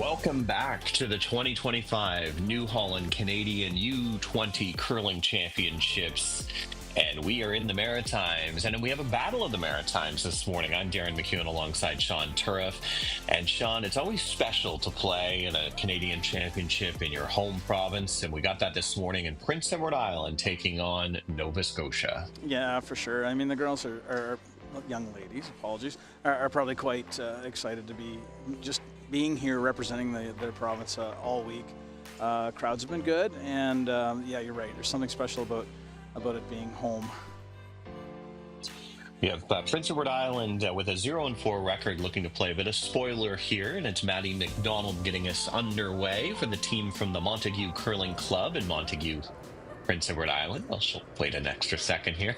Welcome back to the 2025 New Holland Canadian U-20 Curling Championships. And we are in the Maritimes, and we have a battle of the Maritimes this morning. I'm Darren McEwen alongside Sean Turriff. And Sean, it's always special to play in a Canadian championship in your home province. And we got that this morning in Prince Edward Island taking on Nova Scotia. Yeah, for sure. I mean, the girls are young ladies, apologies, are probably quite excited to be just being here representing their province all week. Crowds have been good, and yeah, you're right. There's something special about it being home. We have Prince Edward Island with a 0-4 record looking to play a bit of spoiler here, and it's Maddie McDonald getting us underway for the team from the Montague Curling Club in Montague, Prince Edward Island. Well, she'll wait an extra second here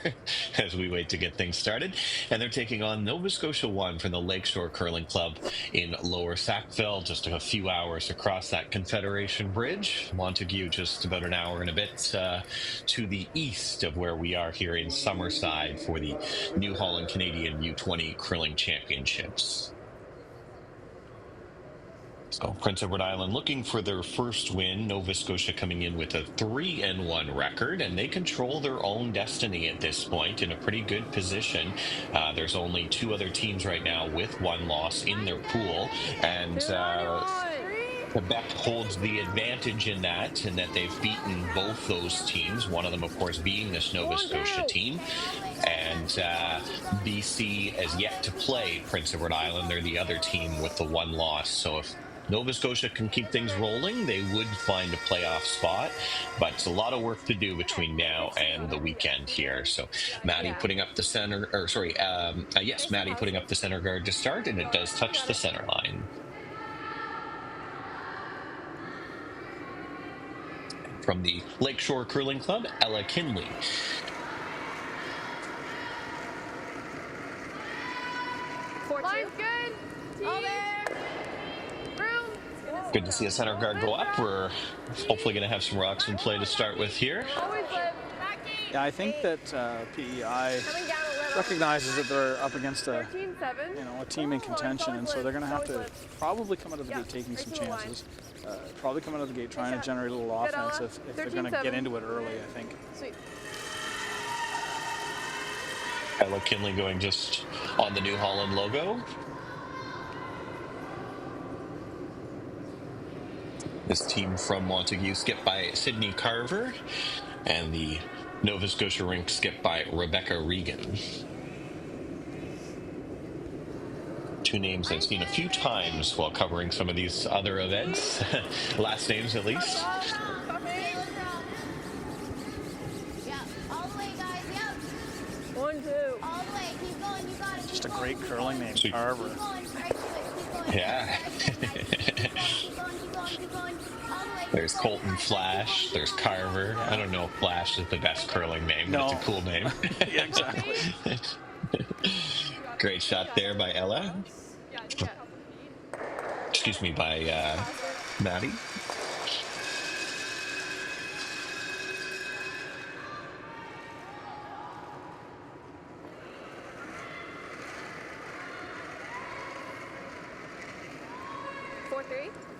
as we wait to get things started. And they're taking on Nova Scotia 1 from the Lakeshore Curling Club in Lower Sackville, just a few hours across that Confederation Bridge. Montague just about an hour and a bit to the east of where we are here in Summerside for the New Holland Canadian U-20 Curling Championships. So Prince Edward Island looking for their first win. Nova Scotia coming in with a 3-1 record, and they control their own destiny at this point in a pretty good position. There's only two other teams right now with one loss in their pool, and Quebec holds the advantage in that they've beaten both those teams, one of them, of course, being this Nova Scotia team. And BC has yet to play Prince Edward Island. They're the other team with the one loss. So if Nova Scotia can keep things rolling, they would find a playoff spot, but it's a lot of work to do between now and the weekend here. So Maddie putting up the center, Maddie putting up the center guard to start, and it does touch the center line. From the Lakeshore Curling Club, Ella Kinley. Line's good. All there. Room. Good to see a center guard go up. We're hopefully going to have some Roxon play to start with here. Yeah, I think that PEI recognizes that they're up against a team in contention, and so they're going to have to probably come out of the gate taking some chances. Probably come out of the gate trying to generate a little offense if they're going to get into it early, I think. Sweet. Ella Kinley going just on the New Holland logo. This team from Montague skipped by Sydney Carver, and the Nova Scotia rink skipped by Rebecca Regan. Two names I've seen a few times while covering some of these other events. Last names, at least. Just a great curling name, Carver. Yeah. There's Colton Flash. There's Carver. I don't know if Flash is the best curling name, but it's a cool name. Yeah, exactly. Great shot there by Ella. Excuse me, by Maddie.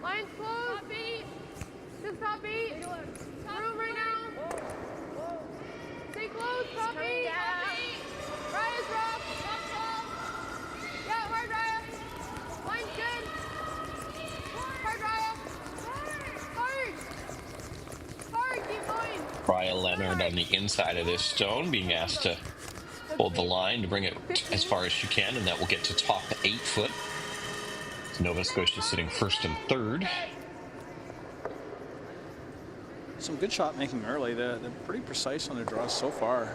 Line's closed. Top beat. Just top beat. Room right now. Stay close. Top beat. Raya's rough. Yeah, hard Raya. Line's good. Hard Raya. Hard. Keep going. Raya Leonard on the inside of this stone being asked to hold the line to bring it as far as she can, and that will get to top 8 foot. Nova Scotia sitting first and third. Some good shot making early. They're pretty precise on their draws so far.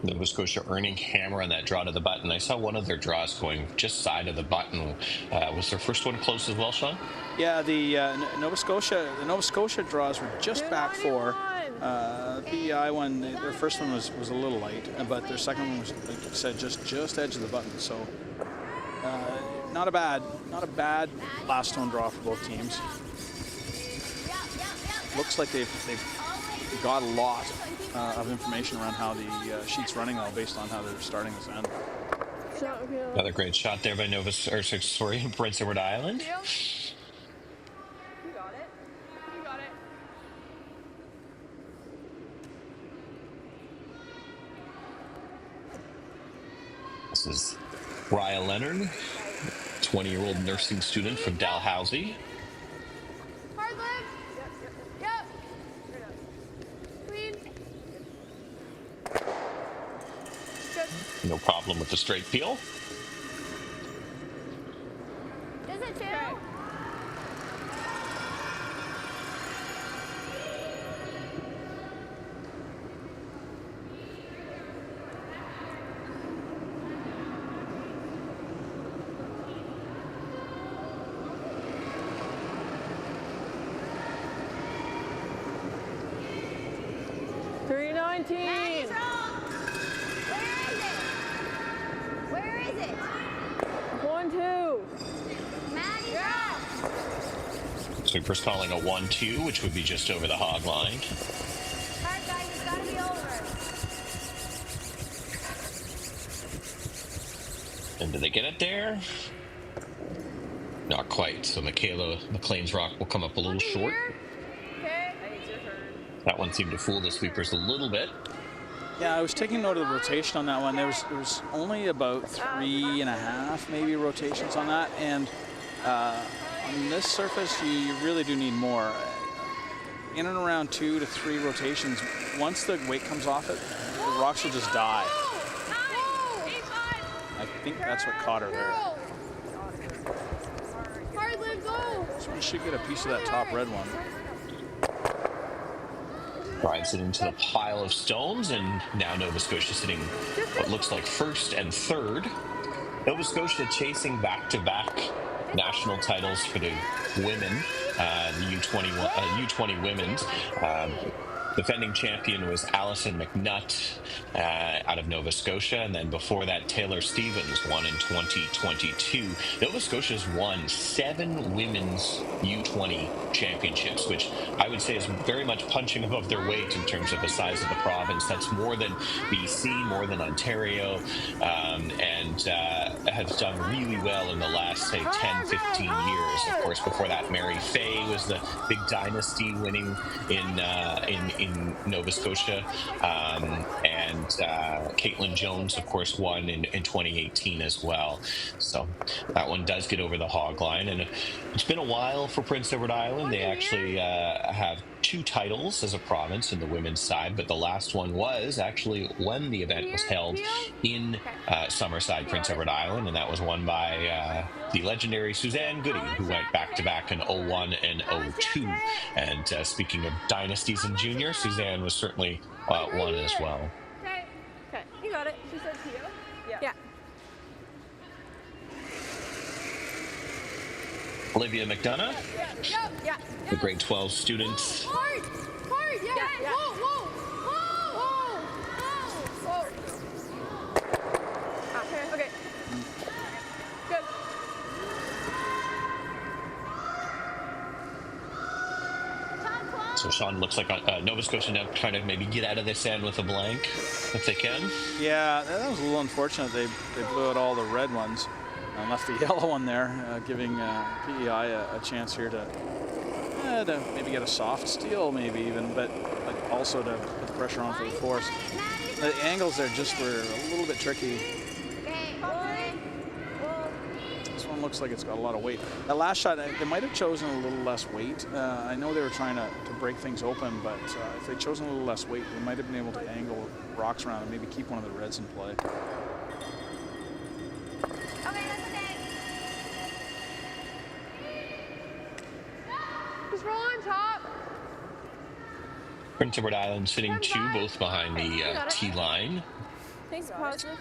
Nova Scotia earning hammer on that draw to the button. I saw one of their draws going just side of the button. Was their first one close as well, Sean? Yeah, the Nova Scotia draws were just back 4. PEI one, their first one was a little light, but their second one was, like you said, just edge of the button. So not a bad last stone draw for both teams. Looks like they've got a lot of information around how the sheet's running, though, based on how they're starting this end. shot, Michaela. Another great shot there by Prince Edward Island. Deal. You got it. You got it. This is Rya Leonard, 20-year-old nursing student from Dalhousie. Hard lift. Yep. Clean. Good. No problem with the straight peel. Is it two? $319. Maddie's wrong. Where is it? 1-2. Maddie's wrong. Sweeper's calling a 1-2, which would be just over the hog line. All right, guys, it's got to be over. And do they get it there? Not quite. So Michaela McLean's rock will come up a little short. Okay. That one seemed to fool the sweepers a little bit. Yeah, I was taking note of the rotation on that one. There was only about 3.5 maybe rotations on that, and on this surface you really do need more. In and around 2 to 3 rotations. Once the weight comes off it, the rocks will just die. I think that's what caught her there. Hard lift, go. So we should get a piece of that top red one. Drives it into the pile of stones, and now Nova Scotia sitting what looks like first and third. Nova Scotia chasing back-to-back national titles for the women, the U20 women's. Defending champion was Alison McNutt out of Nova Scotia, and then before that, Taylor Stevens won in 2022. Nova Scotia's won 7 women's U20 championships, which I would say is very much punching above their weight in terms of the size of the province. That's more than BC, more than Ontario, and has done really well in the last, say, 10, 15 years. Of course, before that, Mary Fay was the big dynasty winning in Nova Scotia, and Caitlin Jones, of course, won in 2018 as well. So that one does get over the hog line, and it's been a while for Prince Edward Island. They actually have 2 titles as a province in the women's side, but the last one was actually when the event was held in Summerside, Prince Edward Island, and that was won by the legendary Suzanne Goody, who went back-to-back in 01 and 02. And speaking of dynasties in junior, Suzanne was certainly one as well. Okay. Okay. You got it. She said to you. Yeah. Olivia McDonough, Yeah. the grade 12 student. Hard. Yeah. Whoa. Okay. Good. So Sean, looks like Nova Scotia now trying to maybe get out of this end with a blank, if they can. Yeah, that was a little unfortunate. They blew out all the red ones and left the yellow one there, giving PEI a chance here to maybe get a soft steal, maybe even, but also to put the pressure on for the force. The angles there just were a little bit tricky. This one looks like it's got a lot of weight. That last shot, they might have chosen a little less weight. I know they were trying to break things open, but if they'd chosen a little less weight, they might have been able to angle rocks around and maybe keep one of the reds in play. Just roll on top. Prince Edward Island sitting 2, both behind the T line. Thanks, positive.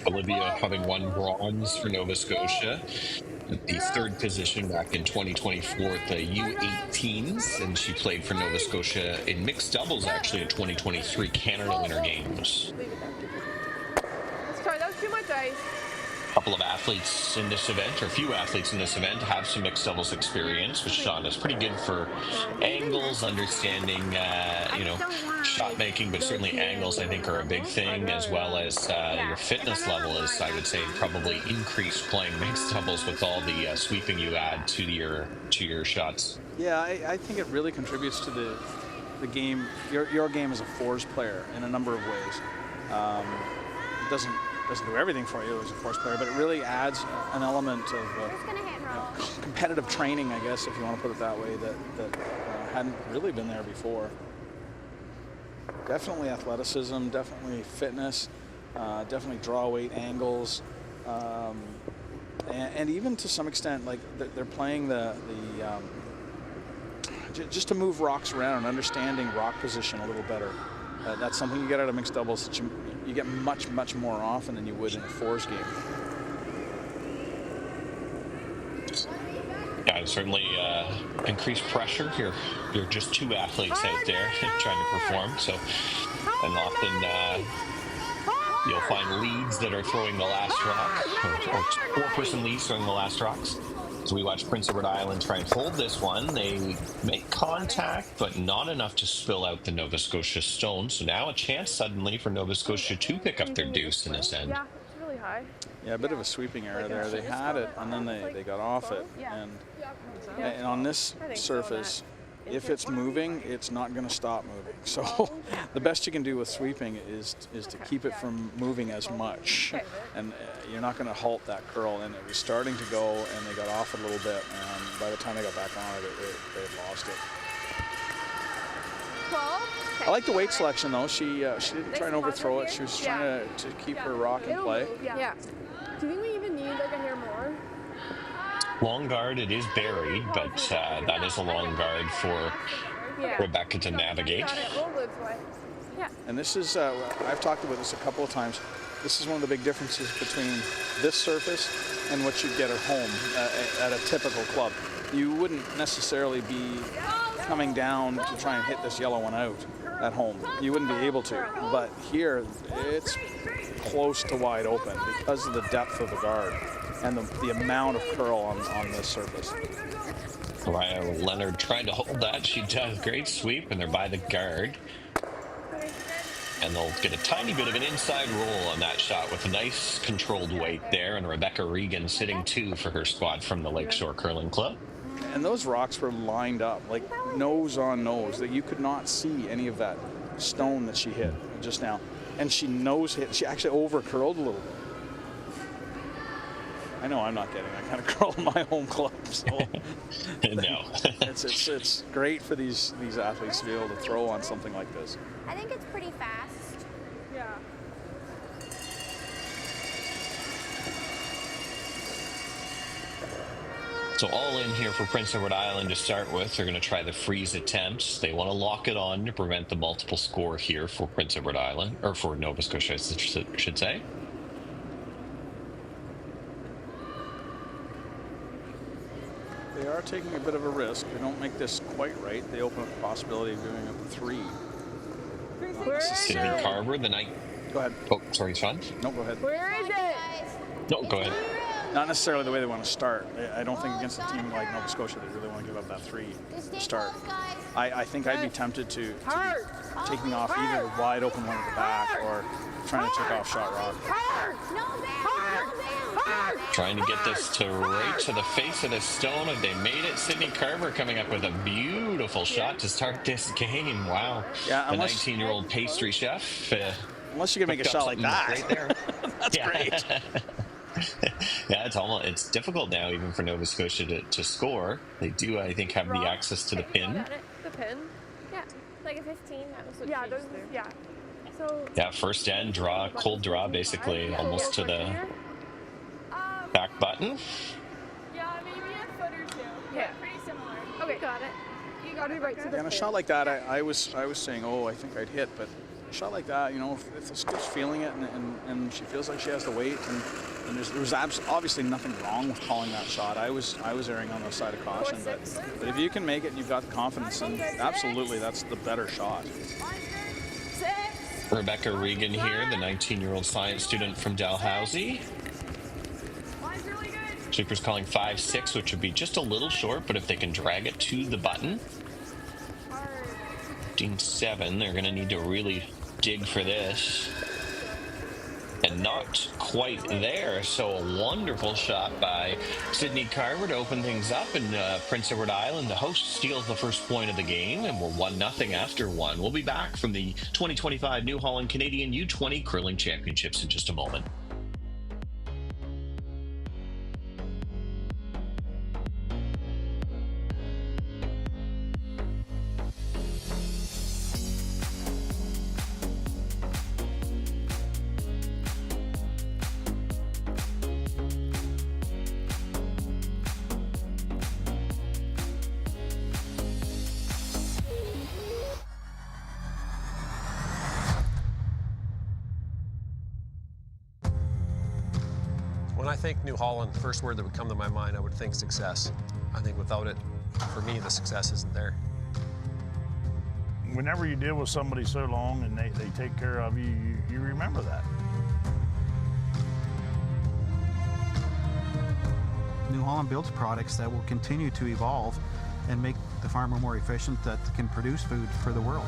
Olivia having won bronze for Nova Scotia, the 3rd position back in 2024 at the U18s, and she played for Nova Scotia in mixed doubles actually in 2023 Canada Winter Games. Sorry, that was too much ice. couple of athletes in this event, or a few athletes in this event, have some mixed doubles experience, which Sean is pretty good for angles, understanding, shot making, but certainly angles, I think, are a big thing, as well as your fitness level is, I would say, probably increased playing mixed doubles with all the sweeping you add to your shots. Yeah, I think it really contributes to the game, your game as a fours player in a number of ways. It doesn't do everything for you as a fours player, but it really adds an element of competitive training, I guess, if you want to put it that way, that hadn't really been there before. Definitely athleticism, definitely fitness, definitely draw weight angles, and even to some extent, like they're playing just to move rocks around and understanding rock position a little better. That's something you get out of mixed doubles that you get much more often than you would in a fours game. Yeah, certainly increased pressure. You're just two athletes out there trying to perform. So, and often you'll find leads that are throwing the last rock, or four-person leads throwing the last rocks. So we watch Prince Edward Island try and hold this one. They make contact, but not enough to spill out the Nova Scotia stone. So now a chance suddenly for Nova Scotia to pick up their deuce in this end. Yeah, it's really high. Yeah, a bit of a sweeping error there. They had it, and then they got off it. And on this surface, if it's moving, it's not going to stop moving. So the best you can do with sweeping is to keep it from moving as much. And you're not going to halt that curl. And it was starting to go, and they got off it a little bit. And by the time they got back on it, they had lost it. 12. I like the weight selection, though. She didn't try and overthrow it. She was trying to keep her rock in play. Yeah. Do you think we even need like a hair more? Long guard, it is buried, but that is a long guard for Rebecca to navigate. And this is, I've talked about this a couple of times, this is one of the big differences between this surface and what you'd get at home at a typical club. You wouldn't necessarily be coming down to try and hit this yellow one out at home. You wouldn't be able to, but here it's close to wide open because of the depth of the guard and the amount of curl on this surface. Mariah Leonard trying to hold that. She does. Great sweep, and they're by the guard. And they'll get a tiny bit of an inside roll on that shot with a nice controlled weight there. And Rebecca Regan sitting 2 for her squad from the Lakeshore Curling Club. And those rocks were lined up, like nose on nose, that you could not see any of that stone that she hit just now. And she nose hit, she actually over curled a little bit. I know I'm not getting that kind of curl in my home club, so No. it's great for these athletes to be able to throw on something like this. I think it's pretty fast. Yeah. So all in here for Prince Edward Island to start with. They're going to try the freeze attempts. They want to lock it on to prevent the multiple score here for Prince Edward Island, or for Nova Scotia, I should say. They are taking a bit of a risk. They don't make this quite right. They open up the possibility of doing a 3. Sydney Carver, the night. Go ahead. Oh, sorry, Sean. No, go ahead. Where is it? No, go ahead. Not necessarily the way they want to start. I don't think against a team like Nova Scotia they really want to give up that 3 to start. I think I'd be tempted to be taking off either the wide open one at the back or trying to take off shot rock. Trying to get this to right to the face of the stone. If they made it, Sydney Carver coming up with a beautiful shot to start this game. Wow. Yeah, the 19-year-old pastry chef. Unless you can make a shot like that. Right there. That's great. Yeah, it's difficult now even for Nova Scotia to score. They do, I think, have the access to the pin. The pin? Yeah, like a 15. That was what Yeah, she those, used there. yeah. So Yeah, first end draw, cold draw, basically, almost to the back button. Yeah, maybe a foot or 2. Yeah. Pretty similar. okay, got it. You got it right to the And a pin. shot like that, I was saying, oh, I think I'd hit, but a shot like that, if the skip's feeling it and she feels like she has the weight, and there was obviously nothing wrong with calling that shot. I was erring on the side of caution, but if you can make it and you've got the confidence, then absolutely that's the better shot. Rebecca Regan here, the 19-year-old science student from Dalhousie. Sweeper's calling 5-6, which would be just a little short, but if they can drag it to the button, 15-7, they're going to need to really dig for this. And not quite there. So a wonderful shot by Sydney Carver to open things up. And Prince Edward Island, the host, steals the first point of the game. And we're 1-0 after one. We'll be back from the 2025 New Holland Canadian U-20 Curling Championships in just a moment. When I think New Holland, the first word that would come to my mind, I would think success. I think without it, for me, the success isn't there. Whenever you deal with somebody so long and they take care of you, you remember that. New Holland builds products that will continue to evolve and make the farmer more efficient, that can produce food for the world.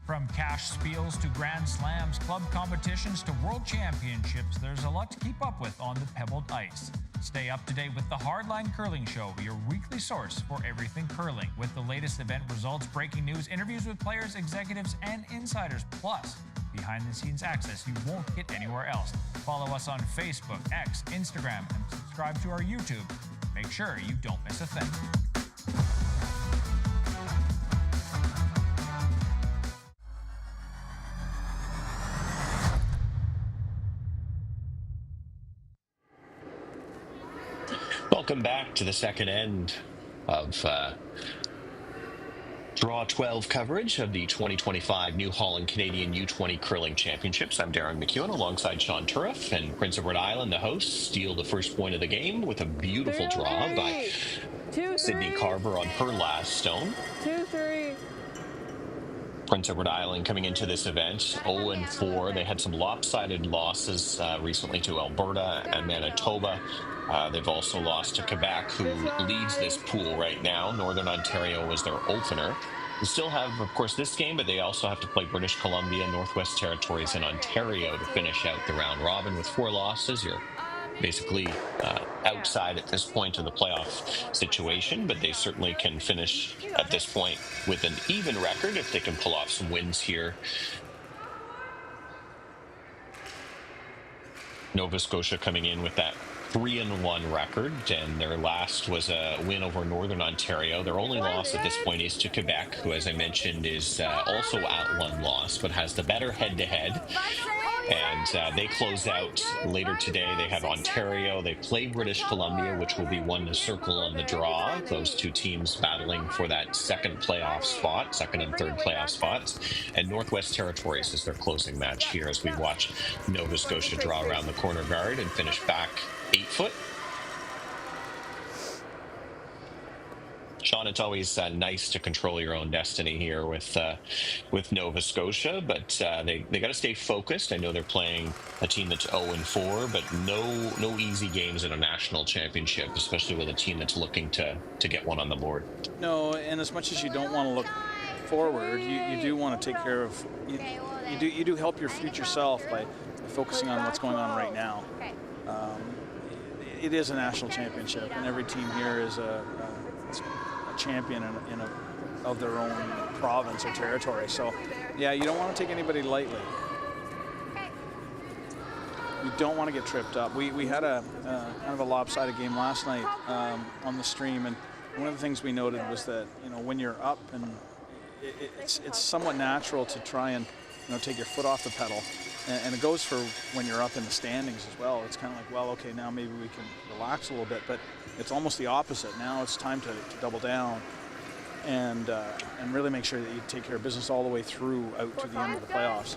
From cash spiels to grand slams, club competitions to world championships, there's a lot to keep up with on the pebbled ice. Stay up to date with the Hardline Curling Show, your weekly source for everything curling, with the latest event results, breaking news, interviews with players, executives, and insiders, plus behind-the-scenes access you won't get anywhere else. Follow us on Facebook, X, Instagram, and subscribe to our YouTube. Make sure you don't miss a thing. Welcome back to the second end of Draw 12 coverage of the 2025 New Holland Canadian U-20 Curling Championships. I'm Darren McEwen alongside Sean Turriff, and Prince Edward Island, the hosts, steal the first point of the game with a beautiful draw by Sydney Carver on her last stone. 2-3. Prince Edward Island coming into this event 0-4. They had some lopsided losses recently to Alberta and Manitoba. They've also lost to Quebec, who leads this pool right now. Northern Ontario was their opener. They still have, of course, this game, but they also have to play British Columbia, Northwest Territories, and Ontario to finish out the round robin. With 4 losses, you're basically outside at this point of the playoff situation, but they certainly can finish at this point with an even record if they can pull off some wins here. Nova Scotia coming in with that 3-1 record, and their last was a win over Northern Ontario. Their only loss at this point is to Quebec, who, as I mentioned, is also at 1 loss, but has the better head-to-head. And they close out later today. They have Ontario. They play British Columbia, which will be one to circle on the draw. Those two teams battling for that second playoff spot, second and third playoff spots. And Northwest Territories is their closing match here as we watch Nova Scotia draw around the corner guard and finish back 8 foot. Sean, it's always nice to control your own destiny here with Nova Scotia, but they got to stay focused. I know they're playing a team that's 0-4, but no easy games in a national championship, especially with a team that's looking to get one on the board. No, and as much as you don't want to look forward, you do want to take care of you do help your future self by focusing on what's going on right now. It is a national championship, and every team here is a champion of their own province or territory. So, yeah, you don't want to take anybody lightly. You don't want to get tripped up. We had a kind of a lopsided game last night on the stream, and one of the things we noted was that, you know, when you're up, and it's somewhat natural to try and, you know, take your foot off the pedal. And it goes for when you're up in the standings as well. It's kind of like, well, okay, now maybe we can relax a little bit, but it's almost the opposite. Now it's time to double down and really make sure that you take care of business all the way through out to the end of the playoffs.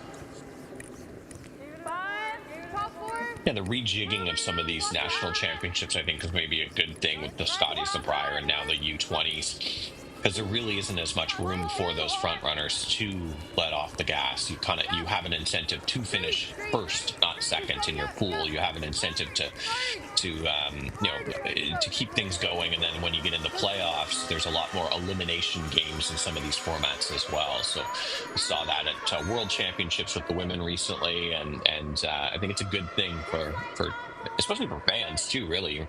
Yeah, the rejigging of some of these national championships, I think, is maybe a good thing with the Scotties, the Brier, and now the U-20s. because there really isn't as much room for those front runners to let off the gas. You have an incentive to finish first, not second in your pool. You have an incentive to keep things going, and then when you get in the playoffs, there's a lot more elimination games in some of these formats as well. So we saw that at World Championships with the women recently, and I think it's a good thing for especially for fans too, really,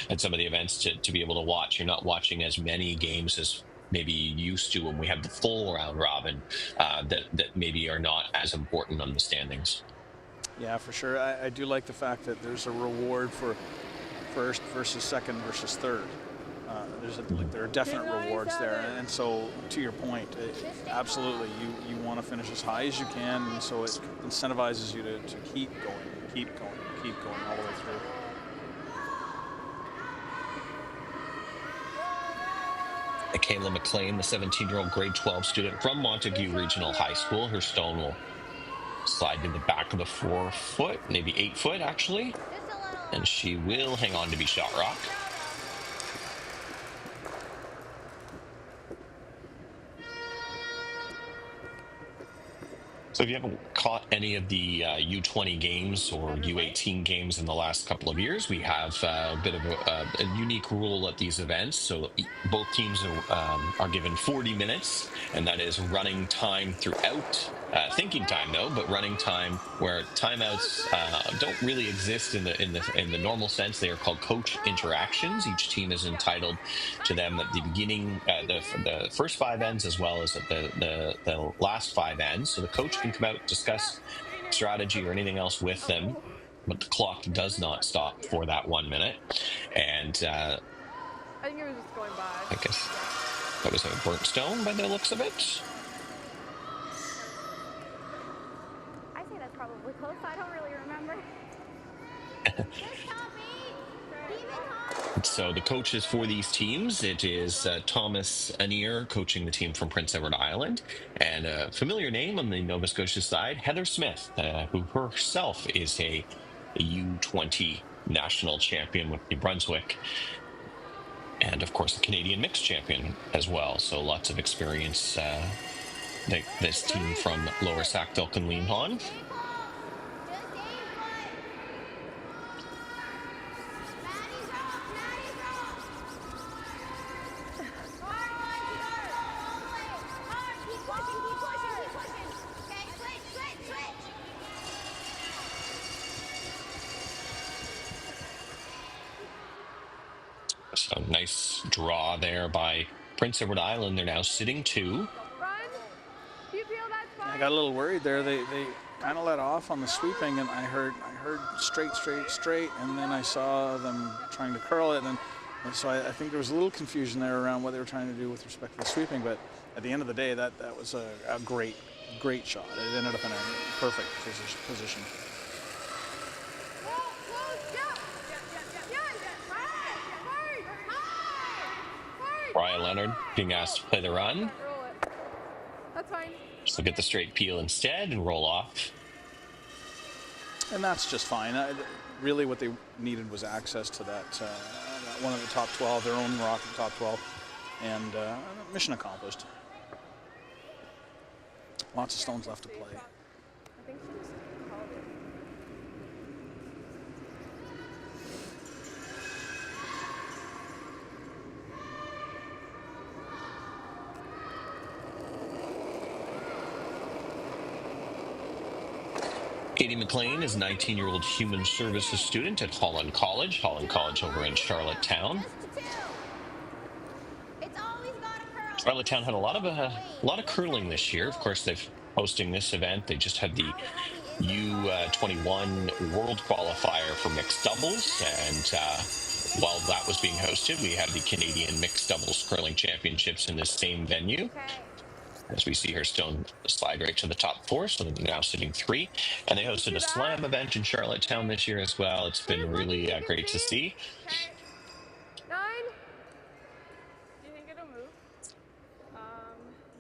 at some of the events to be able to watch. You're not watching as many games as maybe used to when we have the full round robin that maybe are not as important on the standings. Yeah, for sure. I do like the fact that there's a reward for first versus second versus third. There are definite rewards there, and so to your point, absolutely, you want to finish as high as you can, and so it incentivizes you to keep going all the way through. Kayla McLean, the 17-year-old grade 12 student from Montague Regional High School. Her stone will slide to the back of the 4 foot, maybe 8 foot actually, and she will hang on to be shot rock. So if you haven't caught any of the U-20 games or U-18 games in the last couple of years, we have a bit of a unique rule at these events. So both teams are given 40 minutes, and that is running time throughout. Thinking time though, but running time where timeouts don't really exist in the normal sense. They are called coach interactions. Each team is entitled to them at the beginning, the first 5 ends, as well as at the last 5 ends. So the coach can come out, discuss strategy or anything else with them, but the clock does not stop for that 1 minute. And I think it was just going by. I guess that was a burnt stone by the looks of it. Probably close. I don't really remember. So the coaches for these teams, it is Thomas Anier coaching the team from Prince Edward Island, and a familiar name on the Nova Scotia side, Heather Smith, who herself is a U-20 national champion with New Brunswick, and of course a Canadian mixed champion as well. So lots of experience. This team from Lower Sackville can lean on. So nice draw there by Prince Edward Island. They're now sitting 2. I got a little worried there. They kind of let off on the sweeping, and I heard straight, and then I saw them trying to curl it, and so I think there was a little confusion there around what they were trying to do with respect to the sweeping. But at the end of the day, that was a great shot. It ended up in a perfect position. Brian Leonard being asked to play the run. That's fine. So get the straight peel instead and roll off. And that's just fine. Really what they needed was access to that one of the top 12, their own rock in the top 12, and mission accomplished. Lots of stones left to play. I think she just called it. Katie McLean is a 19-year-old human services student at Holland College over in Charlottetown. Charlottetown had a lot of curling this year. Of course, they're hosting this event. They just had the U-21 World Qualifier for mixed doubles, and while that was being hosted, we had the Canadian Mixed Doubles Curling Championships in this same venue. As we see her stone slide right to the top 4, so they're now sitting 3. And they hosted a slam event in Charlottetown this year as well. It's been really great to see. 9. Do you think it'll move?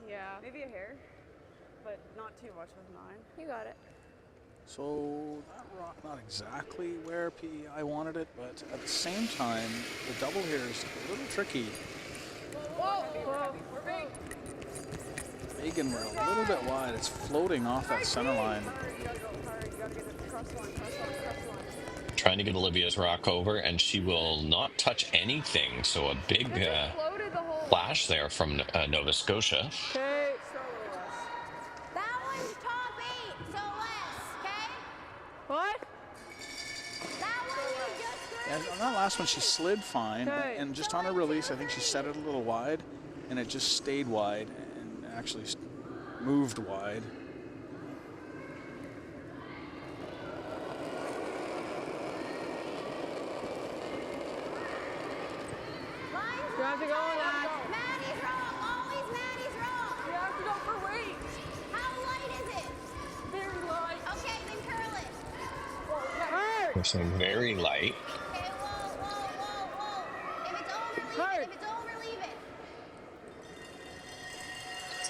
Yeah. Maybe a hair, but not too much with 9. You got it. So that rock, not exactly where PEI wanted it, but at the same time, the double here is a little tricky. Megan, we're a little bit wide. It's floating off that center line. Trying to get Olivia's rock over, and she will not touch anything. So a big flash there from Nova Scotia. Okay. That one's top 8, so less, okay? What? That one you just And on that last one, she slid fine, Okay. and just on her release, I think she set it a little wide, and it just stayed wide and actually moved wide. Mine's You have to go on that. Maddie's wrong. Always Maddie's wrong. You have to go for weight. How light is it? Very light. Okay, then curl it. Hurt. There's some very light. Okay, whoa. If it's over, leave Hard. it. If it's over, leave it.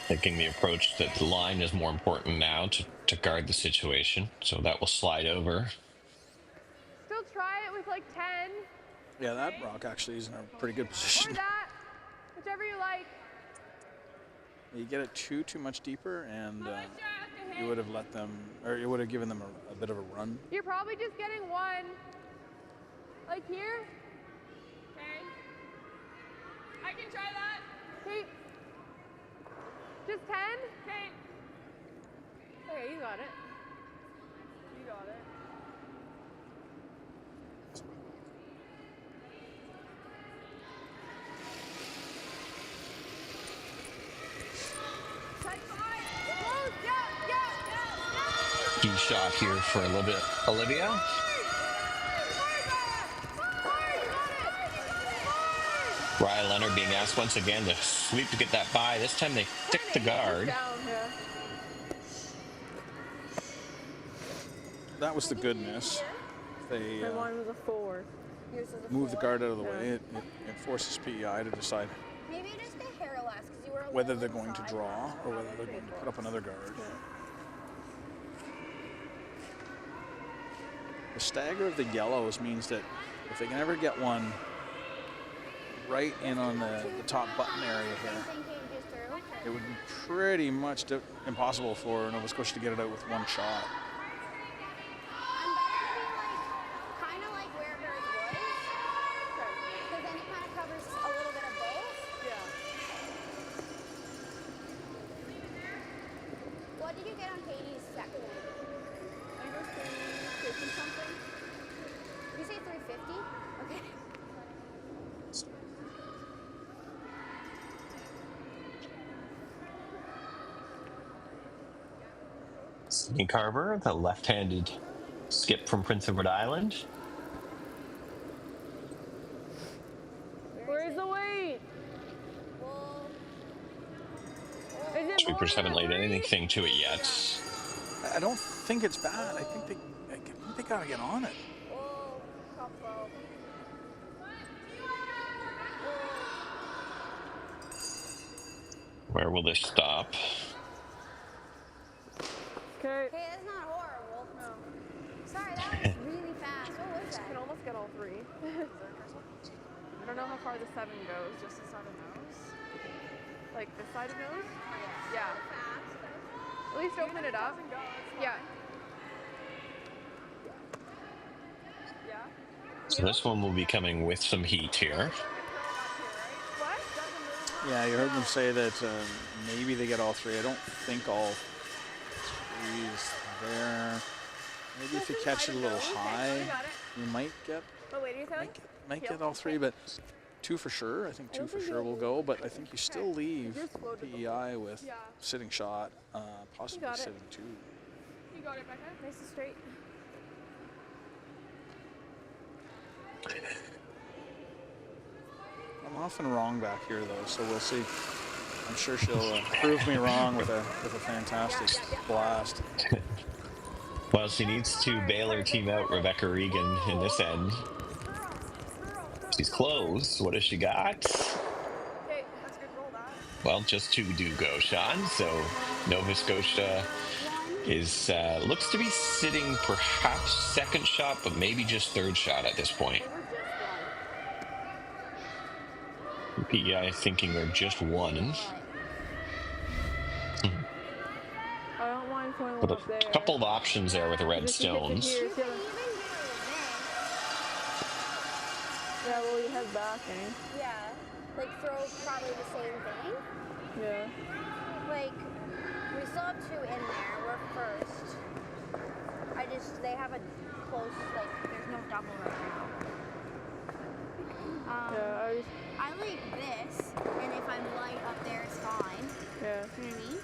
Taking the approach that the line is more important now to guard the situation. So that will slide over. Still try it with like 10 Yeah, that rock actually is in a pretty good or position. that, whichever you like. You get it too much deeper, and you would have let them, or you would have given them a bit of a run. You're probably just getting one. Like here. Okay. I can try that. Okay. Just 10? Okay. Okay, you got it. You got it. Key shot here for a little bit, Olivia. Ryan Leonard being asked once again to sweep to get that by. This time they stick the guard. That was the good miss. They Mine was a 4. move the guard out of the way. It forces PEI to decide Maybe just a hair less, because you were a whether little they're going to inside. draw or whether they're going to put up another guard. The stagger of the yellows means that if they can ever get one right in on the top button area here, Same thing came just through. it would be pretty much impossible for Nova Scotia to get it out with one shot. I'm better to be like, kind of like where hers was, because then it kind of covers a little bit of both. Yeah. What did you get on Katie's second one? I think it was 350 something. Did you say 350? Okay. Sydney Carver, the left-handed skip from Prince Edward Island. Where's the weight? Well, Is it Sweepers more than haven't laid a 3? anything to it yet. I don't think it's bad. I think they gotta get on it. well, top 12. Where will this stop? Okay. Okay, that's not horrible. No. Sorry, that was really fast. What was I can that? almost get all 3. I don't know how far the 7 goes, just this side of nose. Like this side of nose? Yeah. At least open it up. Yeah. Yeah. So this one will be coming with some heat here. What? Yeah, you heard them say that maybe they get all 3. I don't think all 3 is there. Maybe if you catch it a little high, you might get Oh, wait, are you telling? might get all 3, but 2 for sure. I think 2 for sure will go, but I think you still leave PEI with Yeah. sitting shot, possibly got it. sitting 2. You got it, Becca. Nice and straight. I'm often wrong back here though, so we'll see. I'm sure she'll prove me wrong with a fantastic blast. Well, she needs to bail her team out, Rebecca Regan, in this end. She's close. What has she got? Okay, that's good. Roll that. Well, just 2 do go, Sean. So Nova Scotia is looks to be sitting perhaps second shot, but maybe just third shot at this point. PEI thinking they're just one. I don't mind putting But one up there. a couple of options there with the red Just if you get to stones. here, it's gonna... Yeah, well, you head back, eh? Yeah, like throw probably the same thing. Yeah. Like, we still have two in there. We're first. They have a close, like, there's no double right now. Yeah, I like this, and if I'm light up there, it's fine. yeah. You know what I mean?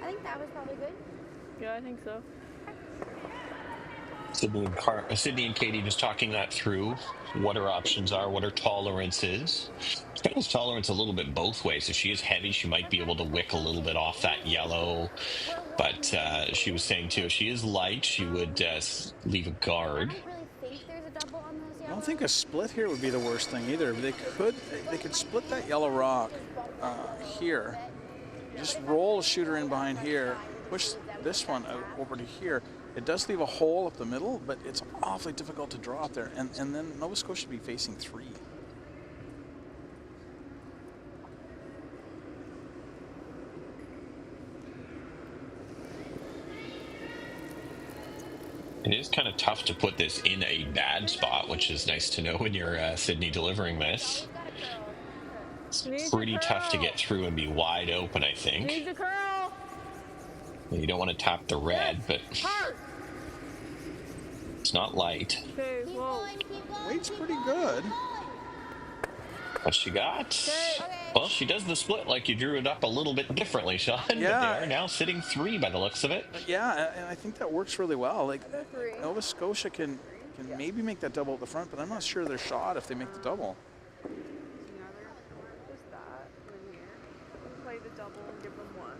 I think that was probably good. Yeah, I think so. Sydney and Katie just talking that through, what her options are, what her tolerance is. Kendall's tolerance a little bit both ways. If she is heavy, she might be able to wick a little bit off that yellow. But she was saying too, if she is light, she would leave a guard. I don't really think there's a double on those I yellows. don't think a split here would be the worst thing either. They could split that yellow rock here. Just roll a shooter in behind here, push this one out over to here. It does leave a hole up the middle, but it's awfully difficult to draw up there. And then Nova Scotia should be facing 3. It is kind of tough to put this in a bad spot, which is nice to know when you're Sydney delivering this. It's pretty tough to get through and be wide open, I think. Need the curl. You don't want to tap the red, but it's not light. Okay, whoa. Weight's pretty good. What she got? Well, she does the split like you drew it up a little bit differently, Sean. Yeah. But they are now sitting 3 by the looks of it. Yeah, and I think that works really well. Like, Nova Scotia can maybe make that double at the front, but I'm not sure they're shot if they make the double. Just that. And here. Play the double and give them 1.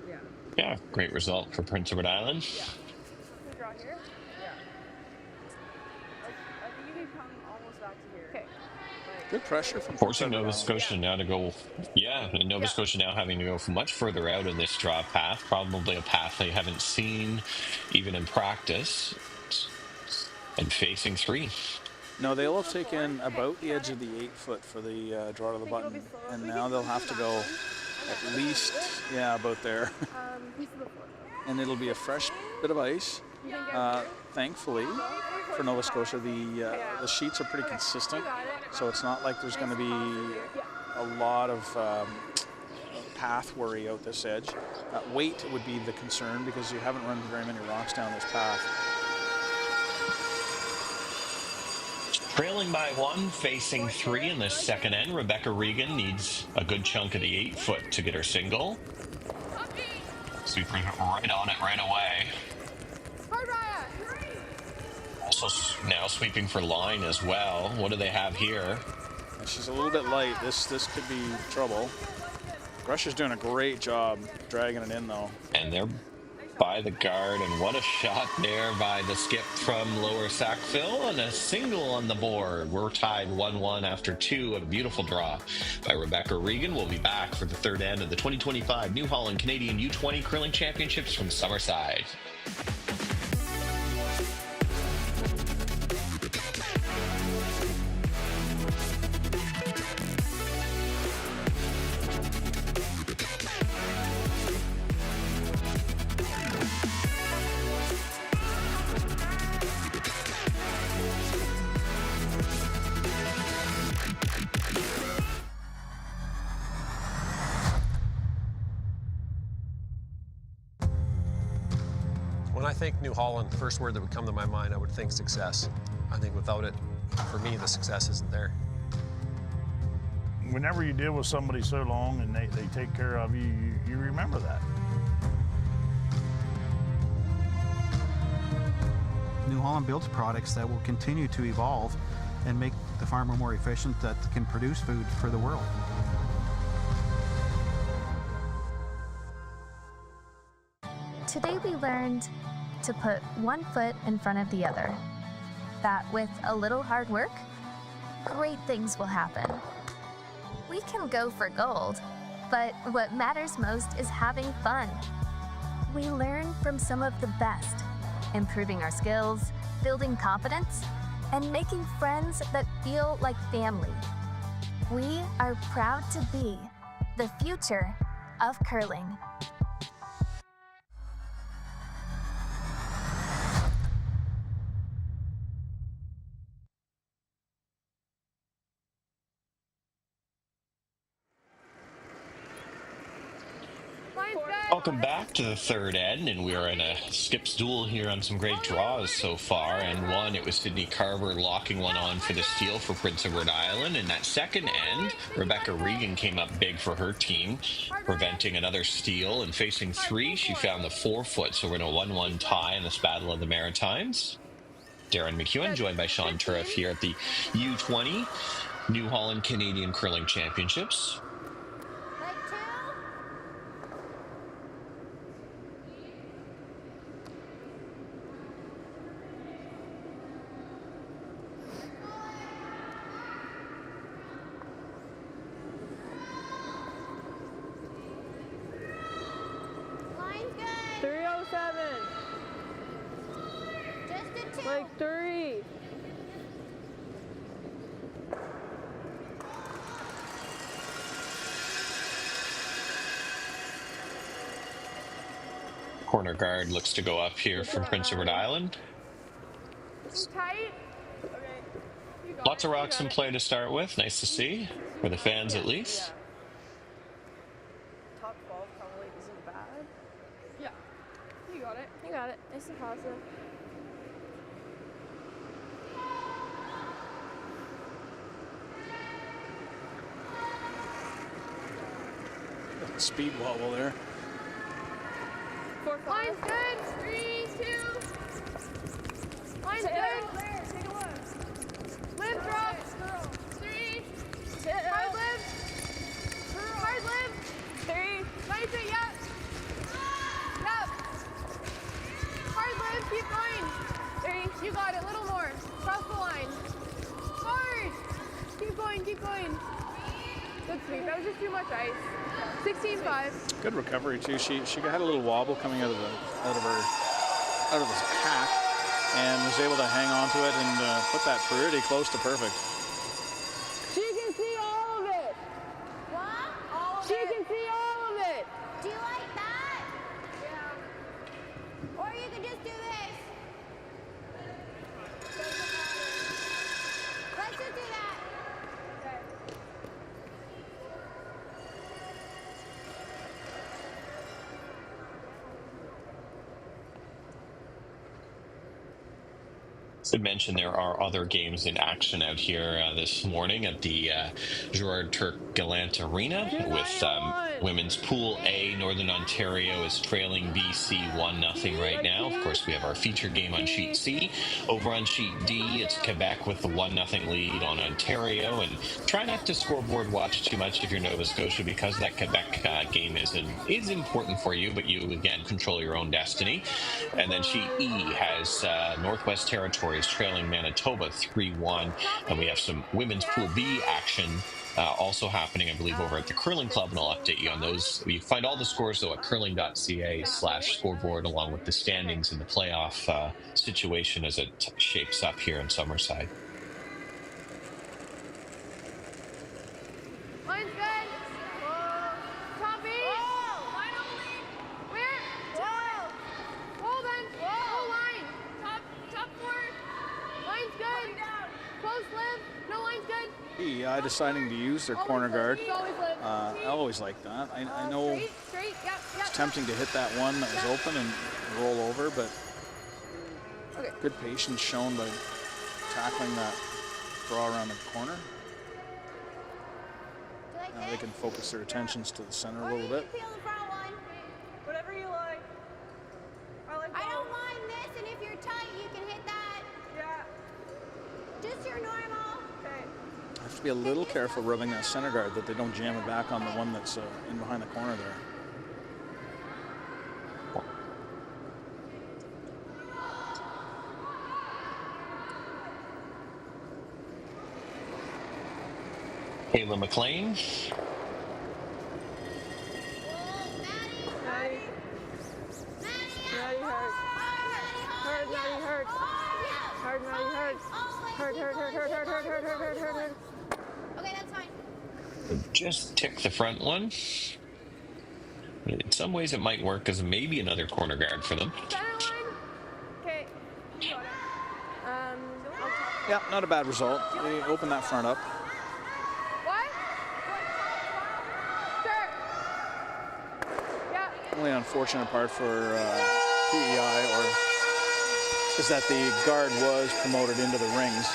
Yeah. Yeah, great result for Prince Edward Island. Yeah. Can we draw here? Yeah. I think you can come almost back to here. Okay. Good pressure from Forcing Nova Scotia now to go, and Nova Scotia now having to go much further out in this draw path, probably a path they haven't seen even in practice, and facing 3. No, they'll have taken about the edge of the 8-foot for the draw to the button, and now they'll have to go at least, about there. And it'll be a fresh bit of ice. Thankfully, for Nova Scotia, the sheets are pretty consistent, so it's not like there's going to be a lot of path worry out this edge. Weight would be the concern because you haven't run very many rocks down this path. Trailing by 1, facing 3 in this second end. Rebecca Regan needs a good chunk of the 8-foot to get her single. Sweeping right on it right away. Also now sweeping for line as well. What do they have here? She's a little bit light. This could be trouble. Russia's doing a great job dragging it in though. And they're by the guard, and what a shot there by the skip from Lower Sackville, and a single on the board. We're tied 1-1 after 2. A beautiful draw by Rebecca Regan. We'll be back for the third end of the 2025 New Holland Canadian U-20 Curling Championships from Summerside. When I think New Holland, the first word that would come to my mind, I would think success. I think without it, for me, the success isn't there. Whenever you deal with somebody so long and they take care of you, you remember that. New Holland builds products that will continue to evolve and make the farmer more efficient, that can produce food for the world. Today we learned to put one foot in front of the other. That with a little hard work, great things will happen. We can go for gold, but what matters most is having fun. We learn from some of the best, improving our skills, building confidence, and making friends that feel like family. We are proud to be the future of curling. Welcome back to the third end, and we are in a skip's duel here on some great draws so far. And one, it was Sydney Carver locking one on for the steal for Prince Edward Island. And that second end, Rebecca Regan came up big for her team, preventing another steal. And facing three, she found the 4-foot, so we're in a 1-1 tie in this Battle of the Maritimes. Darren McEwen, joined by Sean Turriff here at the U-20 New Holland Canadian Curling Championships. Like 3. Corner guard looks to go up here from Prince Edward Island. Tight. Okay. Lots of rocks in play to start with. Nice to see, for the fans at least. Top 12 probably isn't bad. Yeah. You got it. You got it. Nice and positive. Speed wobble there. 4, 5. Line's good. 3, 2. Line's good. There. Take a look. Live drop. 3. Hard live. Hard live. 3. Nice it. Yep. Yep. Hard live. Keep going. 3. You got it. A little more. Cross the line. Hard. Keep going. Keep going. Good sweep. That was just too much ice. 16-5. Good recovery too. She had a little wobble coming out of the pack, and was able to hang on to it and put that pretty close to perfect. She can see all of it. What? All of it. She can see all of it. Do you like that? Yeah. Or you could just do this. Let's just do that. Okay. To mention, there are other games in action out here this morning at the Gerard Turk Gallant Arena with Women's Pool A. Northern Ontario is trailing BC 1-0 right now. Of course, we have our feature game on Sheet C. Over on Sheet D, it's Quebec with the 1-0 lead on Ontario. And try not to scoreboard watch too much if you're Nova Scotia, because that Quebec game is important for you, but you, again, control your own destiny. And then Sheet E has Northwest Territories trailing Manitoba 3-1. And we have some Women's Pool B action also happening, I believe, over at the Curling Club, and I'll update you on those. You find all the scores, though, at curling.ca/scoreboard, along with the standings and the playoff situation as it shapes up here in Summerside. Line's good. Top 8. Line only. Where? Hold on. Whole line. Top 4. Line's good. Close live. No, line's good. PEI deciding to use their corner guard. I always like that. I know Straight. Yep. it's tempting to hit that one that was open and roll over, but good patience shown by tackling that draw around the corner. Now they can focus their attentions to the center a little bit. Whatever you like. I don't mind this, and if you're tight, you can hit that. Yeah. Just your normal. Okay. I have to be a little careful rubbing that center guard that they don't jam it back on the one that's in behind the corner there. Kayla McLean. Maddie hurt. Maddie hurt. Hard, Maddie, hard. Hard. Okay, that's fine. Just tick the front one. In some ways, it might work as maybe another corner guard for them. Center line. Okay, you got it. Yeah, not a bad result. They open that front up. What? Sure. Yeah. Only unfortunate part for PEI is that the guard was promoted into the rings.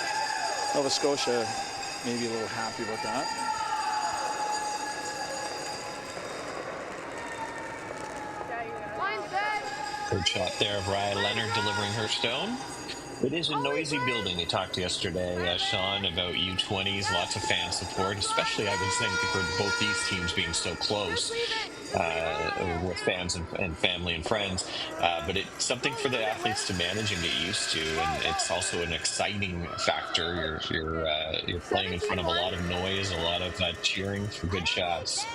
Nova Scotia may be a little happy about that. Line's good. Good shot there of Ryan Leonard delivering her stone. It is a noisy building. We talked yesterday, Sean, about U-20s, lots of fan support, especially I would think for both these teams being so close with fans and family and friends. But it's something for the athletes to manage and get used to, and it's also an exciting factor. You're playing in front of a lot of noise, a lot of cheering for good shots.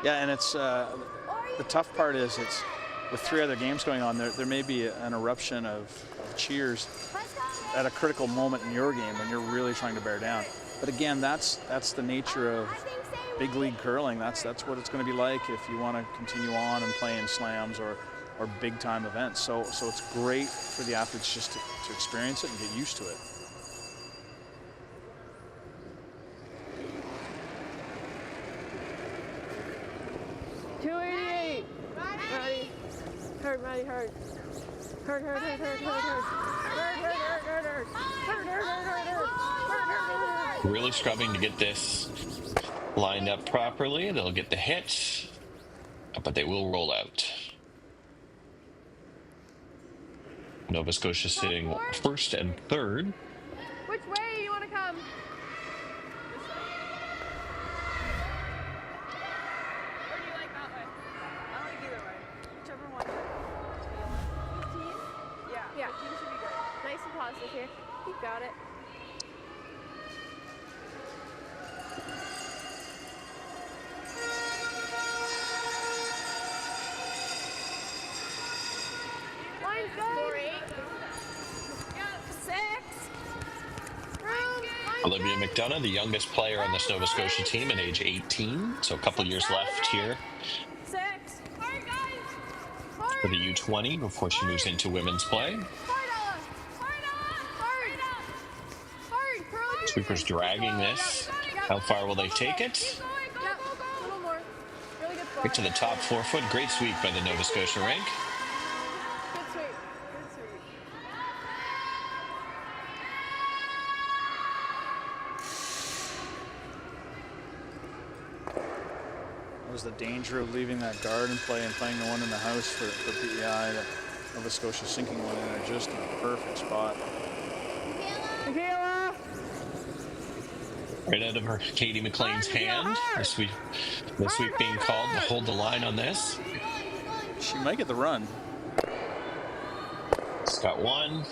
Yeah, and it's the tough part is it's with 3 other games going on. There may be an eruption of cheers at a critical moment in your game when you're really trying to bear down. But again, that's the nature of big league curling. That's what it's going to be like if you want to continue on and play in slams or big time events. So it's great for the athletes just to experience it and get used to it. .288. Maddie. Hard, Maddie, hard. Hard. Really scrubbing to get this lined up properly. They'll get the hit, but they will roll out. Nova Scotia sitting first and third. Which way you want to come? Or do you like that way? I like either way. Whichever one. 15? Yeah. 15 should be good. Nice and positive here. You got it. Line's good. 4-8. Yeah, 6. Room. Olivia McDonough, the youngest player on this Nova Scotia team at age 18, so a couple years left here 6. Hard, guys. Hard. for the U-20 before she moves into women's play. Hard, Ella. Hard. Curl. Sweepers dragging this. How far will they take it? Go. A little more. Really good spot. Get to the top 4 foot. Great sweep by the Nova Scotia rank. Good sweep. That was the danger of leaving that guard in play and playing the one in the house for PEI. That Nova Scotia sinking one in there just in a perfect spot. Michaela. Right out of her Katie McLean's hand. The sweep being called to hold the line on this. She might get the run. It's got one.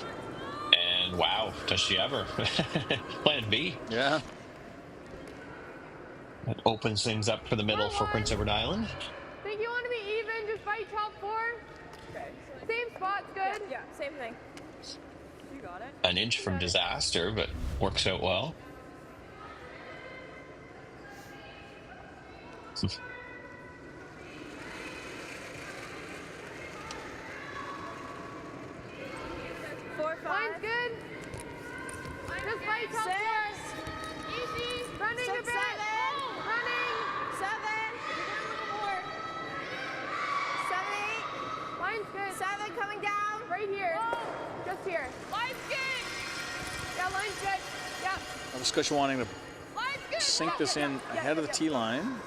And wow, does she ever? Plan B. Yeah. That opens things up for the middle for Prince Edward Island. Think you want to be even, just fight top 4? Okay. Same spot's good. Yeah, same thing. You got it. An inch from disaster, but works out well. 4-5. Line's good. Just fight top 4. Easy. Running 6, a bit. 7. Running. 7. You're doing a little more. 7, 8. Line's good. 7 coming down. Right here. Just here. Line's good. Yeah, line's good. Yep. Nova Scotia wanting to Line's good. sink this in ahead of the tee line,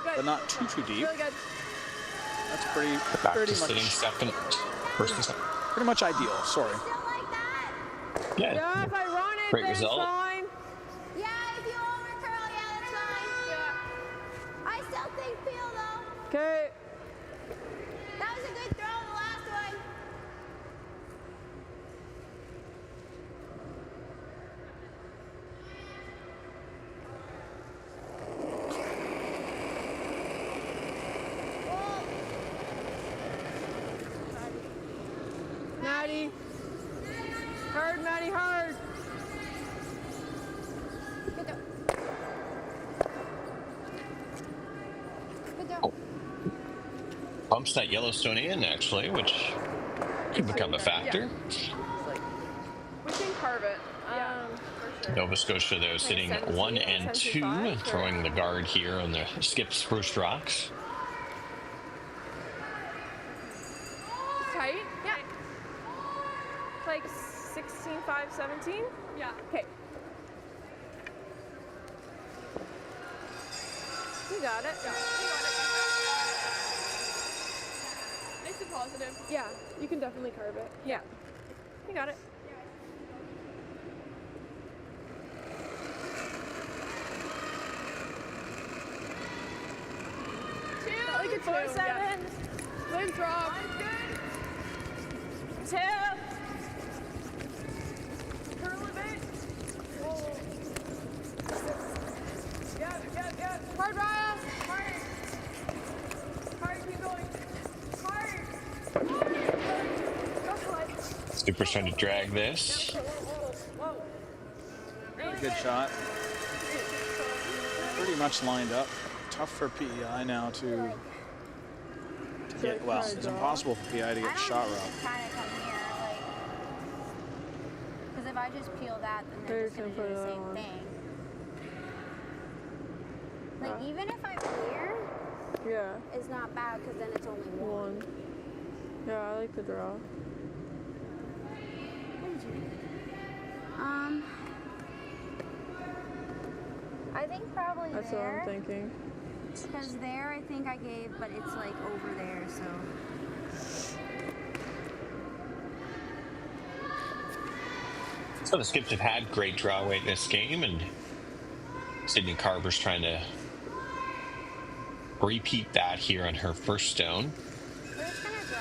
Good. but not too deep. Really good. That's Back pretty to sitting much second. First and second. pretty much ideal. Sorry. Still like that? Yeah. Yeah, if I run it, Great then result. fine. Yeah, if you over curl, yeah, that's fine. I still think peel though. Okay. That was a good throw, the last one. Maddie. Hard, Maddie, hard. Good throw. Good throw. Oh. Bumps that Yellowstone in, actually, which could become a factor. Yeah. It's like, we can carve it. For sure. Nova Scotia, though, sitting 17, 1 and 2, 75, throwing the guard here on the skip spruce rocks. It's tight? Yeah. It's like 16, 5, 17? Yeah. Okay. You got it. Yeah. You got it. Nice and positive. Yeah, you can definitely carve it. Yeah. You got it. Like a 4-7. Yeah. Good drop. Good. 2. Curl a bit. Whoa. Yep. Hard, Raya. Hard. Hard, keep going. Hard. Go for it. Super's trying to drag this. Whoa. Pretty good shot. Pretty much lined up. Tough for PEI now to get, well, it's impossible for PEI to get shot rock. Kind of come here, like, because if I just peel that, then they're just going to do the same thing. Like, even if I'm here, it's not bad because then it's only one. Yeah, I like the draw. What did you do? I think probably That's there. what I'm thinking. Because there, I think I gave, but it's like over there, so. So the skips have had great draw weight this game, and Sydney Carver's trying to repeat that here on her first stone. We're just gonna draw.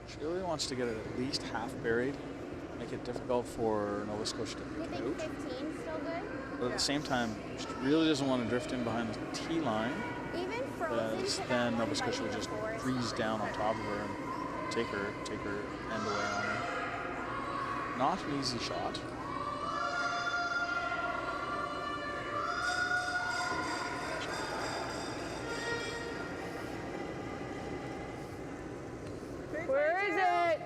She really wants to get it at least half buried, make it difficult for Nova Scotia to You pick think out. 15 still good? But at the same time, she really doesn't want to drift in behind the tee line, Even frozen because to that then one Nova by Scotia will just U-20 freeze down on top of her and take her end away on her. Not an easy shot. Where is it?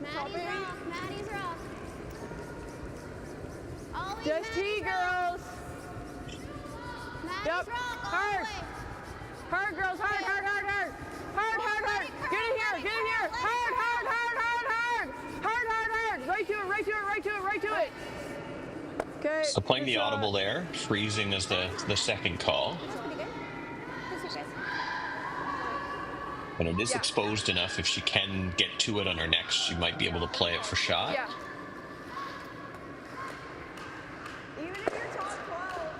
Maddie's rough. Always Just Maddie's tee, rough. girls. Maddie's Yep. rough all Hard. the way. Hard, girls. Hard. Hard. Hard. Hard. Hard. Hard. Hard. Get in here. Get in here. Hard. Hard. Hard. Hard. Hard. Hard. Hard. Hard. Right to it. Right to it. Right to it. Right to it. Okay. So playing good the shot. audible there, freezing as the second call. That's pretty good. That's okay. But it is Yeah. exposed enough. If she can get to it on her next, she might be able to play it for shot. Yeah. Even if you're top 12.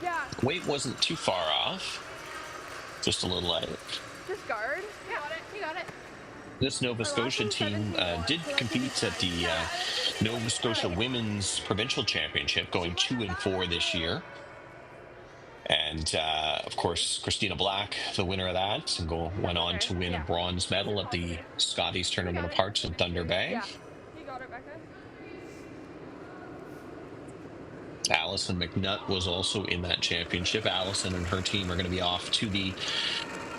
Yeah. Weight wasn't too far off. Just a little light. Just guard. You got it. You got it. This Nova Scotia team did compete at the Nova Scotia Women's Provincial Championship, going 2-4 this year. And, of course, Christina Black, the winner of that, and went on to win a bronze medal at the Scotties Tournament of Hearts in Thunder Bay. Yeah. You got it, Becca. Allison McNutt was also in that championship. Allison and her team are going to be off to the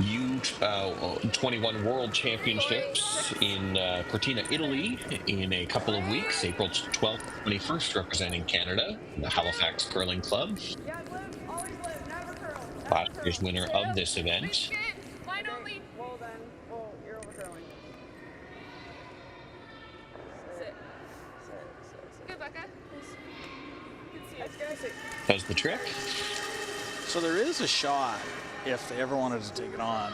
U-21 World Championships in Cortina, Italy in a couple of weeks, April 12th, 21st, representing Canada, the Halifax Curling Club. Yeah, live, always live, never curl. Last year's winner of this event. Mine only. Well then, you're over curling. Sit. Good, Becca. Good see. Does the trick. So there is a shot if they ever wanted to take it on,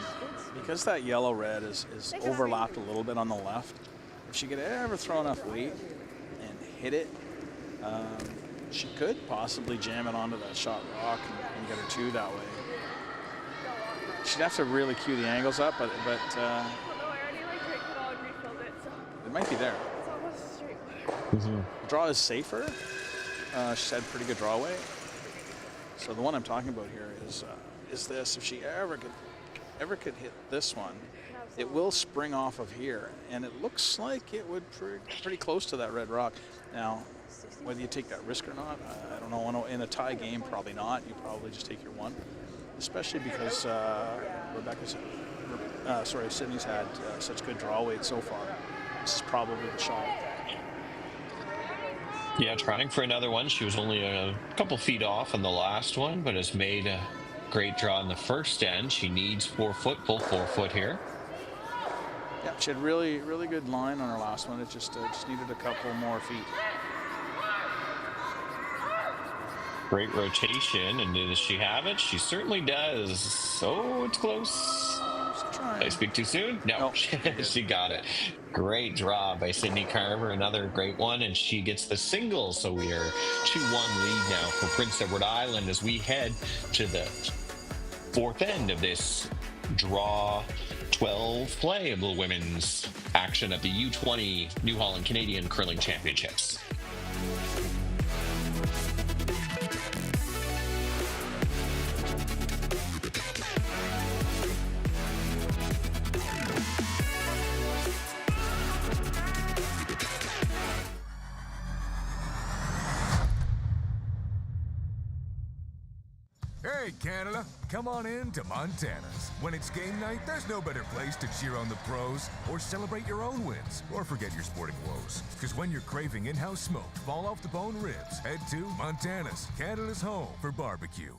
because that yellow-red is overlapped a little bit on the left. If she could ever throw enough weight and hit it, she could possibly jam it onto that shot rock and get her two that way. She'd have to really cue the angles up, but No, I already drank it all and refilled it, so it might be there. it's almost straight. Draw is safer. She said pretty good draw weight. So the one I'm talking about here is this. If she ever could hit this one, it will spring off of here, and it looks like it would pretty close to that red rock. Now, whether you take that risk or not, I don't know. In a tie game, probably not. You probably just take your one, especially because Sydney's had such good draw weight so far. This is probably the shot. Yeah, trying for another one. She was only a couple feet off on the last one, but has made a great draw in the first end. She needs 4 foot, full 4 foot here. Yeah, she had really good line on her last one. It just needed a couple more feet. Great rotation, and does she have it? She certainly does. Oh, it's close. Did I speak too soon? No, she got it. Great draw by Sydney Carver, another great one, and she gets the single. So we are 2-1 lead now for Prince Edward Island as we head to the fourth end of this draw 12 play of the women's action at the U-20 New Holland Canadian Curling Championships. Hey, Canada, come on in to Montana's. When it's game night, there's no better place to cheer on the pros or celebrate your own wins or forget your sporting woes. Because when you're craving in-house smoked, fall-off-the-bone ribs, head to Montana's, Canada's home for barbecue.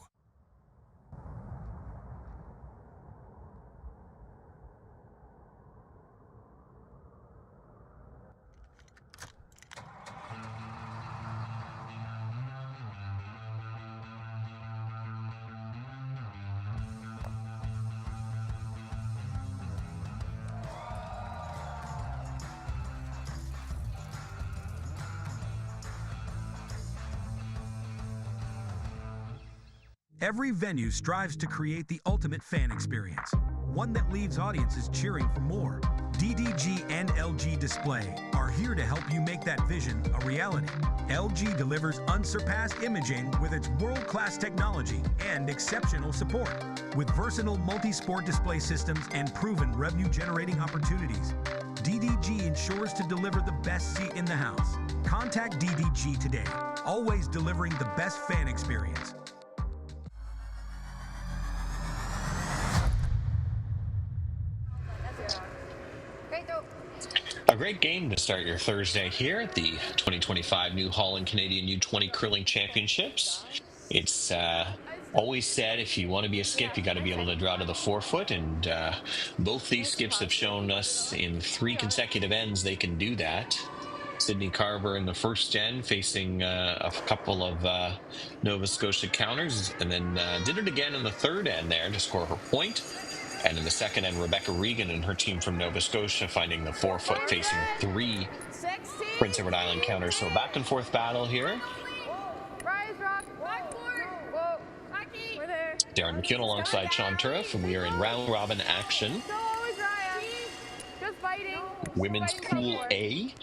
Every venue strives to create the ultimate fan experience, one that leaves audiences cheering for more. DDG and LG Display are here to help you make that vision a reality. LG delivers unsurpassed imaging with its world-class technology and exceptional support. With versatile multi-sport display systems and proven revenue-generating opportunities, DDG ensures to deliver the best seat in the house. Contact DDG today, always delivering the best fan experience. A great game to start your Thursday here at the 2025 New Holland Canadian U-20 Curling Championships. It's always said if you want to be a skip, you got to be able to draw to the 4 foot, and both these skips have shown us in 3 consecutive ends they can do that. Sydney Carver in the first end facing a couple of Nova Scotia counters, and then did it again in the third end there to score her point. And in the second end, Rebecca Regan and her team from Nova Scotia finding the 4 foot facing 3 Prince Edward Island counters. So a back and forth battle here. Darren McKeown alongside Sean Turriff, and we are in round robin action. Women's Pool A.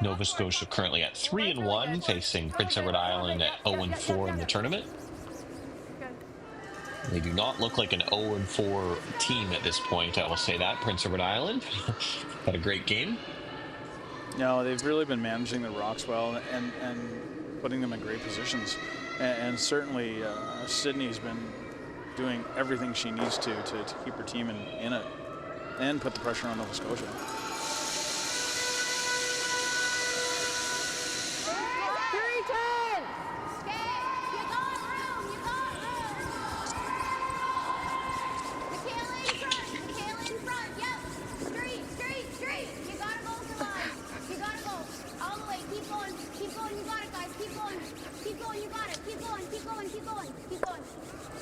Nova Scotia currently at 3-1, facing Prince Edward Island at 0-4 in the tournament. They do not look like an 0-4 team at this point, I will say that. Prince Edward Island had a great game. No, they've really been managing the rocks well and putting them in great positions. And certainly Sydney's been doing everything she needs to keep her team in it and put the pressure on Nova Scotia.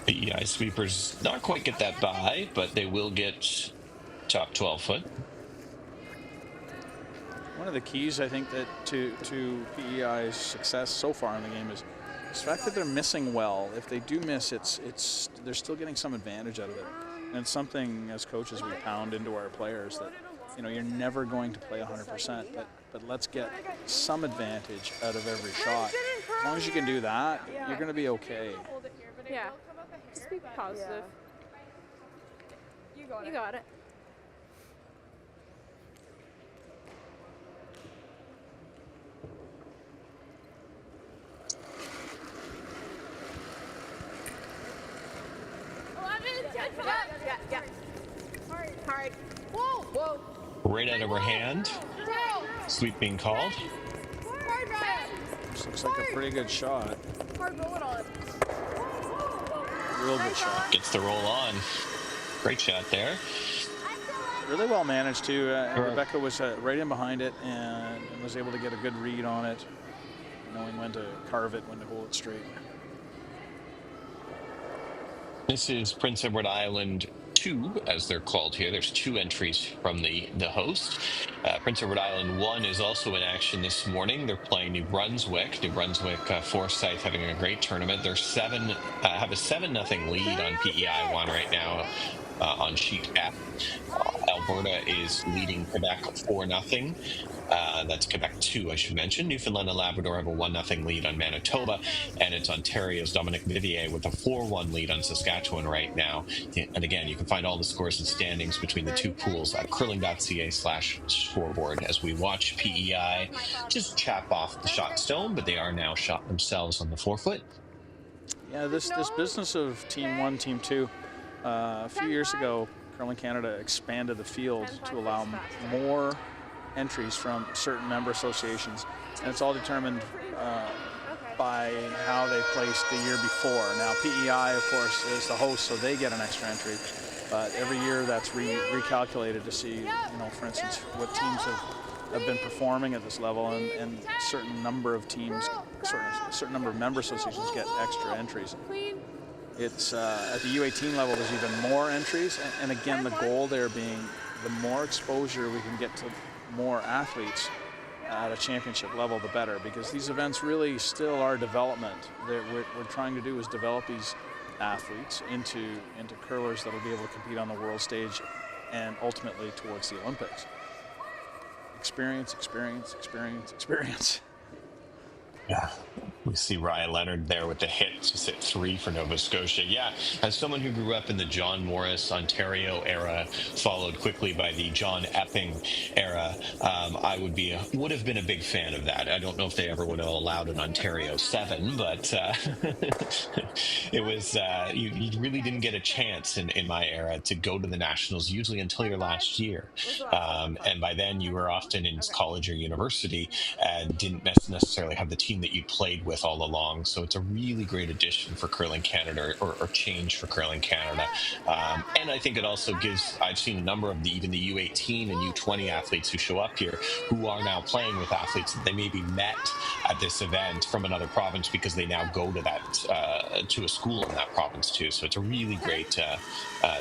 PEI sweepers not quite get that by, but they will get top 12 foot. One of the keys, I think, that to PEI's success so far in the game is the fact that they're missing well. If they do miss, they're still getting some advantage out of it. And it's something as coaches we pound into our players that you're never going to play 100%, but let's get some advantage out of every shot. As long as you can do that, you're going to be okay. Yeah. Just be positive. You got it. Yeah. Hard. Whoa. Right out of her hand. Sweep being called. This looks like a pretty good shot. Hard rolling on. Real good shot. Gets the roll on. Great shot there. Really well managed too. Rebecca was right in behind it and was able to get a good read on it, knowing when to carve it, when to hold it straight. This is Prince Edward Island 2, as they're called here. There's 2 entries from the host. Prince Edward Island 1 is also in action this morning. They're playing New Brunswick. New Brunswick, Forsyth having a great tournament. They're have a 7-0 lead on PEI1 right now on sheet F. Alberta is leading Quebec 4-0. That's Quebec 2, I should mention. Newfoundland and Labrador have a 1-0 lead on Manitoba, and it's Ontario's Dominic Vivier with a 4-1 lead on Saskatchewan right now. And again, you can find all the scores and standings between the 2 pools at curling.ca/scoreboard as we watch PEI just chap off the shot stone, but they are now shot themselves on the forefoot. Yeah, this business of Team 1, Team 2, a few years ago, Curling Canada expanded the field to allow more entries from certain member associations, and it's all determined by how they placed the year before. Now PEI, of course, is the host, so they get an extra entry, but every year that's recalculated to see, for instance, what teams have been performing at this level, and a certain number of teams, certain number of member associations get extra entries. It's at the U18 level, there's even more entries, and again, the goal there being the more exposure we can get to more athletes at a championship level, the better, because these events really still are development. What we're trying to do is develop these athletes into curlers that will be able to compete on the world stage and ultimately towards the Olympics. Experience. Yeah, we see Ryan Leonard there with the hit, just hit 3 for Nova Scotia. Yeah, as someone who grew up in the John Morris Ontario era, followed quickly by the John Epping era, I would have been a big fan of that. I don't know if they ever would have allowed an Ontario 7, but it was you really didn't get a chance in my era to go to the Nationals, usually until your last year, and by then you were often in college or university and didn't necessarily have the team that you played with all along. So it's a really great addition for Curling Canada, or change for Curling Canada. And I think it also gives, I've seen a number of even the U18 and U20 athletes who show up here who are now playing with athletes that they maybe met at this event from another province, because they now go to that to a school in that province too. So it's a really great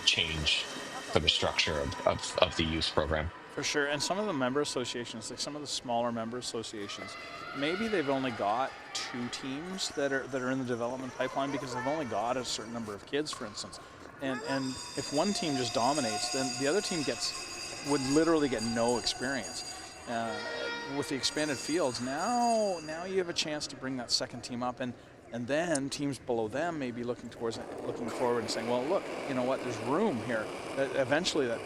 change for the structure of the youth program. For sure, and some of the member associations, like some of the smaller member associations, maybe they've only got 2 teams that are in the development pipeline because they've only got a certain number of kids, for instance. And if one team just dominates, then the other team would literally get no experience. With the expanded fields, now you have a chance to bring that second team up, and then teams below them may be looking forward and saying, well, look, you know what, there's room here. Eventually that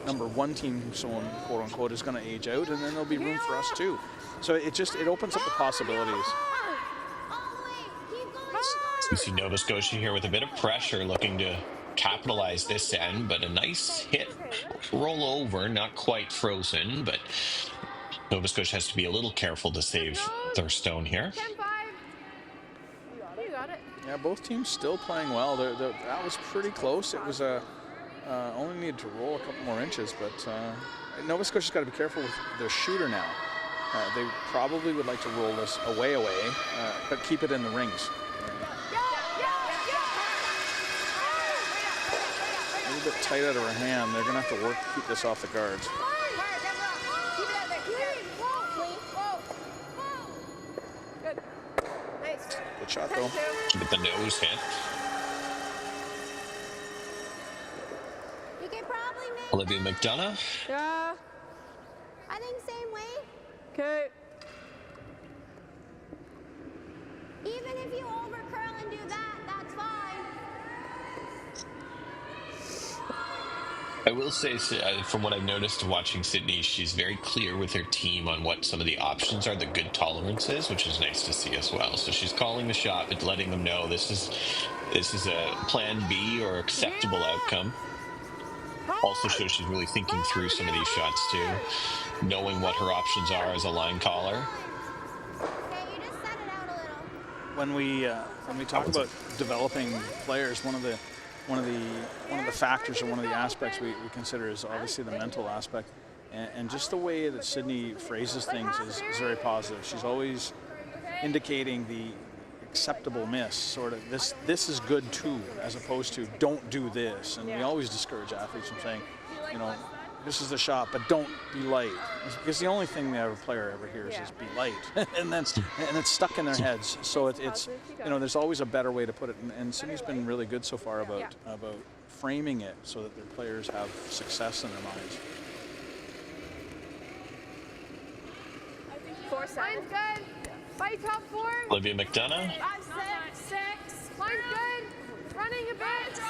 number 1 team, so on, quote unquote, is going to age out, and then there'll be room for us too. So it opens up the possibilities. We see Nova Scotia here with a bit of pressure, looking to capitalize this end, but a nice hit roll over, not quite frozen, but Nova Scotia has to be a little careful to save their stone here. You got it. Yeah, both teams still playing well. That was pretty close. It was only needed to roll a couple more inches, but Nova Scotia's got to be careful with their shooter now. They probably would like to roll this away, but keep it in the rings. A little bit tight out of her hand. They're going to have to work to keep this off the guards. Good. Nice. Good shot, though. With the nose hit. You could probably make Olivia McDonough. Yeah. Okay. Even if you over curl and do that, that's fine. I will say, from what I've noticed watching Sydney, she's very clear with her team on what some of the options are, the good tolerances, which is nice to see as well. So she's calling the shot, but letting them know this is a plan B or acceptable outcome. Also shows she's really thinking through some of these shots too, knowing what her options are as a line caller. Okay, you just set it out a little. When we talk about developing players, one of the factors or one of the aspects we consider is obviously the mental aspect, and just the way that Sydney phrases things is very positive. She's always indicating the acceptable miss, sort of this is good too, as opposed to don't do this. And we always discourage athletes from saying, you know, this is the shot, but don't be light, because the only thing that a player ever hears is be light, and it's stuck in their heads. So it's you know, there's always a better way to put it, and Sydney's been really good so far about framing it so that their players have success in their minds. 4-7. Line's good. Fight top 4. Olivia McDonough. 5-6. 6. Line's good. Running a bit. 6.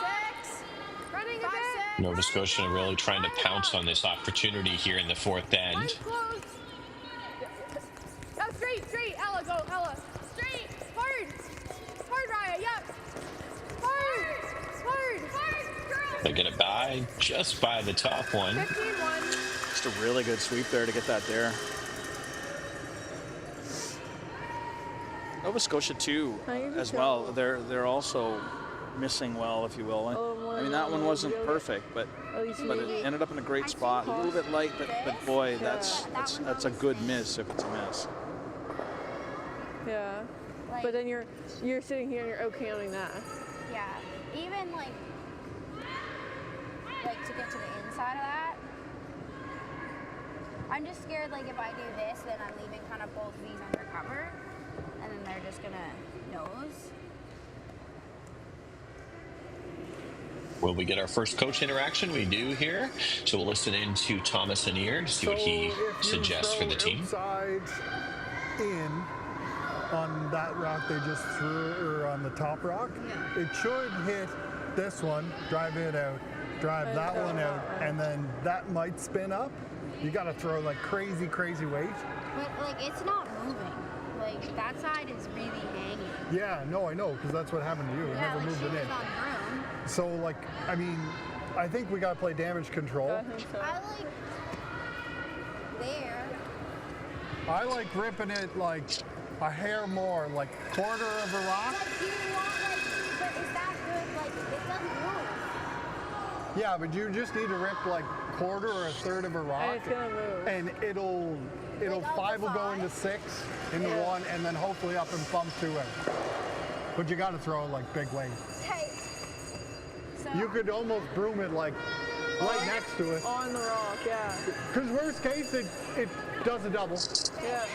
Running a bit. Nova Scotia really trying to pounce on this opportunity here in the fourth end. Line's close. Yeah, straight. Ella, go, Ella. Straight. Hard. Hard, Raya. Yep. Hard. Girl. They get it by, just by the top one. 15-1. Just a really good sweep there to get that there. Nova Scotia too, as well. They're also missing well, if you will. I mean, that one wasn't perfect, but it ended up in a great spot. A little bit light, but boy, that's a good miss if it's a miss. Yeah. But then you're sitting here and you're okay on that. Yeah. Even like to get to the inside of that. I'm just scared, like, if I do this, then I'm leaving kind of both of these under cover, and then they're just gonna nose. Will we get our first coach interaction? We do here. So we'll listen in to Thomas Anir to see what he suggests for the team. Outsides in on that rock they just threw, or on the top rock, it should hit this one, drive it out, drive that one out, and then that might spin up. You got to throw like crazy weight. But like, it's not moving. Like, that side is really hanging. Yeah, no, I know, because that's what happened to you. It never moved it in. So, like, I mean, I think we got to play damage control. I like there. I like ripping it like a hair more, like quarter of a rock. Like, do you want, like, but is that good? Like, it doesn't move. Yeah, but you just need to rip like quarter or a third of a rock. And it's gonna move. And it'll like 5 will go into 6, into 1, and then hopefully up and bump 2 out. But you got to throw like big weight. Okay. So You could almost broom it like right next to it. On the rock, yeah. Because worst case, it does a double. Yeah.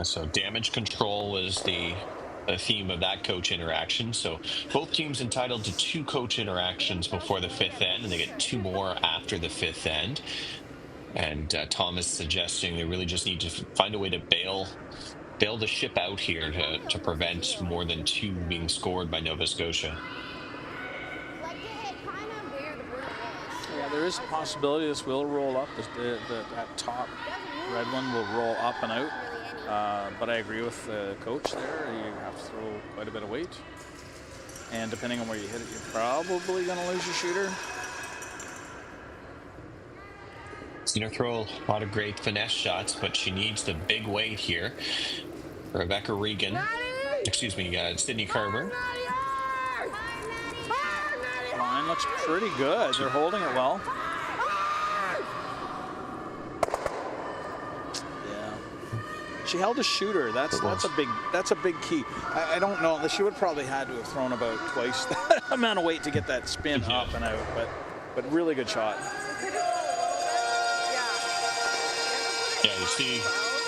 So damage control was the theme of that coach interaction. So both teams entitled to 2 coach interactions before the 5th end, and they get 2 more after the 5th end. And Thomas suggesting they really just need to find a way to bail the ship out here to prevent more than 2 being scored by Nova Scotia. like, to hit kind of where the broom is. Yeah, there is a possibility this will roll up. That top red one will roll up and out. But I agree with the coach there. You have to throw quite a bit of weight. And depending on where you hit it, you're probably going to lose your shooter. Seen her throw a lot of great finesse shots, but she needs the big weight here. Rebecca Regan, Sydney Carver. Line looks pretty good. They're holding it well. Yeah, she held a shooter. That's a big key. I don't know. She would probably had to have thrown about twice that amount of weight to get that spin up and out. But really good shot. Yeah, you see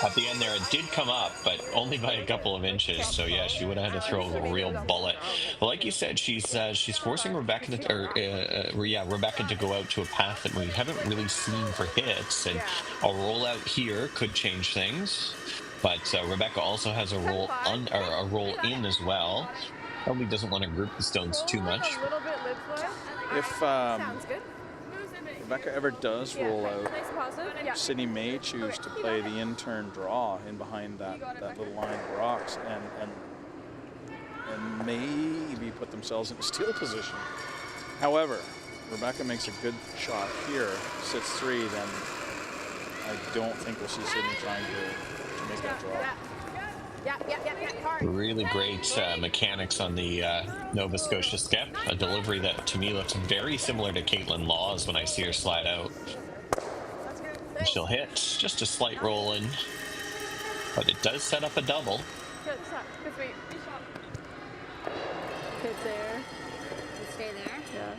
At the end there, it did come up, but only by a couple of inches. So yeah, she would have had to throw a real bullet. But like you said, she's forcing Rebecca Rebecca to go out to a path that we haven't really seen for hits, and a rollout here could change things. But Rebecca also has a roll in as well. Probably doesn't want to group the stones too much. If Rebecca ever does roll out, Sydney may choose to play the in-turn draw in behind that little line of rocks and maybe put themselves in a steal position. However, Rebecca makes a good shot here, sits 3, then I don't think we'll see Sydney trying to make that draw. Really great mechanics on the Nova Scotia skip. A delivery that to me looks very similar to Caitlin Law's when I see her slide out. And she'll hit just a slight roll in, but it does set up a double. Good sweep. Hit there. Stay there. Yeah.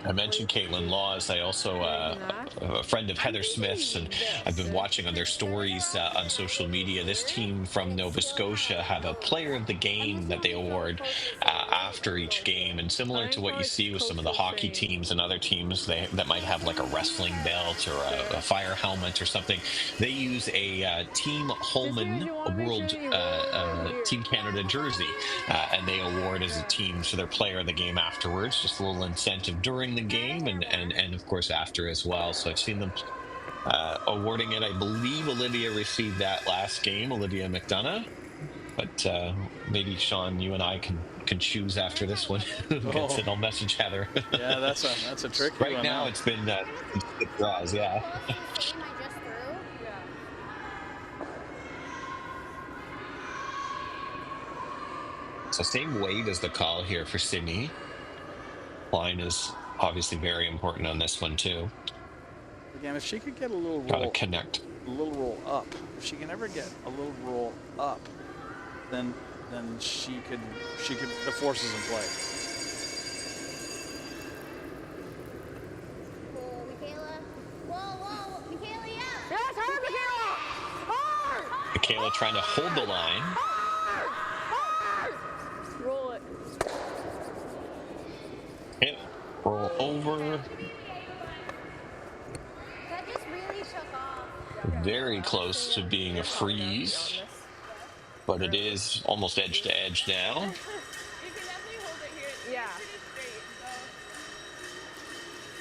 I mentioned Caitlin Laws. I also a friend of Heather Smith's, and I've been watching on their stories on social media. This team from Nova Scotia have a player of the game that they award after each game, and similar to what you see with some of the hockey teams and other teams that might have like a wrestling belt or a fire helmet or something. They use a Team Holman World Team Canada jersey, and they award as a team to their player of the game afterwards. Just a little incentive during the game and of course after as well. So I've seen them awarding it. I believe Olivia received that last game, Olivia McDonough, but maybe Sean, you and I can choose after this one who gets it. I'll message Heather. Yeah, that's a tricky one. Right now it's been draws, yeah. So same weight as the call here for Sydney. Line is obviously very important on this one too. Again, if she could get a little roll, gotta connect. A little roll up. If she can ever get a little roll up, then she could the force is in play. Whoa, Michaela. Whoa, Michaela, yeah. Yes, hard, Michaela. Hard. Michaela trying to hold the line. Hard. Roll it. Hit. Roll over. That just really shook off. Very close to being a freeze, but it is almost edge to edge now. You can definitely hold it here. Yeah.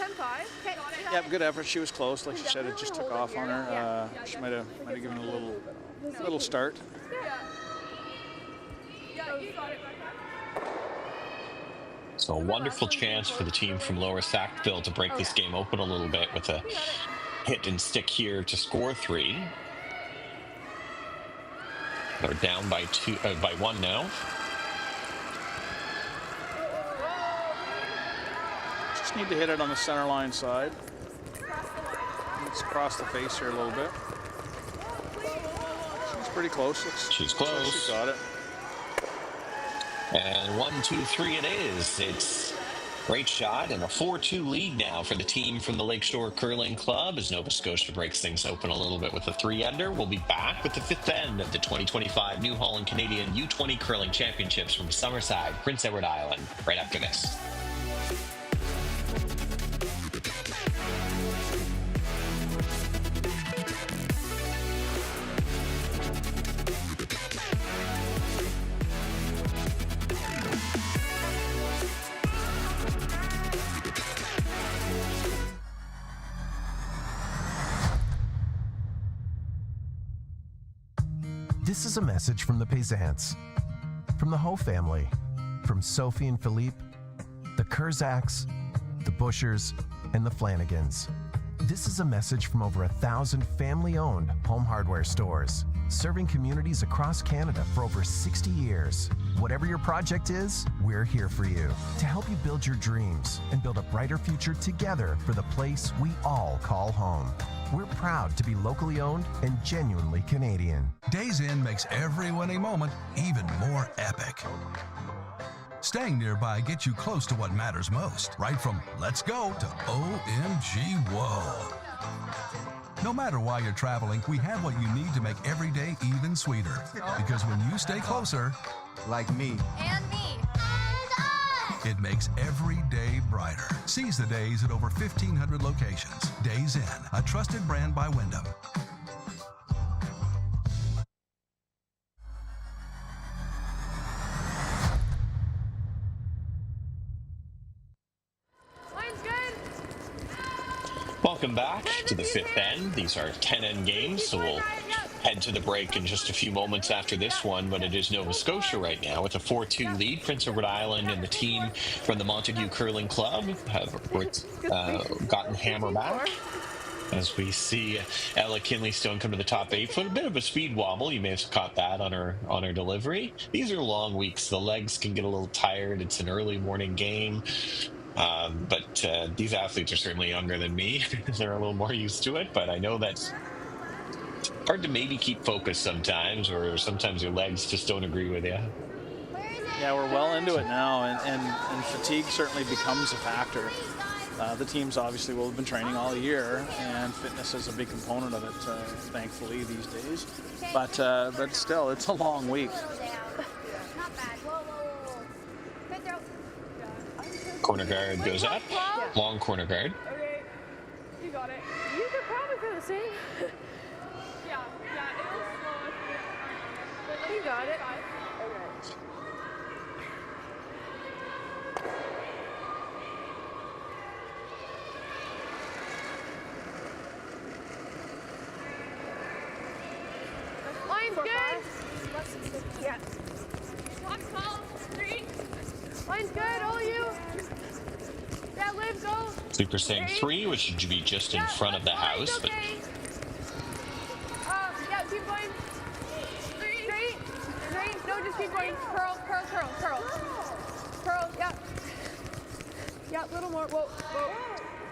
10-5. Yeah, good effort. She was close. Like she said, it just took off on her. She might have given a little start. Yeah, you got it. So a wonderful chance for the team from Lower Sackville to break this game open a little bit with a hit and stick here to score 3. They're down by 1 now. Just need to hit it on the center line side. Let's cross the face here a little bit. She's pretty close. She's close. She got it. And 1, 2, 3 it is. It's a great shot and a 4-2 lead now for the team from the Lakeshore Curling Club as Nova Scotia breaks things open a little bit with a 3-ender. We'll be back with the 5th end of the 2025 New Holland Canadian U-20 Curling Championships from Summerside, Prince Edward Island, right after this. This is a message from the Payzants, from the Ho family, from Sophie and Philippe, the Kurzaks, the Bushers, and the Flanagans. This is a message from over 1,000 family-owned home hardware stores, serving communities across Canada for over 60 years. Whatever your project is, we're here for you to help you build your dreams and build a brighter future together for the place we all call home. We're proud to be locally owned and genuinely Canadian. Days Inn makes every winning moment even more epic. Staying nearby gets you close to what matters most, right from let's go to OMG whoa. No matter why you're traveling, we have what you need to make every day even sweeter. Because when you stay closer, like me, And me. it makes every day brighter. Seize the days at over 1,500 locations. Days Inn, a trusted brand by Wyndham. Line's good. Welcome back to the fifth end. These are 10-end games, so we'll head to the break in just a few moments after this one, but it is Nova Scotia right now with a 4-2 lead. Prince Edward Island and the team from the Montague Curling Club have gotten hammer back. As we see Ella Kinley-Stone come to the top 8 foot, a bit of a speed wobble. You may have caught that on her delivery. These are long weeks. The legs can get a little tired. It's an early morning game. But these athletes are certainly younger than me. They're a little more used to it, but I know that's hard to maybe keep focused sometimes, or sometimes your legs just don't agree with you. Yeah, we're well into it now, and fatigue certainly becomes a factor. The teams obviously will have been training all year, and fitness is a big component of it, thankfully, these days. But still, it's a long week. Not bad. Whoa, whoa, whoa. Good throw. Corner guard goes up. Long corner guard. Okay. You got it. You could probably feel the same. Yeah, it'll slow if you got it. Okay. Line's good. Yeah. Block small. 3. Line's good. All you. Yeah, Liv, go. Super saying 3, which should be just in front of the house, but Yeah, keep going. Straight. No, just keep going. Curl. Curl, yeah. Yeah, a little more. Whoa.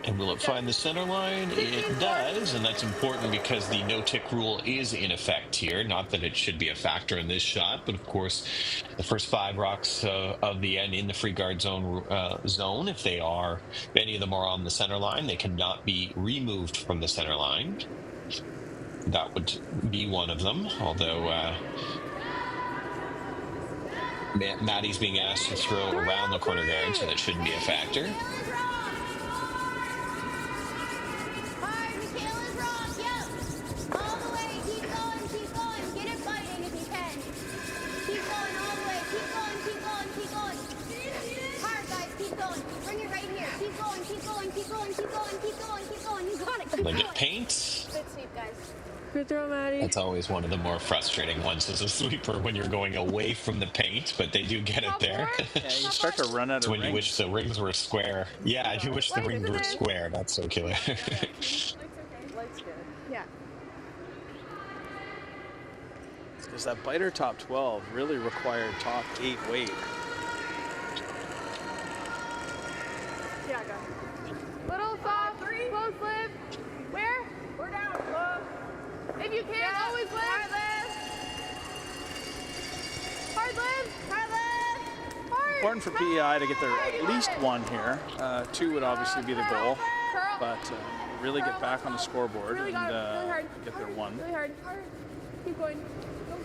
and will it find the center line? It does, and that's important because the no-tick rule is in effect here. Not that it should be a factor in this shot, but of course, the first 5 rocks of the end in the free guard zone, if any of them are on the center line, they cannot be removed from the center line. That would be one of them, although Maddie's being asked to throw around the corner guard, so that shouldn't be a factor. They get paint. Good sweep, guys. Good throw, Maddie. That's always one of the more frustrating ones as a sweeper when you're going away from the paint, but they do get it there. Yeah, you start to run out of when you wish the rings were square. Yeah, you wish the rings were square. That's so killer. Light's good. Yeah. Because that biter top 12 really required top 8 weight. Yeah, I got it. Little soft, close lift. Where? We're down. If you can, always lift. Hard lift. Hard lift. Important for PEI to get their at least 1 here. 2 would obviously be the goal, but really get back on the scoreboard and get their 1. Really hard. Keep going. Go.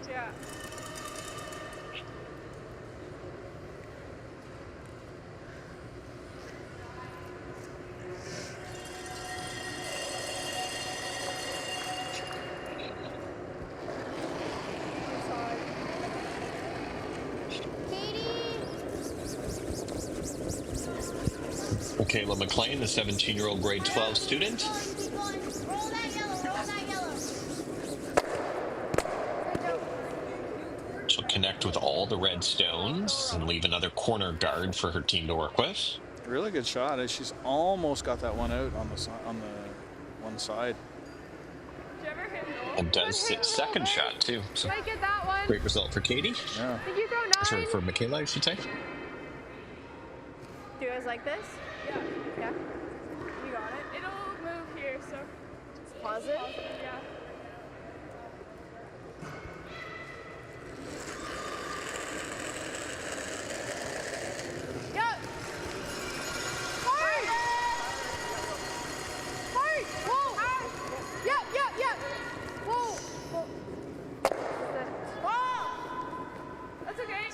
Yeah. Michaela McLean, the 17-year-old grade 12 student. She'll connect with all the red stones and leave another corner guard for her team to work with. Really good shot. She's almost got that one out on the one side. And does sit second shot too. So Did I get that one? great result for Katie. Yeah. Did you throw 9? Sorry, for Michaela, I should say. Do you guys like this? Yeah. Yeah? You got it. It'll move here, so. Just pause it? Yeah. Go!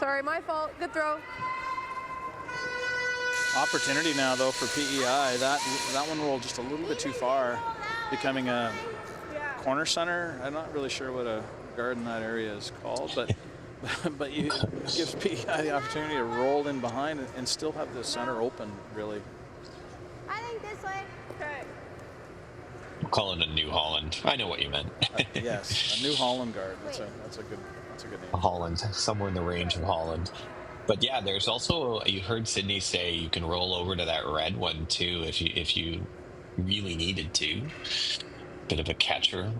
Sorry, my fault. Good throw. Opportunity now, though, for PEI. That one rolled just a little bit too far, becoming a corner center. I'm not really sure what a guard in that area is called, but it gives PEI the opportunity to roll in behind and still have the center open, really. I think this way. Okay. We'll call it a New Holland. I know what you meant. Yes, a New Holland guard. That's a good name. Holland, somewhere in the range of Holland. But yeah, there's also, you heard Sydney say you can roll over to that red one too if you really needed to. Bit of a catcher.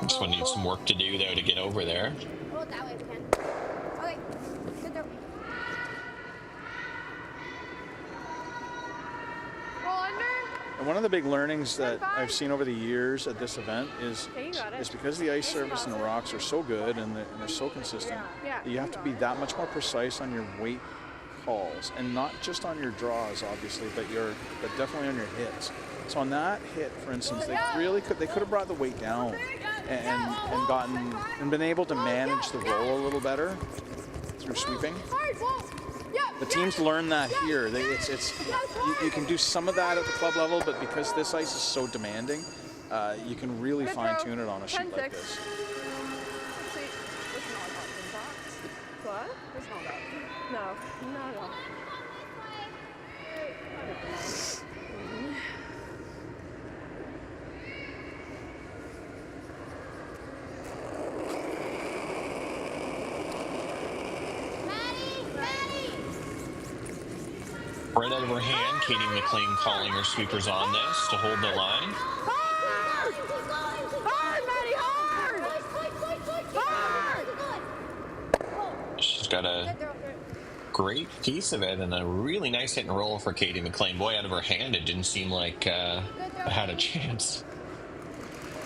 This one needs some work to do though to get over there. Roll it that way if you can. Okay, good throw. Roll under. And one of the big learnings that I've seen over the years at this event is because the ice surface and the rocks are so good and they're so consistent, you have to be that much more precise on your weight calls, and not just on your draws, obviously, but definitely on your hits. So on that hit, for instance, they could have brought the weight down and been able to manage the roll a little better through sweeping. The teams learn that here. You can do some of that at the club level, but because this ice is so demanding, you can really fine tune it on a sheet like this. What? It's not that. No, not at all. Right out of her hand, Katie McLean calling her sweepers on this to hold the line. Hard! Hard, Maddie, hard! Hard! She's got a great piece of it and a really nice hit and roll for Katie McLean. Boy, out of her hand, it didn't seem like I had a chance.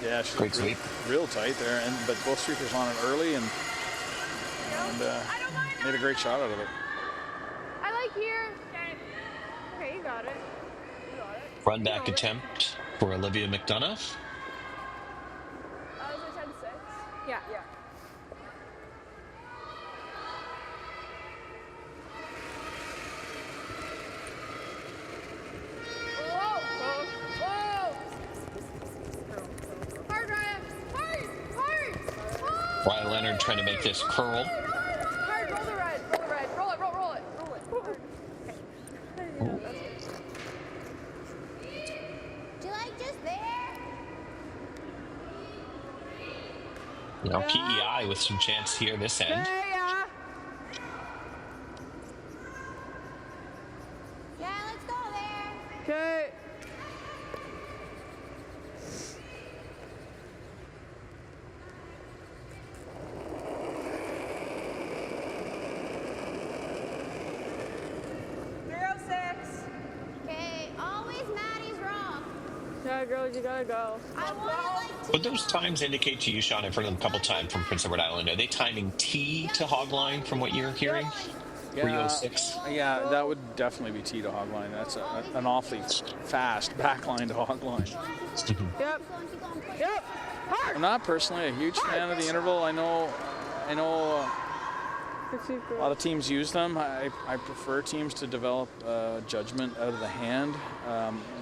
Yeah, she's great sweep. Real tight there, but both sweepers on it early and made a great shot out of it. I like here. Okay, you got it. Run back attempt for Olivia McDonough. Was it 10-6? Yeah. Hard, Ryan. Hard. Ryan Leonard trying to make this curl. Hard, roll the red. Roll it. Roll it. Do you like just there? You know, PEI with some chance here this end. Yeah, let's go there. Okay. Okay, always Maddie's wrong. Yeah, girls, you gotta go. I want it like Would those times indicate to you, Sean, I've heard them a couple times from Prince Edward Island, are they timing T to hog line from what you're hearing? 306? Yeah, that would definitely be T to hog line. That's an awfully fast back line to hog line. Yep. Hard. I'm not personally a huge fan of the interval. I know a lot of teams use them. I prefer teams to develop judgment out of the hand.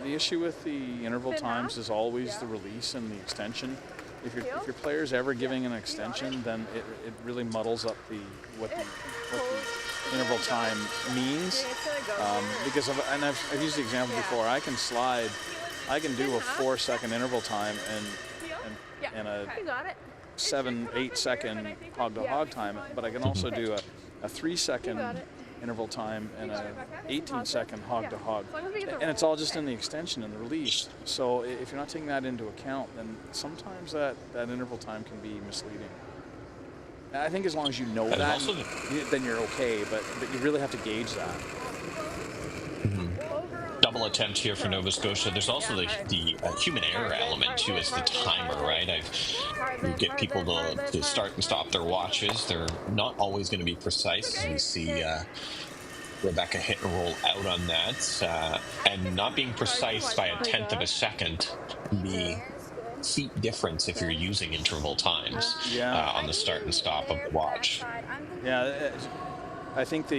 The issue with the interval times is always the release and the extension. If your player's ever giving an extension, then it really muddles up what the interval time means. Because I've used the example before. I can do a 4-second interval time and a 7-8 second hog to hog time, but I can also do a 3-second interval time and a 18-second hog to hog, and it's all just in the extension and the release. So if you're not taking that into account, then sometimes that interval time can be misleading. I think as long as you know that, then you're okay, but you really have to gauge that. Double attempt here for Nova Scotia. There's also the human error element too. It's the timer, right? You get people to start and stop their watches. They're not always going to be precise, as we see Rebecca hit and roll out on that, and not being precise by a tenth of a second. The feet difference if you're using interval times on the start and stop of the watch. Yeah, I think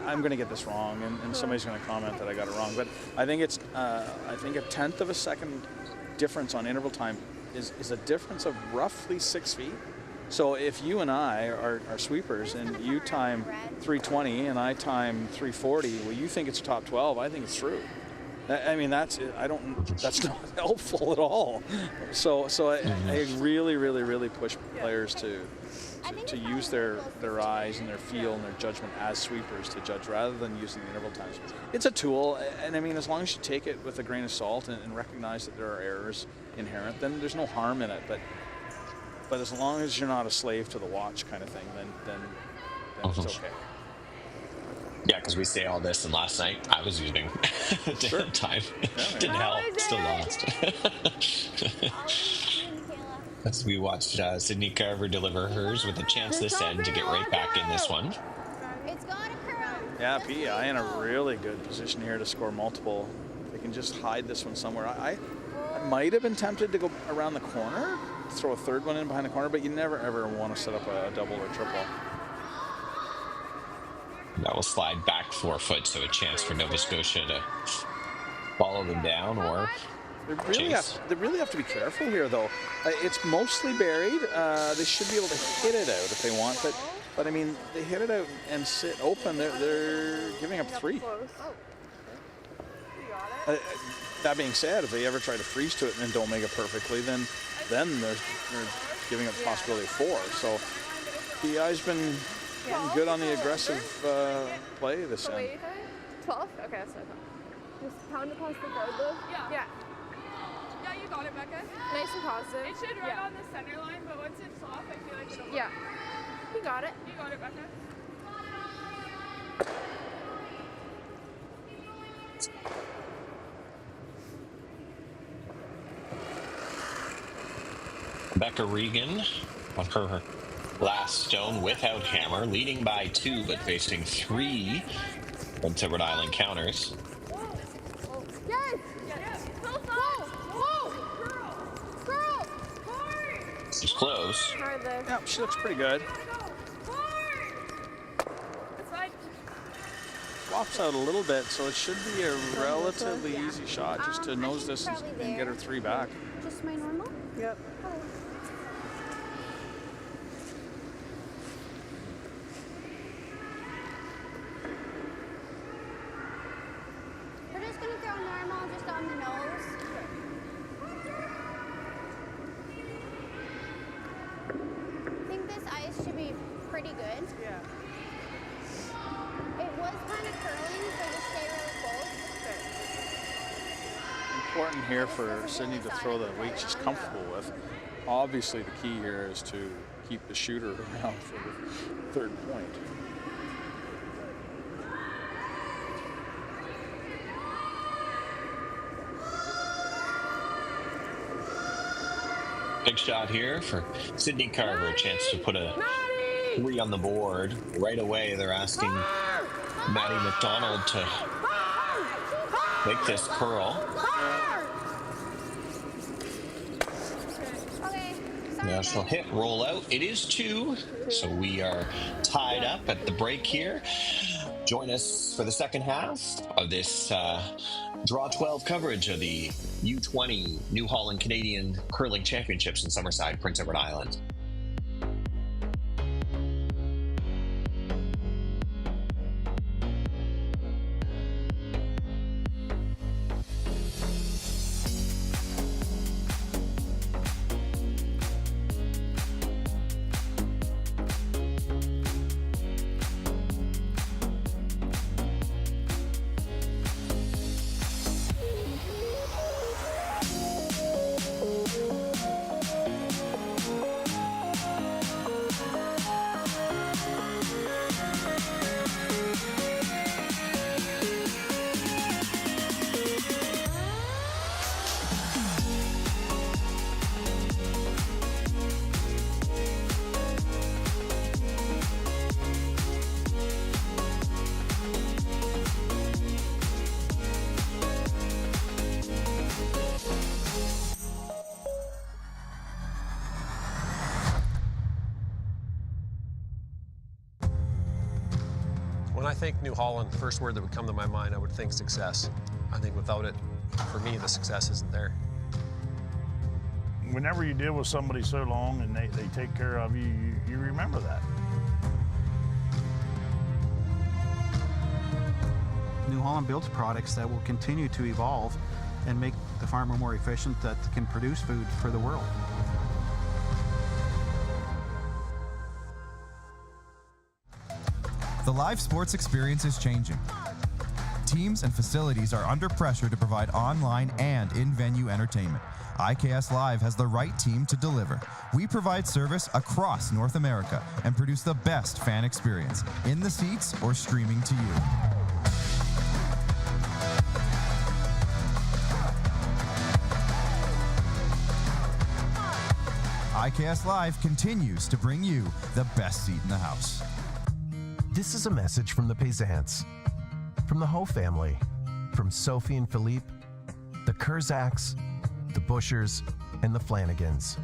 I'm going to get this wrong, and somebody's going to comment that I got it wrong, but I think it's I think a tenth of a second difference on interval time is a difference of roughly 6 feet. So if you and I are sweepers and you time 320 and I time 340, well, you think it's a top 12, I think it's through. I mean, that's not helpful at all. So I really push players to use their eyes and their feel and their judgment as sweepers to judge rather than using the interval times. It's a tool, and I mean, as long as you take it with a grain of salt and recognize that there are errors inherent, then there's no harm in it. But as long as you're not a slave to the watch kind of thing, then it's okay. Yeah, because we say all this, and last night I was using different time. Didn't help, still lost. As we watched Sydney Carver deliver hers with a chance this end to get right back in this one. It's got a curl. Yeah, PEI in a really good position here to score multiple. They can just hide this one somewhere. I might have been tempted to go around the corner, throw a third one in behind the corner, but you never ever want to set up a double or triple. That will slide back 4 foot, so a chance for Nova Scotia to follow them down or They really have to be careful here, though. It's mostly buried. They should be able to hit it out if they want, but I mean, they hit it out and sit open. They're giving up 3. That being said, if they ever try to freeze to it and then don't make it perfectly, then they're giving up the possibility of 4. So PEI's been good on the aggressive play this end. 12? Okay, that's what I thought. Just pound across the guard loop? Yeah. Yeah, you got it, Becca. Nice and positive. It should run on the center line, but once it's off, I feel like it'll. Yeah. You got it. You got it, Becca. Becca Regan on her last stone without hammer, leading by 2, but facing 3 Prince Edward Island counters. Yes! Girl! She's close. Yeah, she looks pretty good. Flops out a little bit, so it should be a relatively easy shot just to nose this and get her 3 back. Just my normal? Yep. We're just going to throw normal just on the nose. I think this ice should be pretty good. Yeah. It was kind of curling, so just stay really close. Important here for Sydney to throw the weight she's comfortable with. Obviously, the key here is to keep the shooter around for the 3rd point. Big shot here for Sydney Carver, a chance to put a 3 on the board. Right away, they're asking Maddie McDonald to make this curl. Now she'll hit, roll out. It is 2, so we are tied up at the break here. Join us for the second half of this Draw 12 coverage of the U-20 New Holland Canadian Curling Championships in Summerside, Prince Edward Island. When I think New Holland, the first word that would come to my mind, I would think success. I think without it, for me, the success isn't there. Whenever you deal with somebody so long and they take care of you, you remember that. New Holland builds products that will continue to evolve and make the farmer more efficient, that can produce food for the world. The live sports experience is changing. Teams and facilities are under pressure to provide online and in-venue entertainment. IKS Live has the right team to deliver. We provide service across North America and produce the best fan experience, in the seats or streaming to you. IKS Live continues to bring you the best seat in the house. This is a message from the Peasants, from the Ho family, from Sophie and Philippe, the Kurzaks, the Bushers, and the Flanagans.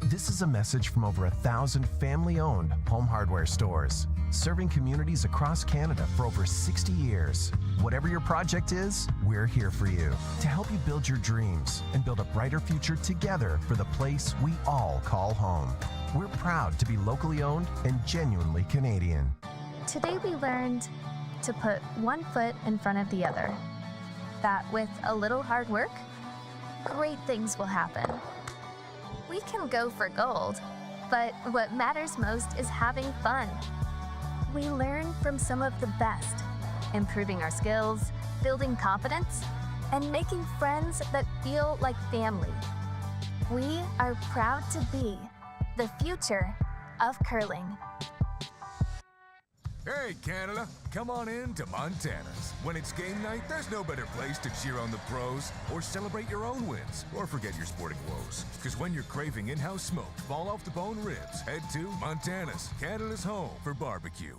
This is a message from over 1,000 family-owned home hardware stores, serving communities across Canada for over 60 years. Whatever your project is, we're here for you to help you build your dreams and build a brighter future together for the place we all call home. We're proud to be locally owned and genuinely Canadian. Today we learned to put one foot in front of the other. That with a little hard work, great things will happen. We can go for gold, but what matters most is having fun. We learn from some of the best, improving our skills, building confidence, and making friends that feel like family. We are proud to be the future of curling. Hey, Canada, come on in to Montana's. When it's game night, there's no better place to cheer on the pros or celebrate your own wins or forget your sporting woes. Because when you're craving in-house smoked, fall-off-the-bone ribs, head to Montana's, Canada's home for barbecue.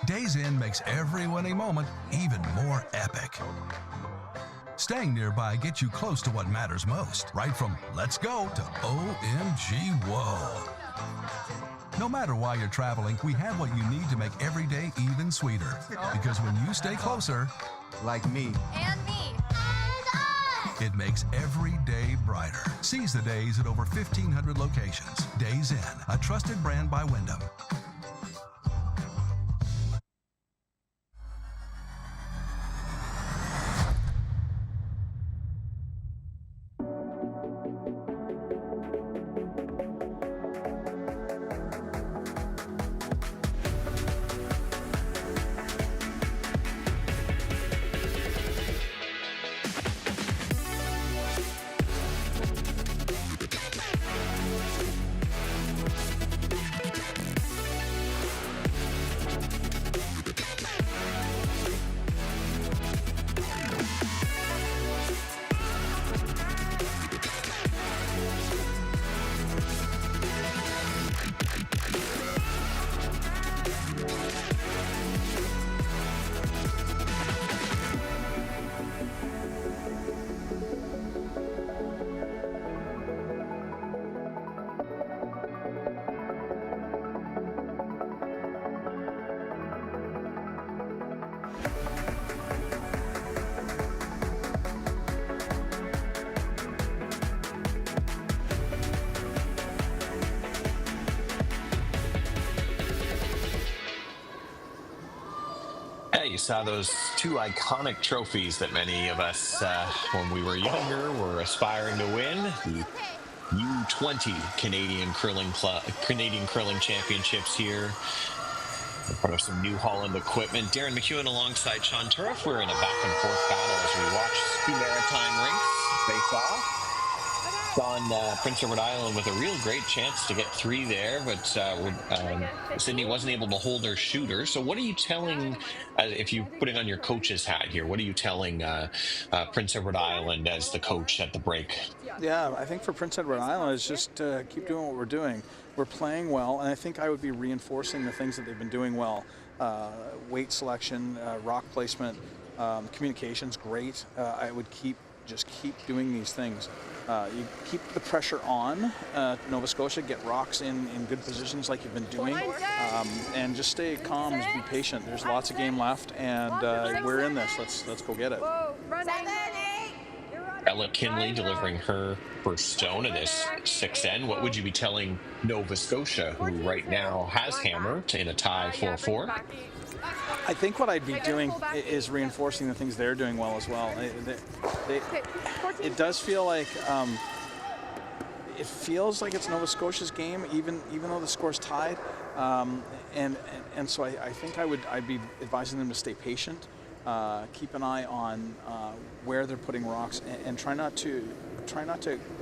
Days Inn makes every winning moment even more epic. Staying nearby gets you close to what matters most, right from let's go to OMG whoa. No matter why you're traveling, we have what you need to make every day even sweeter. Because when you stay closer, like me, And me. it makes every day brighter. Seize the days at over 1,500 locations. Days Inn, a trusted brand by Wyndham. You saw those two iconic trophies that many of us, when we were younger, were aspiring to win. The U-20 Canadian Curling Championships here. In front of some New Holland equipment. Darren McEwen alongside Sean Turriff. We're in a back-and-forth battle as we watch two maritime rinks face off. On Prince Edward Island with a real great chance to get 3 there, but Sydney wasn't able to hold her shooter. So what are you telling, if you're putting on your coach's hat here, what are you telling Prince Edward Island as the coach at the break? Yeah, I think for Prince Edward Island, it's just keep doing what we're doing. We're playing well, and I think I would be reinforcing the things that they've been doing well. Weight selection, rock placement, communication's great. I would just keep doing these things. You keep the pressure on Nova Scotia, get rocks in good positions like you've been doing, and just stay calm, just be patient. There's lots of game left, and we're in this. Let's go get it. Ella Kinley delivering her first stone of this 6N. What would you be telling Nova Scotia, who right now has Hammer in a tie 4-4? I think what I'd be doing is reinforcing the things they're doing well as well. It does feel like it feels like it's Nova Scotia's game, even though the score's tied. And so I think I'd be advising them to stay patient, keep an eye on where they're putting rocks, and try not to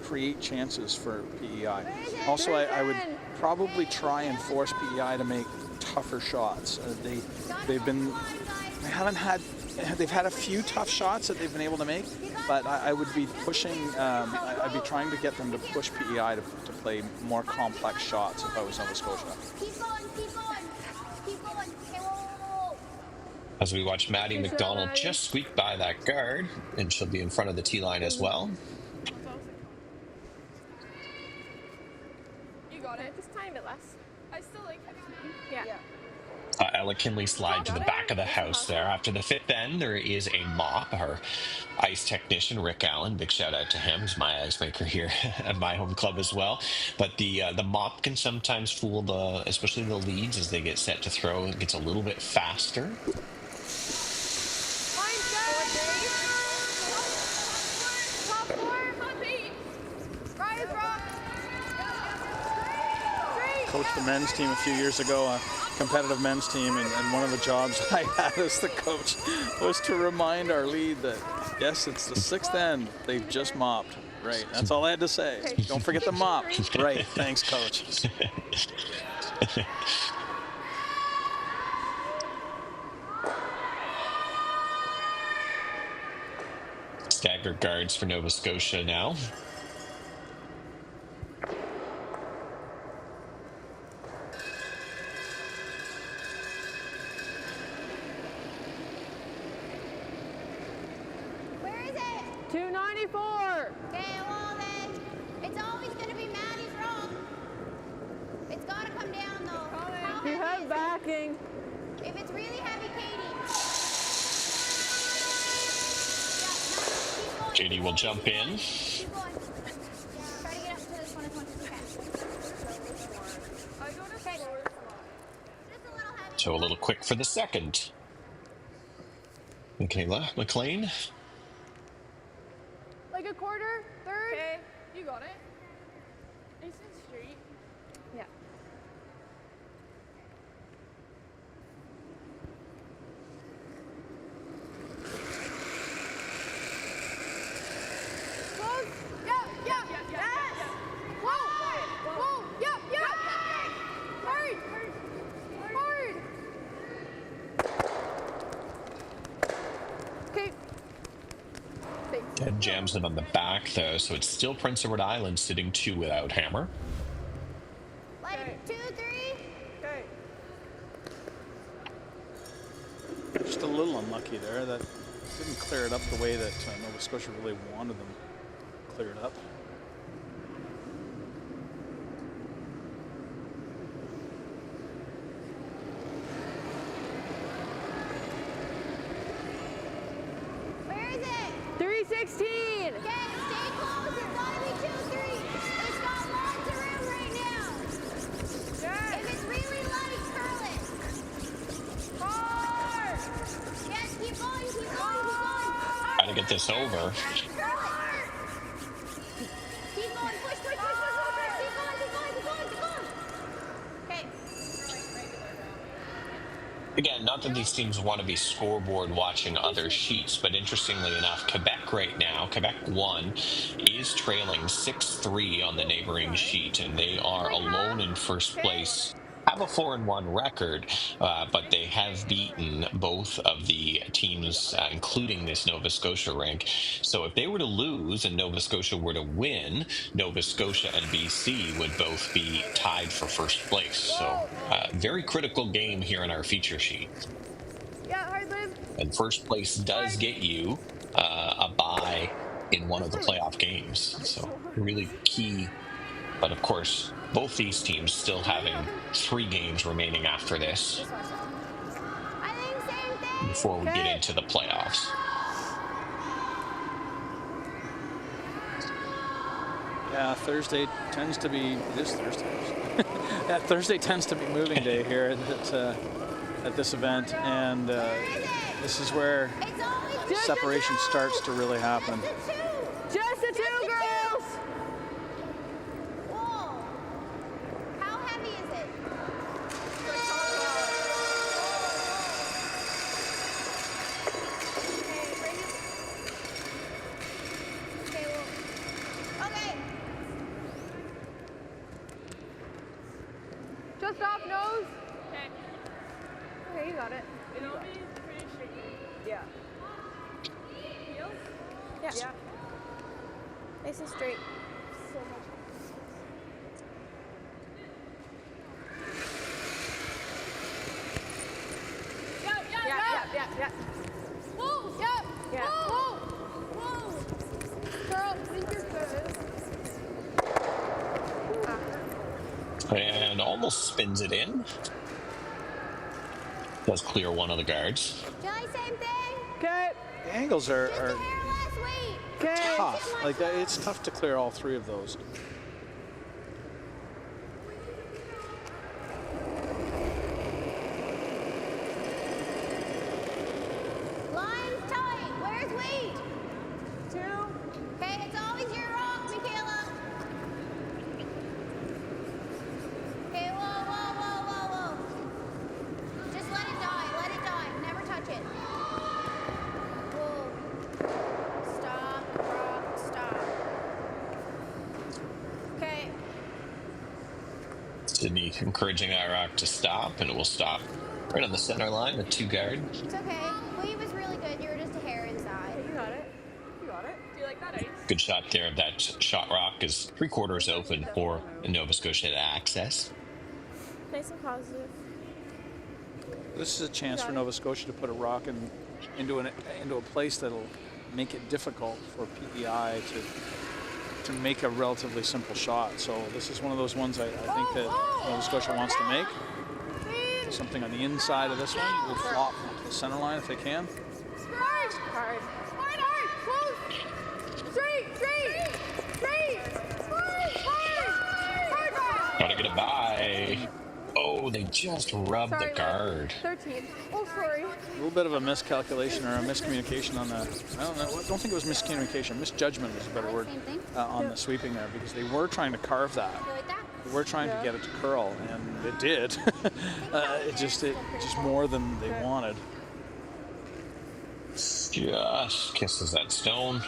create chances for PEI. Also, I would probably try and force PEI to make tougher shots. They've had a few tough shots that they've been able to make, but I would be pushing. I'd be trying to get them to push PEI to play more complex shots if I was Nova Scotia. Keep going, keep going, keep going. Okay, whoa. As we watch Maddie McDonald just squeak by that guard, and she'll be in front of the tee line as well. You got it. Just tiny bit less. I still like it. Yeah. Ella Kinley slide to the back of the house there. After the 5th end, there is a mop. Our ice technician, Rick Allen, big shout out to him. He's my ice maker here at my home club as well. But the mop can sometimes fool especially the leads as they get set to throw. It gets a little bit faster. Coached the men's team a few years ago, a competitive men's team, and one of the jobs I had as the coach was to remind our lead that, yes, it's the 6th end. They've just mopped. Right, that's all I had to say. Don't forget the mop. Right, thanks, coach. Staggered guards for Nova Scotia now. Where is it? 294. Okay, well then, it's always going to be Maddie's rock. It's got to come down though. How You heavy have is it? backing. If it's really heavy, Katie. Katie will jump in. Keep going. Try to get up to this one as much as you can. Okay. Just a little heavy. So a little quick for the 2nd. Michaela McLean. Like a quarter, third. Okay, you got it. Nice and straight. Yeah. Close. Yeah. Yes. Whoa. Yep. Hard. Okay. Ted jams it on the back, though, so it's still Prince Edward Island sitting 2 without Hammer. Like 2, 3. Okay. Just a little unlucky there. That didn't clear it up the way that Nova Scotia really wanted them cleared up. Where is it? 316. Okay, stay close. It's gotta be 2, 3. It's got lots of room right now. If it's really light, curl it. Hard. Yes, keep going. Trying to get this over. Curl it. Keep going. Push. Keep going. Okay. Again, not that these teams want to be scoreboard watching other sheets, but interestingly enough, Quebec Quebec right now, Quebec 1, is trailing 6-3 on the neighboring sheet, and they are alone in first place. Have a 4-1 record, but they have beaten both of the teams, including this Nova Scotia rank. So if they were to lose and Nova Scotia were to win, Nova Scotia and BC would both be tied for first place. So very critical game here in our feature sheet. Yeah, hard live. And first place does get you a bye in one of the playoff games. So really key. But of course, both these teams still having 3 games remaining after this before we get into the playoffs. Yeah, Thursday tends to be, this Thursday. Yeah, Thursday tends to be moving day here at this event, and this is where separation starts to really happen. Just the 2 girls. Whoa. How heavy is it? Okay, well, okay. Just off nose. Okay. Okay, you got it. It'll be pretty shaky. Yeah. Heels? Yeah. Yeah. Nice and straight. So much. Yeah. Whoa. Yeah. Yeah. Whoa. Whoa. Girl, think you're good. And almost spins it in. Does clear one of the guards. Jelly, same thing. Okay. The angles are Hair less weight. tough. Like it's tough to clear all 3 of those. Line's tight. Where's weight? 2. Okay, it's always your rock, Michaela. Okay, whoa. Just let it die. Never touch it. Whoa. Stop, rock, stop. Okay. Sydney encouraging that rock to stop, and it will stop right on the center line, the 2 guard. It's okay. Weight was really good. You were just a hair inside. You got it. Do you like that ice? Good shot there. That shot rock is 3/4 open for Nova Scotia to access. Nice and positive. This is a chance for Nova Scotia to put a rock into a place that'll make it difficult for PEI to make a relatively simple shot. So this is one of those ones I think that Nova Scotia wants to make. Something on the inside of this one will flop onto the center line if they can. Hard. Close. Straight. Gotta get a bye. Oh, they just rubbed the guard. 13. Oh, sorry. A little bit of a miscalculation or a miscommunication on the, I don't think it was miscommunication, misjudgment is a better word, on the sweeping there, because they were trying to carve that. They were trying to get it to curl, and it did. It just more than they wanted. Just kisses that stone.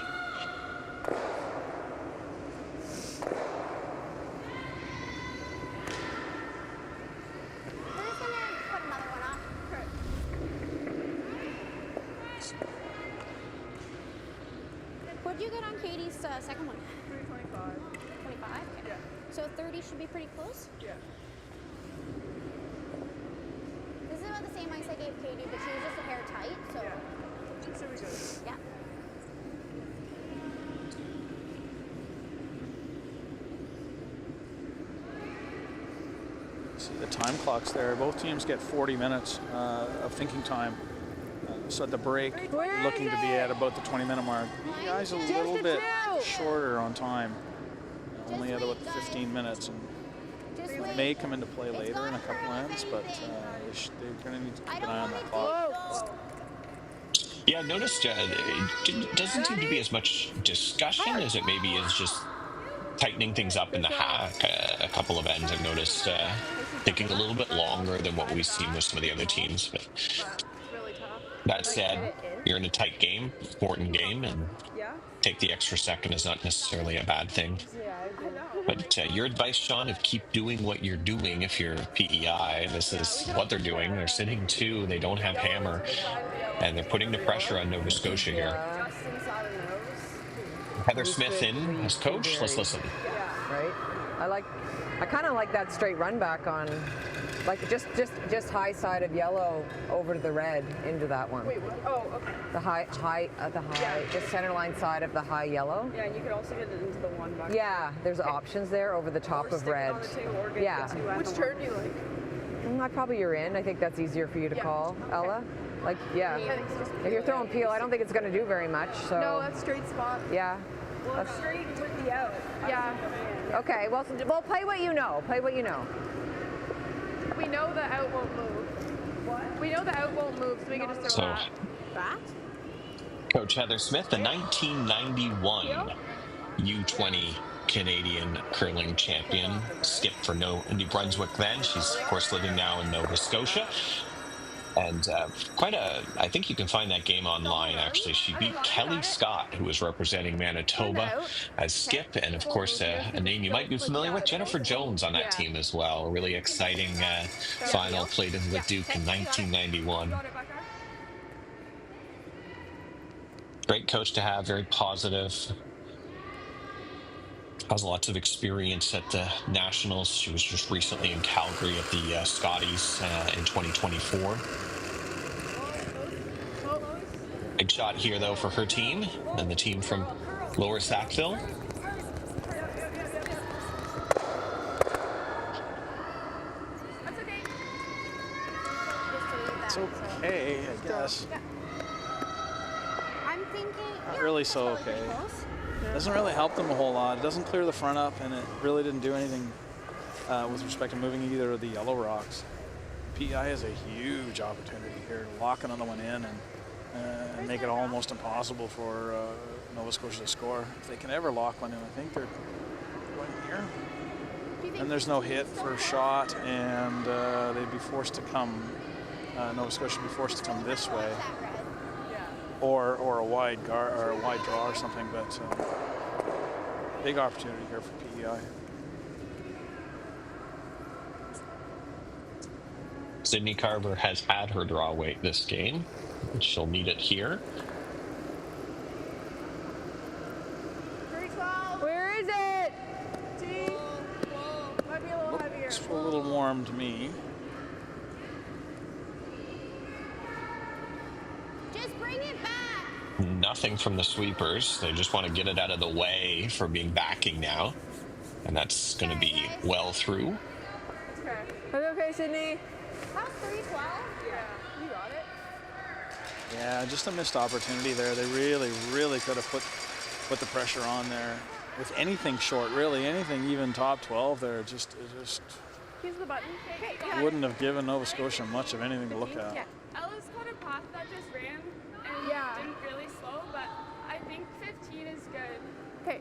What'd you get on Katie's second one? 325. 25? Yeah. So 30 should be pretty close? Yeah. This is about the same ice I gave Katie, but she was just a hair tight, so. Yeah. Should be good. Yeah. See the time clocks there. Both teams get 40 minutes of thinking time. So at the break, looking to be at about the 20-minute mark. The guys a little bit shorter on time, only at about 15 minutes, and it may come into play later in a couple ends, but they're going to need to keep an eye on that clock. Yeah, I've noticed it doesn't seem to be as much discussion as it maybe is just tightening things up in the hack. A couple of ends I've noticed taking a little bit longer than what we've seen with some of the other teams. But that said, you're in a tight game, important game, and take the extra second is not necessarily a bad thing. But your advice, Sean, of keep doing what you're doing if you're PEI. This is what they're doing. They're sitting 2. They don't have hammer. And they're putting the pressure on Nova Scotia here. Heather Smith in as coach. Let's listen. Right? I kind of like that straight run back on, like just high side of yellow over to the red into that one. Wait, what? Oh, okay. The high, just center line side of the high yellow. Yeah, and you could also get it into the one back. Yeah, there's options there over the top of red. Yeah. Which turn do you like? Probably you're in. I think that's easier for you to call, Ella. Like, yeah. If you're throwing peel, I don't think it's going to do very much. So. No, that's straight spot. Yeah. Well, that's straight with the out. Yeah. Okay, well, play what you know. Play what you know. We know the out won't move. What? We know the out won't move, so we can just throw that. That? Coach Heather Smith, the 1991 U-20 Canadian curling champion, skipped for New Brunswick then. She's, of course, living now in Nova Scotia. And I think you can find that game online, actually. She beat Kelly Scott, who was representing Manitoba as skip. And, of course, a name you might be familiar with, Jennifer Jones on that team as well. A really exciting final played with Duke in 1991. Great coach to have, very positive. Has lots of experience at the Nationals. She was just recently in Calgary at the Scotties in 2024. Big shot here, though, for her team and the team from Lower Sackville. It's okay, I guess. I'm thinking. Not really so okay. Doesn't really help them a whole lot. It doesn't clear the front up, and it really didn't do anything with respect to moving either of the yellow rocks. PEI has a huge opportunity here to lock another one in and make it almost impossible for Nova Scotia to score. If they can ever lock one in, I think they're going here. And there's no hit for a shot, and they'd be forced to come, Nova Scotia would be forced to come this way. Or a wide guard or a wide draw or something, but big opportunity here for PEI. Sydney Carver has had her draw weight this game, and she'll need it here. 312. Where is it? T. Might be a little heavier. Looks a little warm to me. Just bring it back. Nothing from the sweepers. They just want to get it out of the way for being backing now. And that's going to be well through. Okay. Are you okay, Sydney? How's 312? Yeah. You got it. Yeah, just a missed opportunity there. They really, really could have put the pressure on there with anything short, really anything, even top 12 there. It just Here's the button. Okay, wouldn't have given Nova Scotia much of anything to look at. Yeah. Ella's caught a path that just ran and didn't really slow, but I think 15 is good. Okay.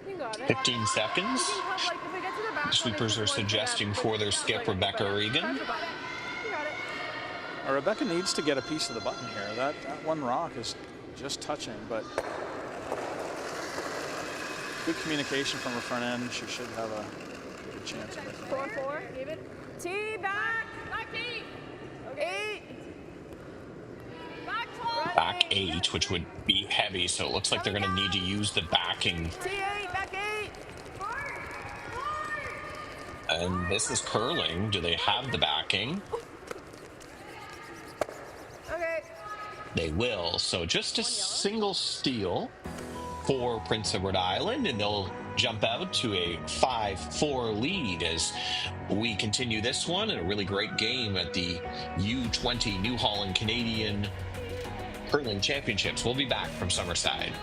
You got it. 15 seconds. You can come, like, if we get to the back, Sweepers are suggesting for their skip, Rebecca Regan. You got it. Rebecca needs to get a piece of the button here. That one rock is just touching, but good communication from her front end. She should have a good chance. 4-4. Give it. T back. Back 8. Okay. 8. Back 12. Back 8, which would be heavy, so it looks like they're going to need to use the backing. T8. Back 8. And this is curling. Do they have the backing? Okay. They will. So just a single steal for Prince Edward Island, and they'll jump out to a 5-4 lead as we continue this one, and a really great game at the U-20 New Holland Canadian Curling Championships. We'll be back from Summerside.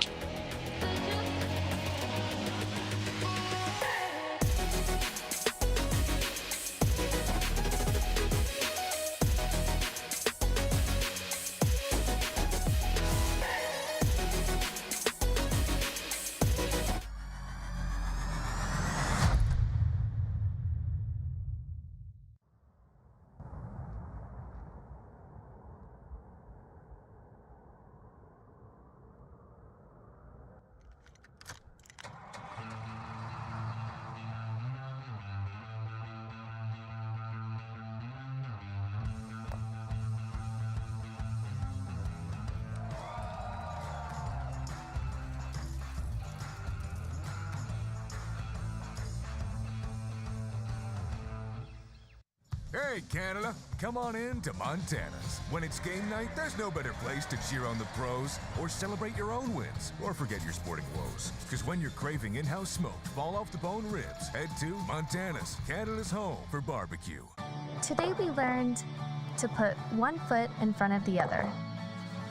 Hey, Canada, come on in to Montana's. When it's game night, there's no better place to cheer on the pros or celebrate your own wins or forget your sporting woes. Because when you're craving in-house smoked, fall-off-the-bone ribs, head to Montana's, Canada's home for barbecue. Today we learned to put one foot in front of the other.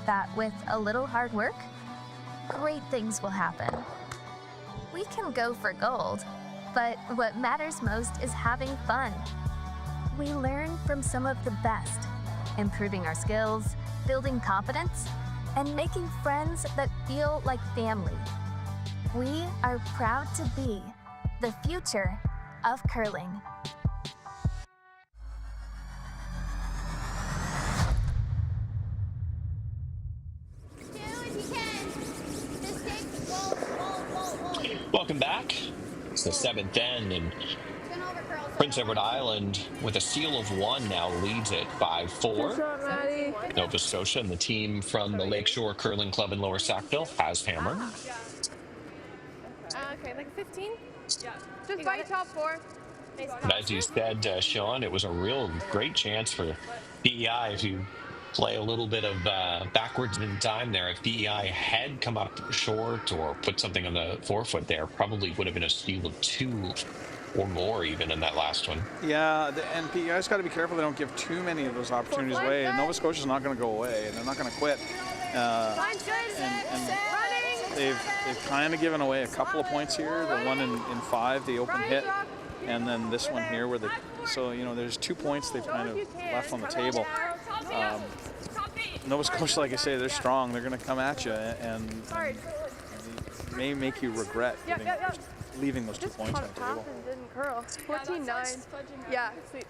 That with a little hard work, great things will happen. We can go for gold, but what matters most is having fun. We learn from some of the best, improving our skills, building confidence, and making friends that feel like family. We are proud to be the future of curling. Welcome back. It's the 7th end, and Prince Edward Island, with a steal of 1, now leads it 5-4. Nova Scotia and the team from the Lakeshore Curling Club in Lower Sackville has hammered. Okay, like 15? Yeah. Just by top 4. But as you said, Sean, it was a real great chance for PEI if you play a little bit of backwards in time there. If PEI had come up short or put something on the forefoot there, probably would have been a steal of 2 or more even in that last one. Yeah, and PEI's got to be careful they don't give too many of those opportunities away. And Nova Scotia's not going to go away, and they're not going to quit. And they've kind of given away a couple of points here. The one in 5, the open hit, and then this one here where so you know there's 2 points they've kind of left on the table. Nova Scotia, like I say, they're strong. They're going to come at you, and they may make you regret leaving those 2 points on the table. Didn't curl. 14-9. Yeah, sweet.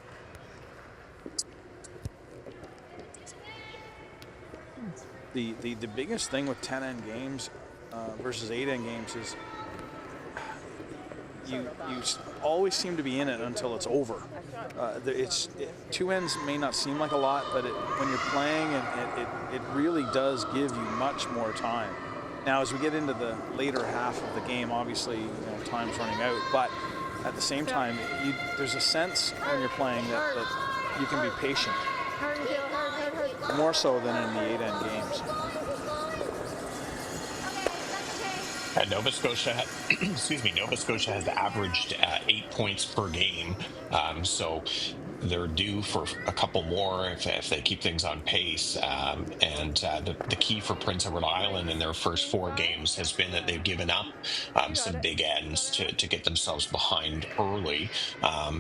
The biggest thing with 10-end games versus 8-end games is you always seem to be in it until it's over. 2 ends may not seem like a lot, but when you're playing, it really does give you much more time. Now, as we get into the later half of the game, obviously, time's running out, but at the same time, there's a sense when you're playing that you can be patient, more so than in the 8-end games. And Nova Scotia, Nova Scotia has averaged 8 points per game, so they're due for a couple more if they keep things on pace. The key for Prince Edward Island in their first 4 games has been that they've given up some big ends to get themselves behind early.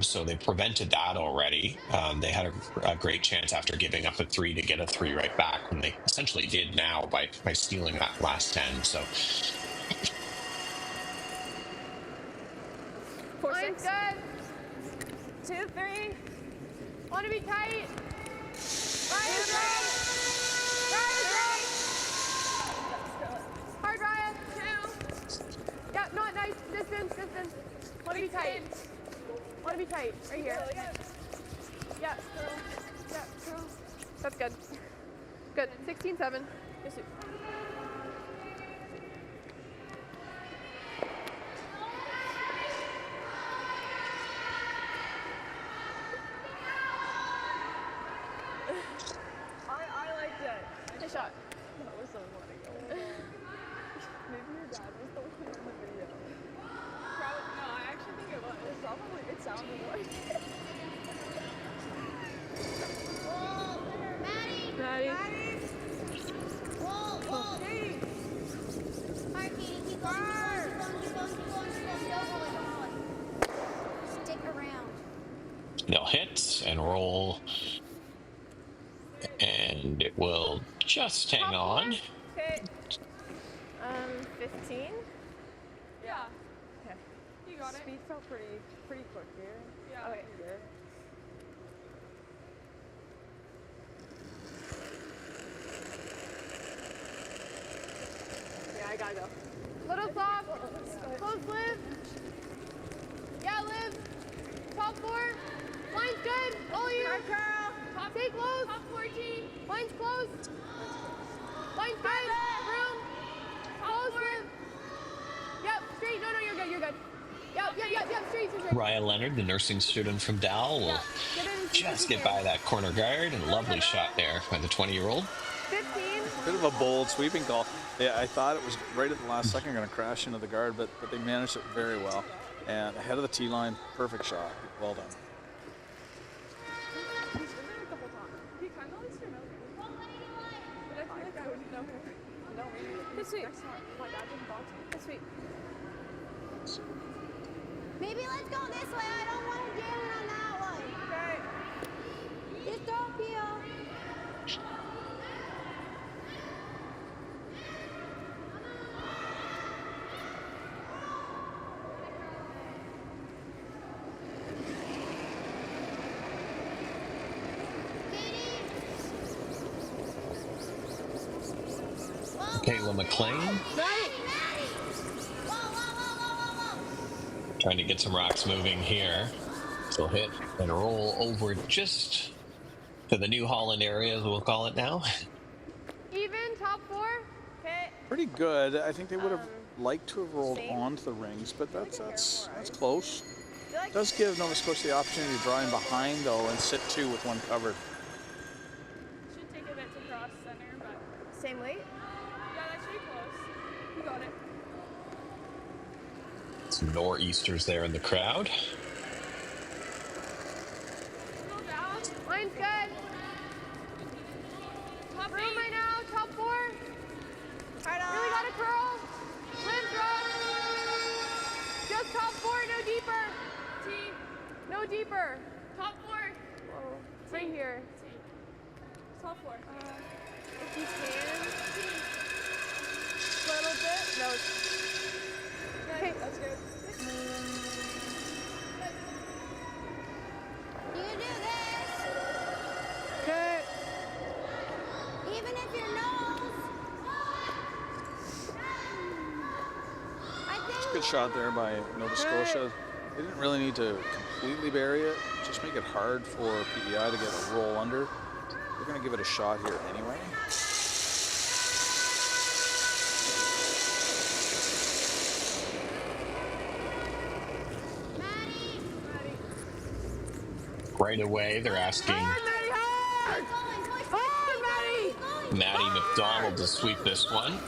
So they prevented that already. They had a great chance after giving up a 3 to get a 3 right back, when they essentially did now by stealing that last 10. So. Line's good. 2, 3. Want to be tight. Ryan's right. Ryan's right. Hard, Ryan. 2. Yeah, not nice. Distance. Want to be tight. Want to be tight. Right here. Yeah. True. That's good. Good. 16-7. Yes, sir. Shot. That was so funny. Maybe your dad was the one in the video. Probably, no, I actually think it was. It sounded like it. Maddie. Whoa. Katie. All right, Katie, keep going. Stick around. They'll hit and roll, and it will just hang on. Okay. 15? Yeah. Okay. You got it. Speed felt pretty quick here. Yeah. Okay. Good. Yeah, I gotta go. Little soft. Close Liv. Yeah, Liv. Top 4. Line's good. All you. Curl. Stay close. Top 14. Line's close. Line's good. Room. Close, Liv. Yep, straight. No, you're good. Ryan Leonard, the nursing student from Dal, will just get by that corner guard, and lovely shot there by the 20-year-old. 15. A bit of a bold sweeping call. Yeah, I thought it was right at the last second going to crash into the guard, but they managed it very well. And ahead of the tee line, perfect shot. Well done. This sweet. This sweet. Maybe let's go this way. I don't want to jam it on that one. Okay. Just don't peel. Kayla McLean trying to get some rocks moving here. She'll hit and roll over just to the New Holland area, as we'll call it now. Even, top 4. Okay. Pretty good. I think they would have liked to have rolled onto the rings, but that's close. It does give Nova Scotia the opportunity to draw in behind, though, and sit 2 with one covered. Should take a bit to cross center, but same weight. Yeah, that should be close. You got it. Some nor'easters there in the crowd. Mine's good. Top room right now, top 4. Really got to curl. Live drop. Just top 4, no deeper. T. No deeper. Top 4. Whoa. Right here. T. Top 4. If you can. A little bit. No. Okay, that's good. You can do this. Okay. Even if your nose. It's a good shot there by Nova Scotia. They didn't really need to completely bury it, just make it hard for PEI to get a roll under. They're going to give it a shot here anyway. Right away, they're asking Maddie McDonald to sweep this one.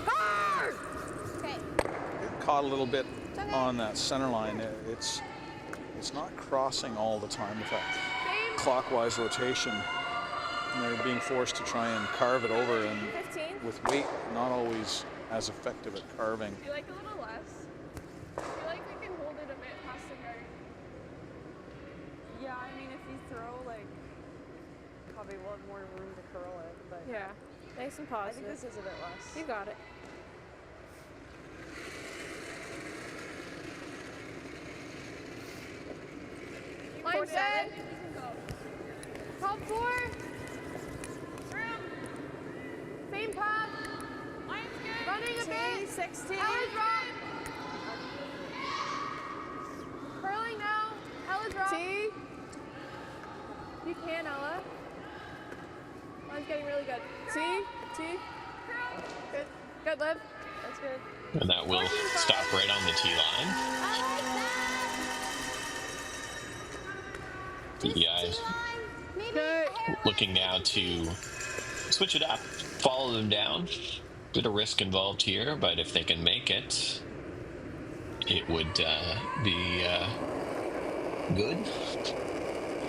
Caught a little bit on that center line. It's not crossing all the time with that clockwise rotation. And they're being forced to try and carve it over, and 15. with weight, not always as effective at carving. Do you like a little less? I feel like we can hold it a bit past the guard. Yeah, I mean, if you throw, like, probably want more room to curl it, but Yeah. Nice and I positive. think this is a bit less. You got it. Mine's good. Top 4. Same top. Mine's good. Running a bit. 16. Ella's drop. Curling now. Ella's drop. T. You can, Ella. Mine's getting really good. T. Good. Good, Liv. That's good. And that will stop right on the tee line. PEI looking now to switch it up, follow them down. Bit of risk involved here, but if they can make it, it would be good.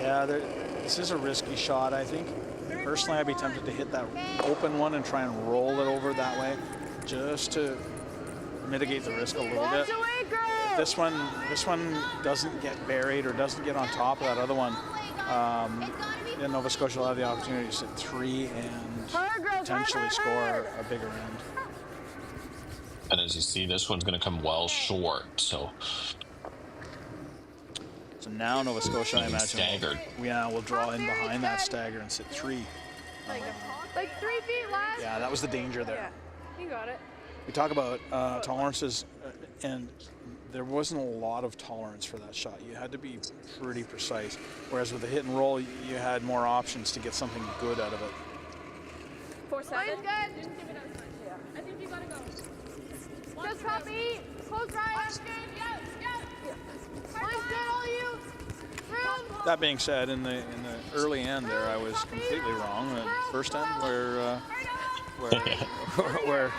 Yeah, this is a risky shot, I think. Personally, I'd be tempted to hit that open one and try and roll it over that way, just to mitigate the risk a little bit. If this one doesn't get buried or doesn't get on top of that other one, then Nova Scotia will have the opportunity to sit 3 and potentially score a bigger end. And as you see, this one's going to come well short, so now Nova Scotia, I imagine, staggered. We'll draw in behind that stagger and sit 3. Like 3 feet less. Yeah, that was the danger there. You got it. We talk about tolerances, and there wasn't a lot of tolerance for that shot. You had to be pretty precise. Whereas with the hit and roll, you had more options to get something good out of it. 4-7. Mine's good. Didn't give it as much. Yeah. I think you gotta go. Just top 8. Close right. Good. Yes. That being said, in the early end there, I was completely wrong. The first end where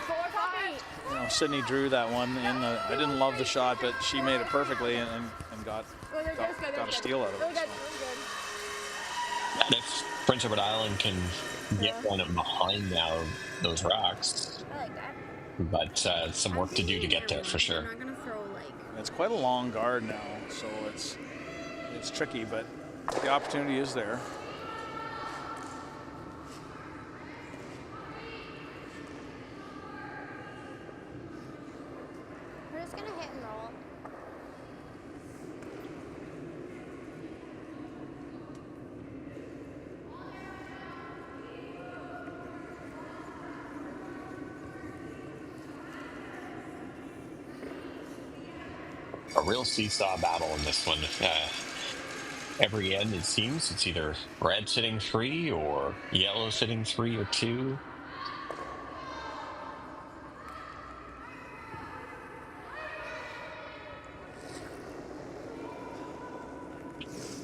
Sydney drew that one in. I didn't love the shot, but she made it perfectly and got a steal out of it. And if Prince Edward Island can get one behind now those rocks, I like that. but some work to do to get there for sure. I'm not gonna throw like. It's quite a long guard now, so it's tricky, but the opportunity is there. We're just gonna hit and roll. A real seesaw battle in this one. Every end, it seems, it's either red sitting 3 or yellow sitting 3 or 2.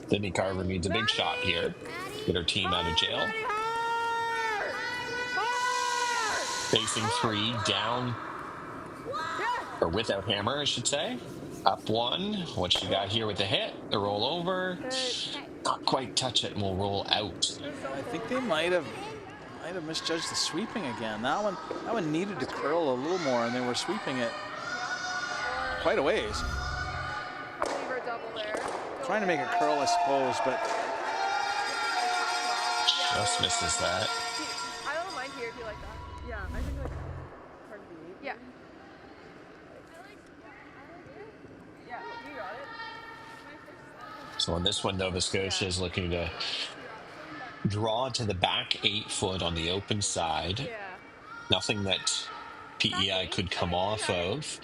Sydney Carver needs a big shot here. Get her team out of jail. Facing 3, down, or without hammer, I should say. Up 1. What she got here with the hit? The roll over. Not quite touch it and we'll roll out. I think they might have misjudged the sweeping again. That one needed to curl a little more, and they were sweeping it quite a ways. Trying to make it curl, I suppose, but just misses that. I don't mind here if you like that. Yeah, I think like part of the 8. Yeah. Yeah, you got it. So on this one, Nova Scotia is looking to draw to the back 8 foot on the open side. Yeah. Nothing that PEI could come off of,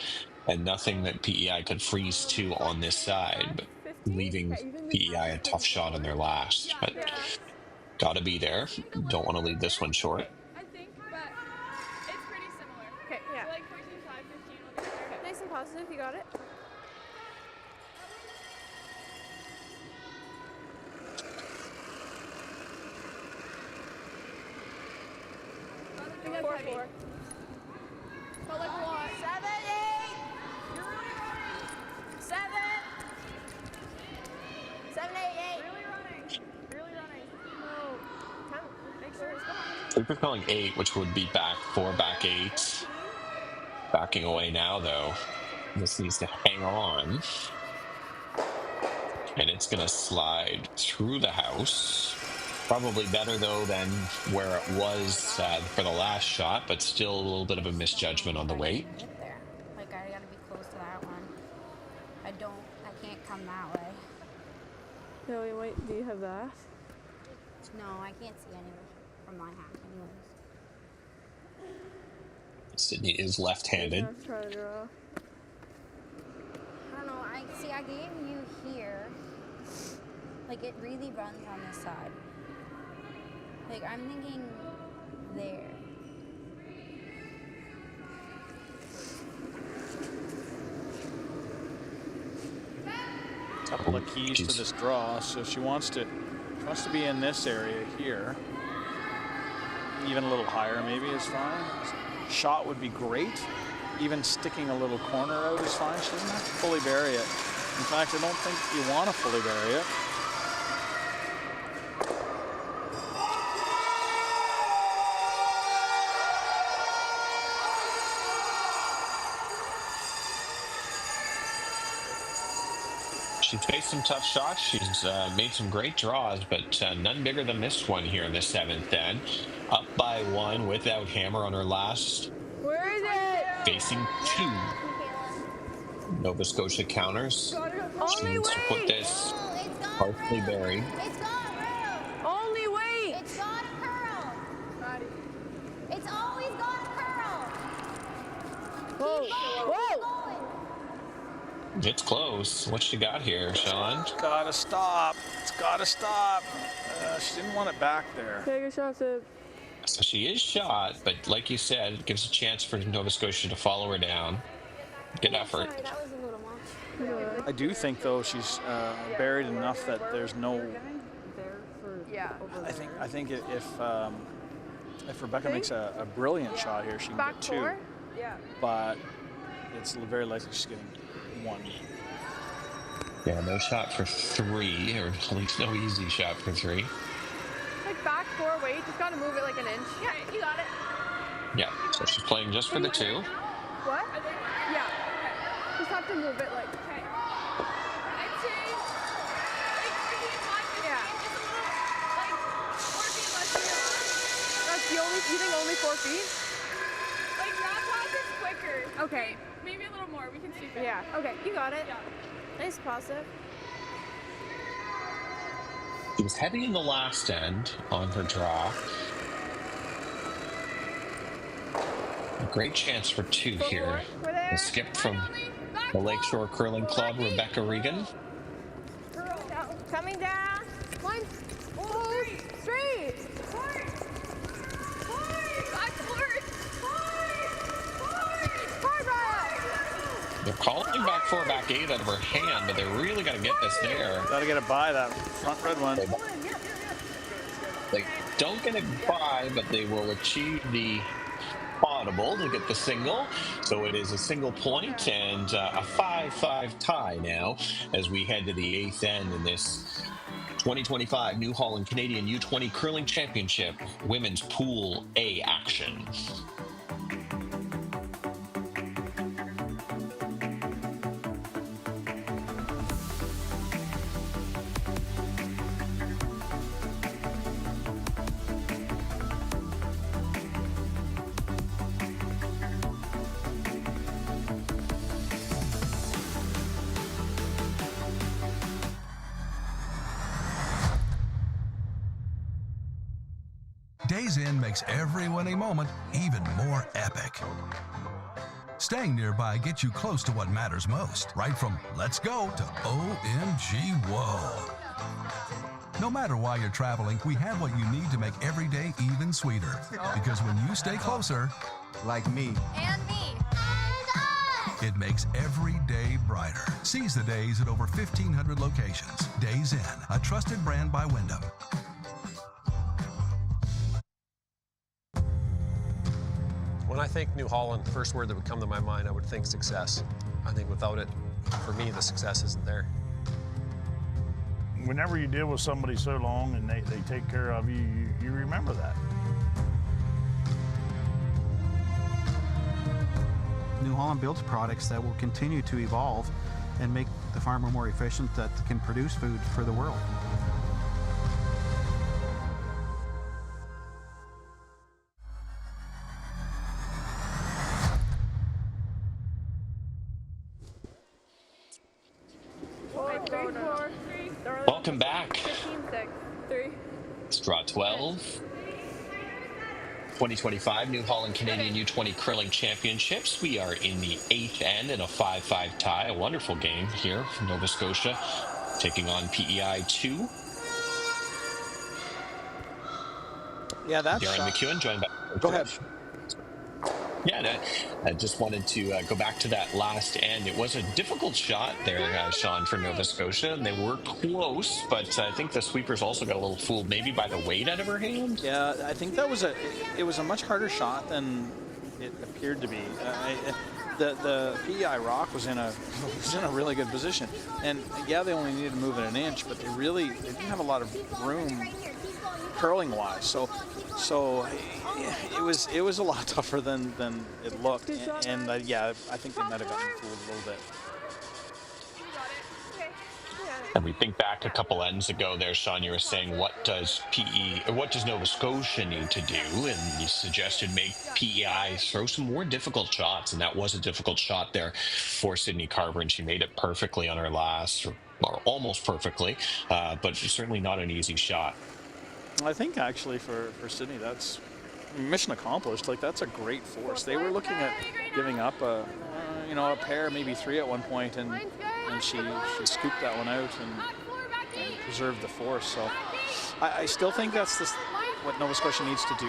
and nothing that PEI could freeze to on this side, but leaving PEI a tough shot on their last. But gotta be there. Don't want to leave this one short. I think, but it's pretty similar. Okay, yeah. So like 14, 5, 15 will get there. Nice and positive, you got it. I think 4, 4. Felt like a lot. 7, 8. You're really running. 7. 7, 8, 8. Really running. Really running. No. 10. Make sure it's behind. Super calling 8, which would be back 4, back 8. Backing away now, though. This needs to hang on. And it's going to slide through the house. Probably better, though, than where it was for the last shot, but still a little bit of a misjudgment on the weight. There. Like, I gotta be close to that one. I can't come that way. No, do you have that? No, I can't see anywhere from my half anyways. Sydney is left-handed. Try to draw. I don't know, I gave you here. Like, it really runs on this side. Like, I'm thinking there. couple of keys to this draw. So she wants to be in this area here. Even a little higher maybe is fine. Shot would be great. Even sticking a little corner out is fine. She doesn't have to fully bury it. In fact, I don't think you want to fully bury it. She's faced some tough shots. She's made some great draws, but none bigger than this one here in the 7th end. Up by 1 without hammer on her last. Where is it? Facing 2. Nova Scotia counters. She needs to put this partially buried. Only wait. It's got a curl. It's always got a curl. Whoa. Whoa. It's close. What she got here, Sean? It's gotta stop. It's gotta stop. She didn't want it back there. Take a shot, Sid. So she is shot, but like you said, it gives a chance for Nova Scotia to follow her down. Good effort. Sorry, that was a little much. I do think, though, she's buried enough that there's no. Yeah. I think if Rebecca makes a brilliant shot here, she can Back get 2. four? Yeah. But it's very likely she's getting 1. Yeah, no shot for 3, or at least no easy shot for 3. Like back 4, wait, just gotta move it like an inch. Yeah, you got it. Yeah, so she's playing just for the 2. What? Yeah. Okay. Just have to move it like. Okay. You think only 4 feet? Like that pass is quicker. Okay. Maybe a little more. We can see. Yeah. Okay. You got it. Yeah. Nice passive. She was heavy in the last end on her draw. A great chance for 2 here. A skip from the Lakeshore Curling Club, Rebecca Regan. Coming down. 1, 2, straight. They're calling back 4, back 8 out of her hand, but they really got to get this there. Got to get it by that front red one. They don't get it by, but they will achieve the audible to get the single. So it is a single point and a 5-5 tie now as we head to the 8th end in this 2025 New Holland Canadian U-20 Curling Championship Women's Pool A action. Days In makes every winning moment even more epic. Staying nearby gets you close to what matters most, right from let's go to OMG whoa. No matter why you're traveling, we have what you need to make every day even sweeter. Because when you stay closer, like me, And me. it makes every day brighter. Seize the days at over 1,500 locations. Days In, a trusted brand by Wyndham. When I think New Holland, the first word that would come to my mind, I would think success. I think without it, for me, the success isn't there. Whenever you deal with somebody so long and they take care of you, you remember that. New Holland builds products that will continue to evolve and make the farmer more efficient, that can produce food for the world. Welcome back. 15-6. 3. It's draw 12. 2025 New Holland Canadian U-20 Curling Championships. We are in the 8th end in a 5-5 tie. A wonderful game here from Nova Scotia, taking on PEI2. Yeah, that's... Darren McEwen joined by... Go ahead. Yeah, I just wanted to go back to that last end. It was a difficult shot there, Sean, for Nova Scotia, and they were close, but I think the sweepers also got a little fooled, maybe by the weight out of her hand. Yeah, I think that was it was a much harder shot than it appeared to be. The PEI rock was in a really good position, and yeah, they only needed to move it an inch, but they didn't have a lot of room curling wise. So it was a lot tougher than it looked, and yeah, I think they might have gotten fooled a little bit. And we think back a couple ends ago there, Sean, you were saying, what does Nova Scotia need to do? And you suggested make PEI throw some more difficult shots, and that was a difficult shot there for Sydney Carver, and she made it perfectly on her last, or almost perfectly, but certainly not an easy shot. I think actually for Sydney, that's mission accomplished. Like, that's a great force. They were looking at giving up a pair, maybe 3 at one point, and she scooped that one out and preserved the force. So I still think that's what Nova Scotia needs to do.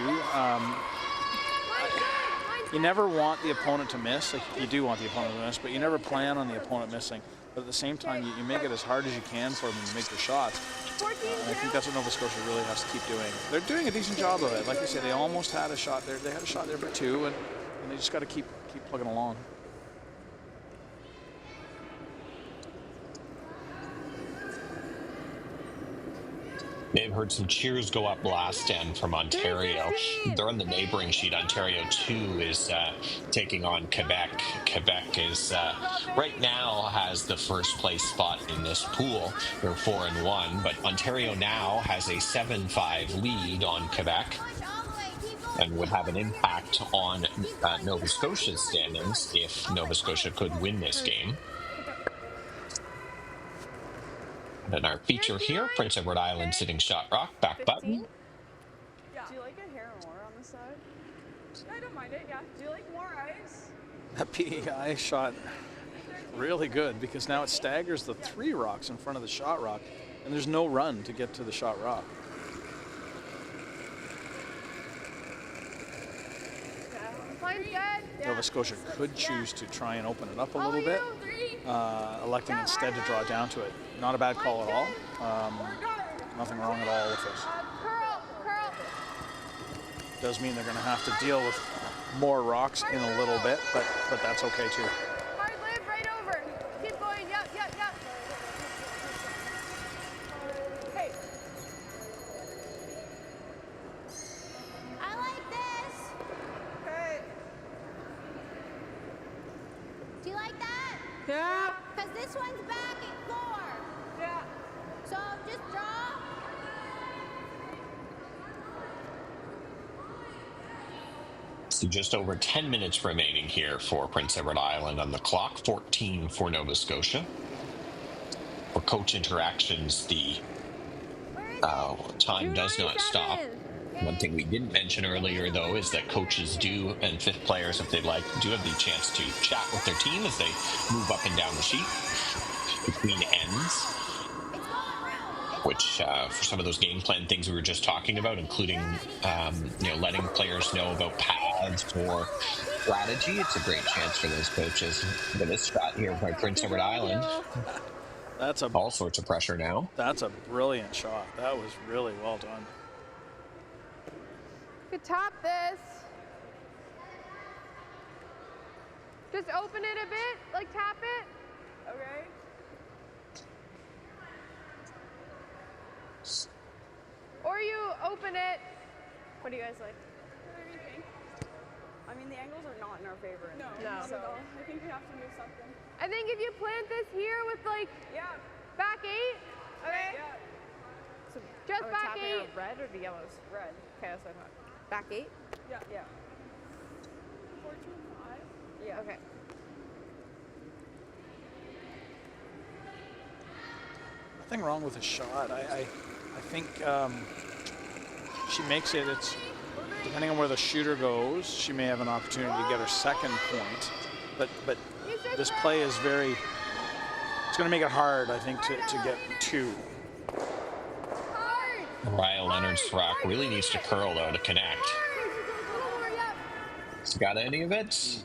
You never want the opponent to miss. Like, you do want the opponent to miss, but you never plan on the opponent missing. but at the same time, you make it as hard as you can for them to make their shots. And I think that's what Nova Scotia really has to keep doing. They're doing a decent job of it. Like you said, they almost had a shot there. They had a shot there for 2, and they just got to keep plugging along. They've heard some cheers go up last end from Ontario. They're on the neighboring sheet. Ontario 2 is taking on Quebec. Quebec is right now has the first place spot in this pool. They're 4-1, but Ontario now has a 7-5 lead on Quebec and would have an impact on Nova Scotia's standings if Nova Scotia could win this game. And our feature here, Prince Edward Island sitting shot rock, back button. Yeah. Do you like a hair more on the side? I don't mind it, yeah. Do you like more ice? That PEI shot really good because now it staggers the 3 rocks in front of the shot rock, and there's no run to get to the shot rock. Nova Scotia could choose to try and open it up a little bit, electing instead to draw down to it. Not a bad call at all. Nothing wrong at all with this. Does mean they're going to have to deal with more rocks in a little bit, but that's okay too. Hard live right over. Keep going. Yep. Hey. I like this. Okay. Do you like that? Yeah. Because this one's back at 4. Yeah. So just draw. So just over 10 minutes remaining here for Prince Edward Island on the clock, 14 for Nova Scotia. For coach interactions, the time does not stop. One thing we didn't mention earlier, though, is that coaches do, and fifth players, if they'd like, do have the chance to chat with their team as they move up and down the sheet between ends, which for some of those game plan things we were just talking about, including letting players know about paths or strategy, it's a great chance for those coaches. But this shot here by Prince Edward Island, that's all sorts of pressure now. That's a brilliant shot. That was really well done. You could tap this. Just open it a bit, like tap it. Okay. Or you open it. What do you guys like? What do you think? I mean, the angles are not in our favor. No. So I think we have to move something. I think if you plant this here with like back 8. Okay. Yeah. So just back 8. Red or the yellows? Red. Okay, that's what I thought. Back 8? Yeah. 14-5. Yeah. Okay. Nothing wrong with the shot. I think she makes it. It's depending on where the shooter goes, she may have an opportunity to get her second point. But this play is very. It's going to make it hard, I think, to get 2. Ryan Leonard's rock really needs to curl, though, to connect. Has got any of it?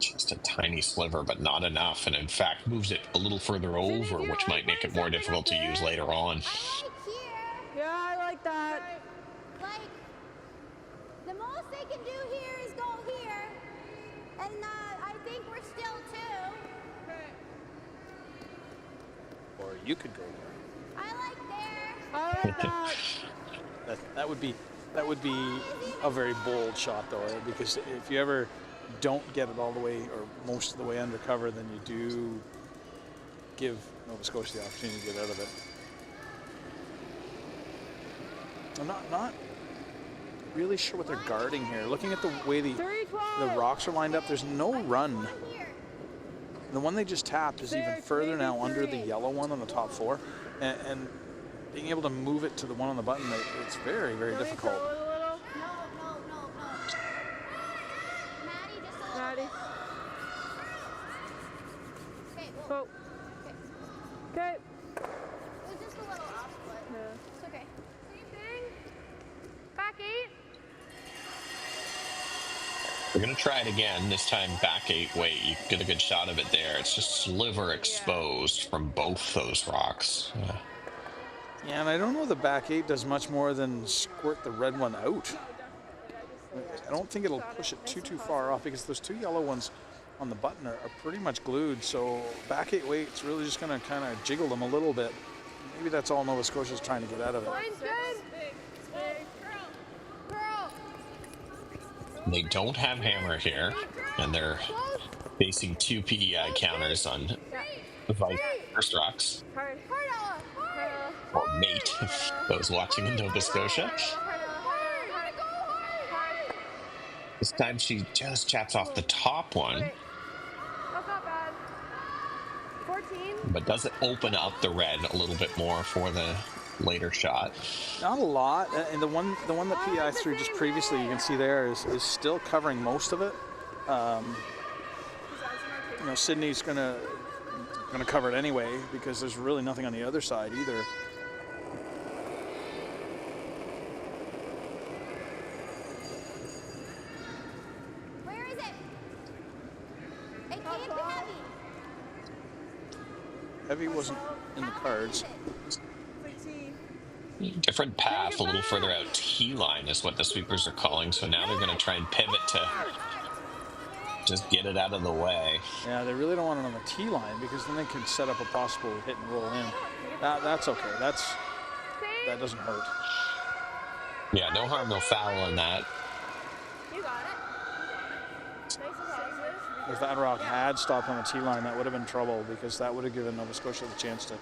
Just a tiny sliver, but not enough, and in fact moves it a little further over, which might make it more difficult to use later on. Yeah, I like that. Like, the most they can do here is go here, and I think we're still 2. Or you could go there. I like there. I like that. That would be a very bold shot, though, because if you ever don't get it all the way or most of the way undercover, then you do give Nova Scotia the opportunity to get out of it. I'm not really sure what they're guarding here. Looking at the way the rocks are lined up, there's no run. The one they just tapped is even further now under the yellow one on the top 4, and being able to move it to the one on the button, it's very, very difficult. Maddie. Oh. Okay. It was just a little off split. Yeah. It's okay. Same thing. Back 8. We're going to try it again, this time back 8 weight. You get a good shot of it there. It's just sliver exposed from both those rocks. Yeah, and I don't know the back 8 does much more than squirt the red one out. I don't think it'll push it too far off because those 2 yellow ones on the button are pretty much glued. So back 8 weight's really just going to kind of jiggle them a little bit. Maybe that's all Nova Scotia's trying to get out of it. They don't have hammer here, and they're facing 2 PEI counters on Vice first rocks. Or mate, those watching in Nova Scotia. This time she just chaps off the top one. That's not bad. 14. But does it open up the red a little bit more for the later shot? Not a lot, and the one that PEI threw just previously, you can see there is still covering most of it. You know, Sydney's gonna cover it anyway because there's really nothing on the other side either. Where is it? It can't be heavy. Heavy wasn't in the cards. Different path, a little further out. T-line is what the sweepers are calling. So now they're going to try and pivot to just get it out of the way. Yeah, they really don't want it on the T-line because then they could set up a possible hit and roll in. That's okay. That doesn't hurt. Yeah, no harm, no foul on that. You got it. If that rock had stopped on the T-line, that would have been trouble because that would have given Nova Scotia the chance to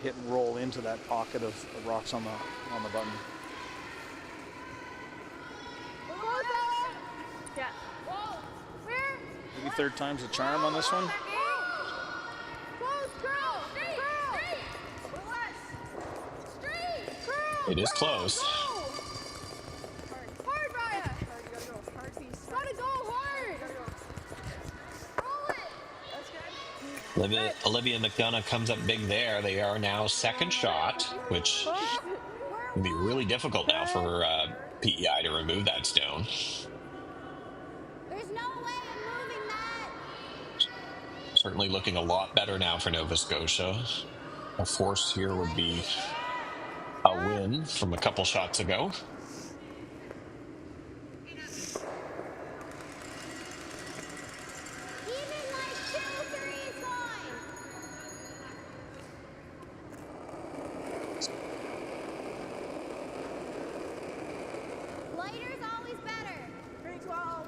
hit and roll into that pocket of rocks on the button. Yeah. Where? Maybe third time's the charm on this one. It is close. Hard, Raya. Gotta go hard. Roll it. That's good. Olivia McDonough comes up big there. They are now second shot, which will be really difficult now for PEI to remove that stone. There's no way of moving that. Certainly looking a lot better now for Nova Scotia. A force here would be a win from a couple shots ago. Lighter's always better. 312.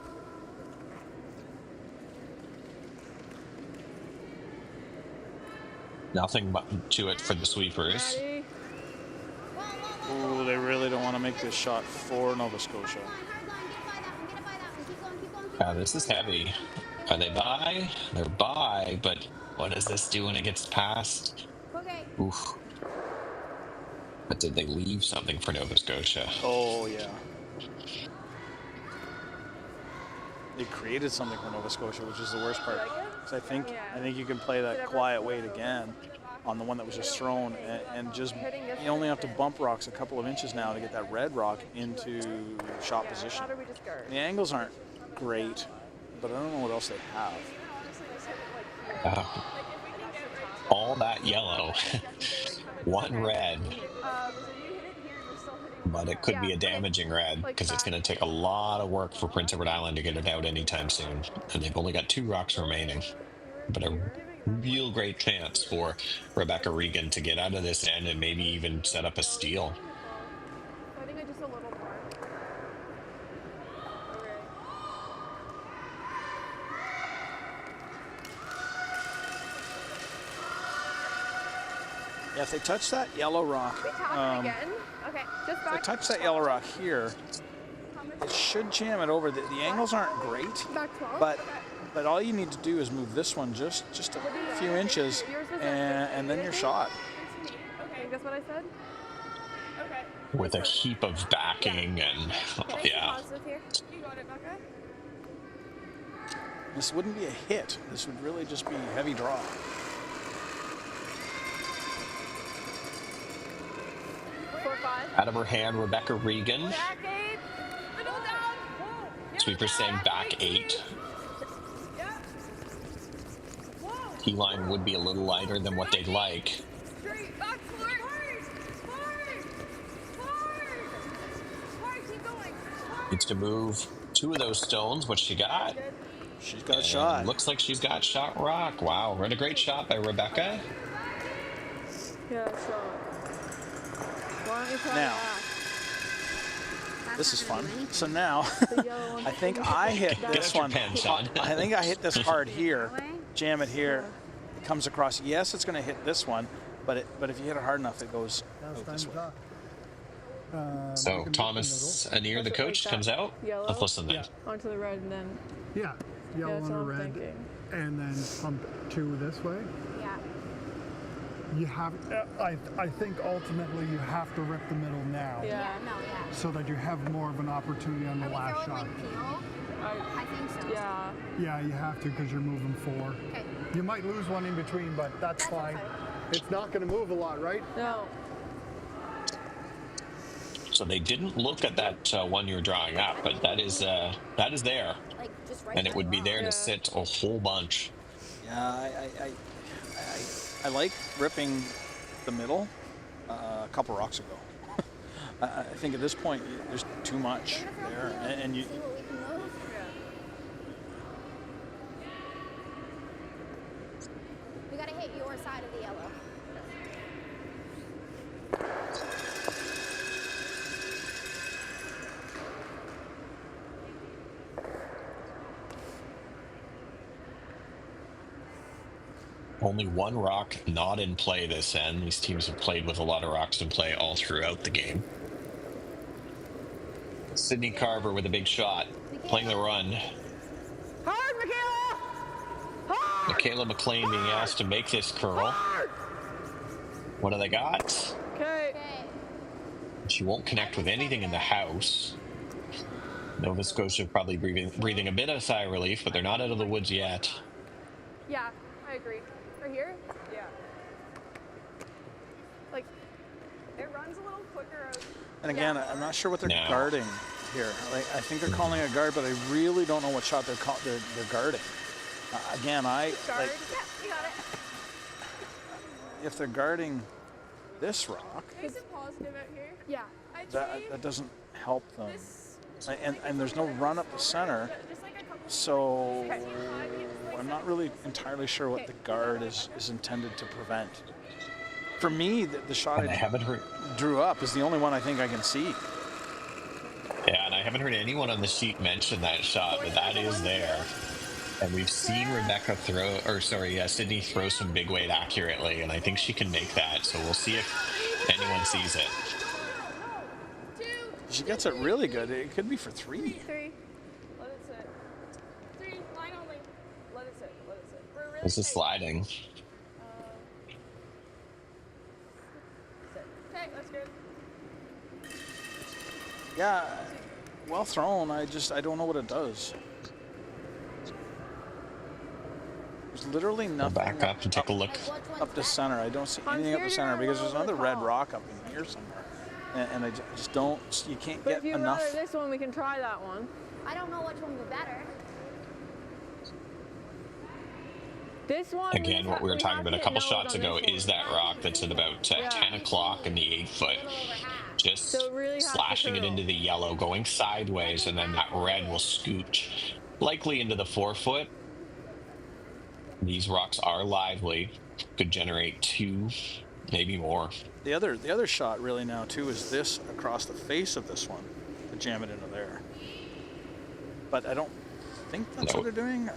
Nothing but to it for the sweepers. Ooh, they really don't want to make this shot for Nova Scotia. This is heavy. Are they by? They're by, but what does this do when it gets past? Okay. Oof. But did they leave something for Nova Scotia? Oh, yeah. They created something for Nova Scotia, which is the worst part. So I think you can play that quiet weight again on the one that was just thrown, and just you only have to bump rocks a couple of inches now to get that red rock into shot position. The angles aren't great, but I don't know what else they have. All that yellow, one red. But it could be a damaging red because it's going to take a lot of work for Prince Edward Island to get it out anytime soon. And they've only got 2 rocks remaining. But a real great chance for Rebecca Regan to get out of this end and maybe even set up a steal. I think just a little more. Yeah, if they touch that yellow rock, again? Okay, just back. if they touch that yellow rock here, it should jam it over. The angles aren't great, but all you need to do is move this one just a few inches, and then you're shot. Okay, that's what I said? Okay. With a heap of backing and, yeah. You got it, Becca. This wouldn't be a hit. This would really just be heavy draw. Out of her hand, Rebecca Regan. Sweeper's saying back 8. T-line would be a little lighter than what they'd like. Straight, back forward. Forward, keep going. Needs to move 2 of those stones. What she got? She's got a shot. Looks like she's got shot rock. Wow, what a great shot by Rebecca. Yeah, shot. Why don't you try Now. that? This is fun. So now, I think I hit this one. I think I hit this hard here. Jam it here. It comes across. Yes, it's going to hit this one, but if you hit it hard enough, it goes out this way. So Thomas Anir, the coach, comes out. Yellow? Let's listen then. Onto the red and then. Yeah, yellow that's on the what I'm red, thinking. and then pump 2 this way. Yeah. You have, I think ultimately you have to rip the middle now. Yeah, no, yeah. So that you have more of an opportunity on the last shot. Like peel? I think so. Yeah. Yeah, you have to because you're moving 4. Okay. You might lose one in between, but that's fine. Okay. It's not going to move a lot, right? No. So they didn't look at that one you're drawing up, but that is there, Like just right and it would be there to sit a whole bunch. Yeah, I like ripping the middle a couple rocks ago. I think at this point there's too much there, and you. We gotta hit your side of the yellow. Only 1 rock not in play this end. These teams have played with a lot of rocks in play all throughout the game. Sydney Carver with a big shot, playing the run. Hard, Michaela! Hard! Michaela McLean being asked to make this curl. Hard! What do they got? Okay. She won't connect with anything in the house. Nova Scotia probably breathing a bit of sigh of relief, but they're not out of the woods yet. Yeah, I agree. Right here? Yeah. Like, It runs a little quicker. And again, I'm not sure what they're guarding here. Like, I think they're calling a guard, but I really don't know what shot they're guarding. Again, guard. like, Yeah, you got it. if they're guarding this rock, Is it positive out here? Yeah. that doesn't help them. And there's no run up the center, so I'm not really entirely sure what the guard is intended to prevent. For me, the shot I drew up is the only one I think I can see. Yeah, and I haven't heard anyone on the sheet mention that shot, but that is there. And we've seen Sydney throw some big weight accurately, and I think she can make that, so we'll see if anyone sees it. She gets it really good. It could be for 3. 3. Let it sit. 3, line only. Let it sit. Let it sit. We're really This is tight. sliding. Okay, that's good. Yeah, well thrown. I don't know what it does. There's literally nothing. Back up and take a look. Up the center. I don't see anything up the center because there's another red rock up in here somewhere. And I just don't, you can't But get if you'd enough. rather this one, we can try that one. I don't know which one would be better. This one. Again, what we were talking about a couple shots ago is that rock that's at about 10 o'clock in the 8 foot. Just slashing it into the yellow, going sideways, and then that red will scooch likely into the 4 foot. These rocks are lively, could generate 2, maybe more. The other shot really now too is this across the face of this one to jam it into there. But I don't think that's what they're doing.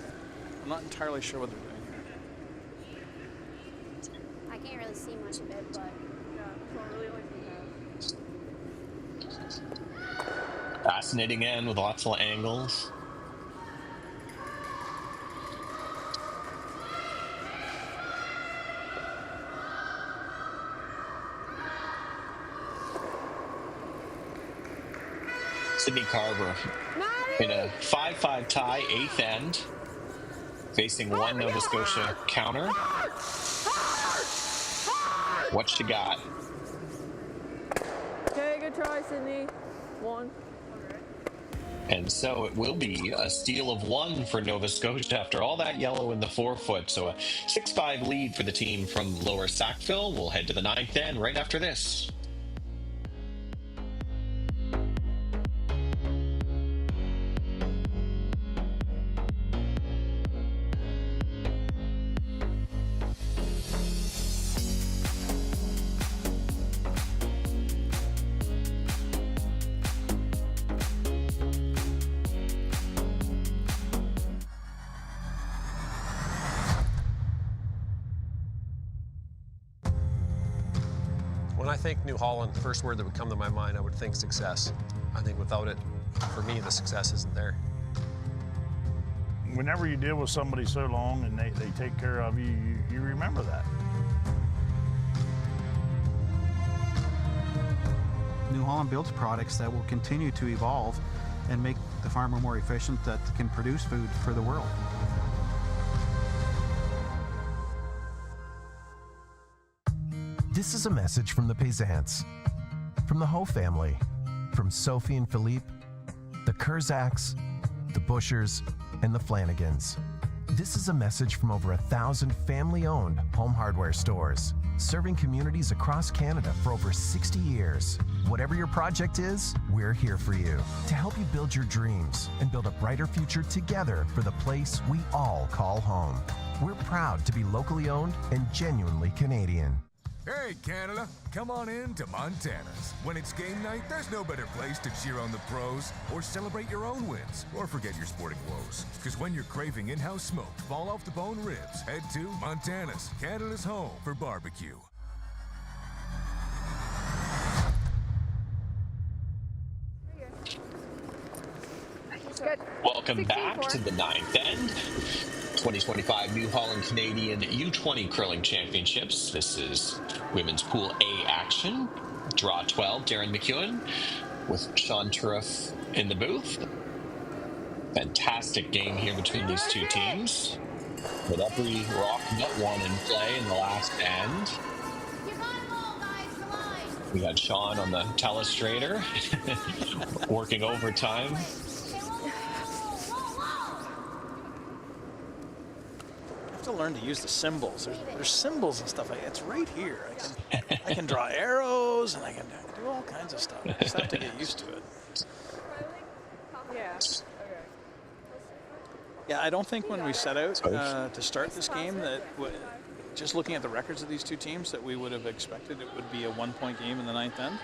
I'm not entirely sure what they're doing here. I can't really see much of it, but Fascinating end with lots of angles. Sydney Carver in a 5-5 tie, 8th end, facing one Nova Scotia counter. What she got? Okay, good try, Sydney. 1. And so it will be a steal of 1 for Nova Scotia after all that yellow in the forefoot. So a 6-5 lead for the team from Lower Sackville. We'll head to the 9th end right after this. When I think New Holland, the first word that would come to my mind, I would think success. I think without it, for me, the success isn't there. Whenever you deal with somebody so long and they take care of you, you remember that. New Holland builds products that will continue to evolve and make the farmer more efficient, that can produce food for the world. This is a message from the Peasants, from the Ho family, from Sophie and Philippe, the Kurzaks, the Bushers, and the Flanagans. This is a message from over 1,000 family-owned home hardware stores, serving communities across Canada for over 60 years. Whatever your project is, we're here for you to help you build your dreams and build a brighter future together for the place we all call home. We're proud to be locally owned and genuinely Canadian. Hey, Canada, come on in to Montana's. When it's game night, there's no better place to cheer on the pros or celebrate your own wins or forget your sporting woes. Because when you're craving in-house smoked, fall-off-the-bone ribs, head to Montana's, Canada's home for barbecue. Welcome back to the 9th end. 2025 New Holland Canadian U-20 Curling Championships. This is Women's Pool A action. Draw 12, Darren McEwen with Sean Turriff in the booth. Fantastic game here between these two teams. With every rock but one in play in the last end. We got Sean on the telestrator, working overtime. To learn to use the symbols. There's symbols and stuff. It's right here. I can draw arrows and I can do all kinds of stuff. I just have to get used to it. Yeah. Yeah, I don't think when we set out to start this game that just looking at the records of these two teams that we would have expected it would be a 1-point game in the 9th end.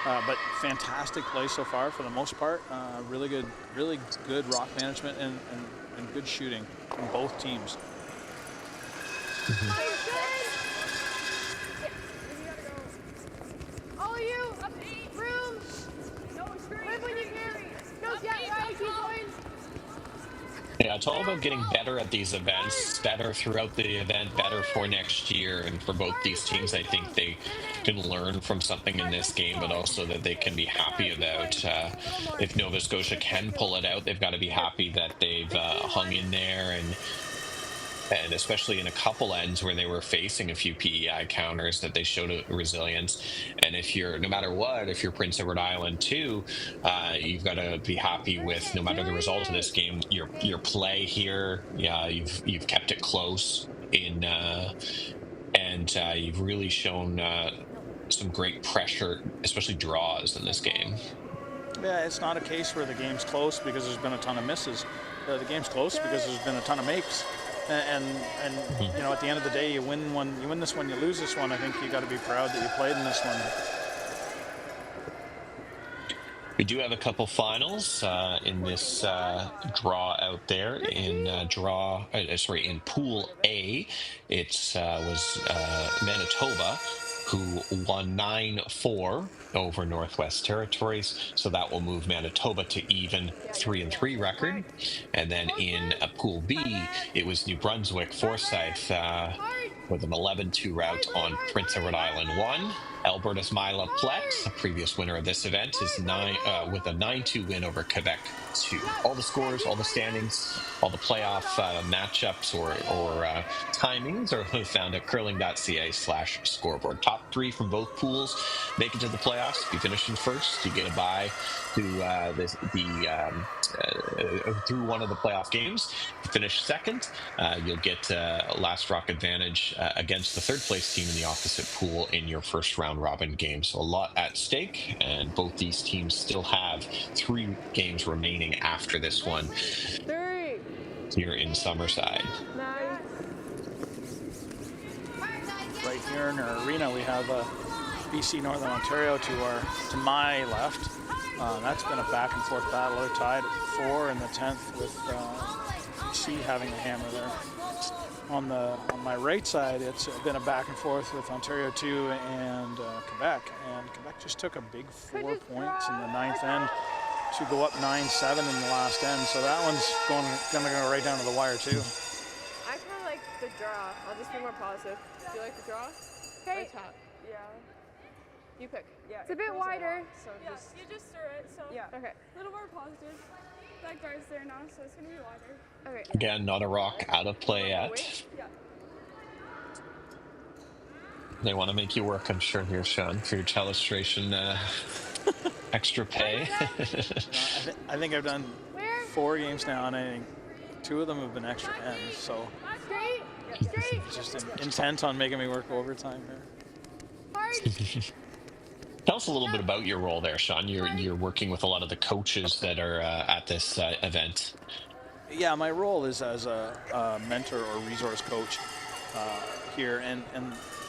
But fantastic play so far for the most part. Really good rock management and good shooting from both teams. All you, up 8 room. Live when you carry. Go get right, keep going. Yeah, it's all about getting better at these events, better throughout the event, better for next year. And for both these teams, I think they can learn from something in this game, but also that they can be happy about. If Nova Scotia can pull it out, they've got to be happy that they've hung in there and especially in a couple ends where they were facing a few PEI counters, that they showed a resilience. And if you're, no matter what, if you're Prince Edward Island too, you've got to be happy with, no matter the result of this game, your play here. Yeah, you've kept it close and you've really shown some great pressure, especially draws in this game. Yeah, it's not a case where the game's close because there's been a ton of misses. The game's close because there's been a ton of makes. And you know, at the end of the day, you win this one, you lose this one. I think you got to be proud that you played in this one. We do have a couple finals in this draw out there. In in Pool A, it was Manitoba who won 9-4 over Northwest Territories. So that will move Manitoba to even 3-3 record. And then in Pool B, it was New Brunswick Forsyth with an 11-2 rout on Prince Edward Island 1. Alberta's Mila Plex, a previous winner of this event, is with a 9-2 win over Quebec 2. All the scores, all the standings, all the playoff matchups or timings are found at curling.ca/scoreboard. Top 3 from both pools make it to the playoffs. If you finish in first, you get a bye to through one of the playoff games. If you finish second, you'll get a last rock advantage against the third place team in the opposite pool in your first round robin game. So a lot at stake, and both these teams still have 3 games remaining after this one here in Summerside. Right here in our arena, we have BC Northern Ontario to my left. That's been a back and forth battle. They're tied at 4 in the 10th with BC having a hammer there. On my right side, it's been a back and forth with Ontario 2 and Quebec. And Quebec just took a big 4 points in the 9th end to go up 9-7 in the last end. So that one's gonna go right down to the wire too. I kind of like the draw. I'll just be more positive. Do you like the draw? Okay. Yeah. You pick. Yeah. It's a bit wider. So Yeah, you just stir it. So Yeah. Okay. A little more positive. That guard's there now, so it's gonna be wider. Okay. Again, not a rock out of play yet. Yeah. They want to make you work, I'm sure, here, Sean, for your telestration extra pay. I think I've done 4 games now, and I think 2 of them have been extra ends. So just intent on making me work overtime here. Tell us a little bit about your role there, Sean. You're working with a lot of the coaches that are at this event. Yeah, my role is as a mentor or resource coach here, and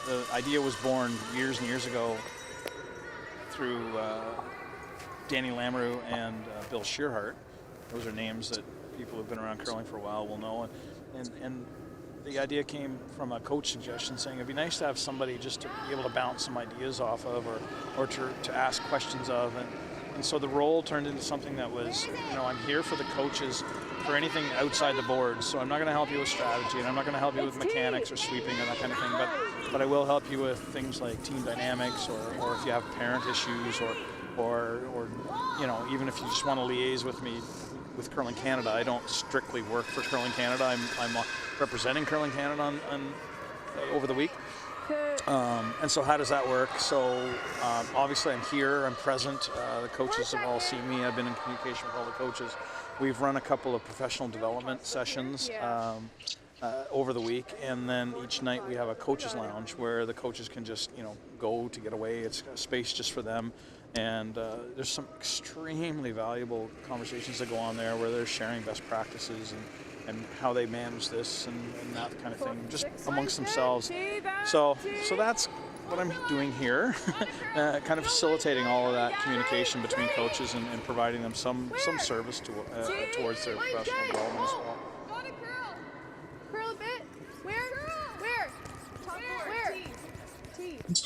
the idea was born years and years ago through Danny Lamoureux and Bill Shearhart. Those are names that people who've been around curling for a while will know, and the idea came from a coach suggestion saying it'd be nice to have somebody just to be able to bounce some ideas off of or to ask questions of. And so the role turned into something that was, I'm here for the coaches for anything outside the boards. So I'm not going to help you with strategy, and I'm not going to help you with mechanics or sweeping or that kind of thing, but I will help you with things like team dynamics or if you have parent issues or even if you just want to liaise with me with Curling Canada. I don't strictly work for Curling Canada. I'm representing Curling Canada on over the week. And so how does that work? So obviously I'm here, I'm present. The coaches have all seen me. I've been in communication with all the coaches. We've run a couple of professional development sessions over the week, and then each night we have a coaches lounge where the coaches can just go to get away. It's a space just for them. And there's some extremely valuable conversations that go on there where they're sharing best practices and how they manage this and that kind of thing, just amongst themselves. So that's what I'm doing here, kind of facilitating all of that communication between coaches and providing them some service towards their professional development as well. Curl a bit. Where?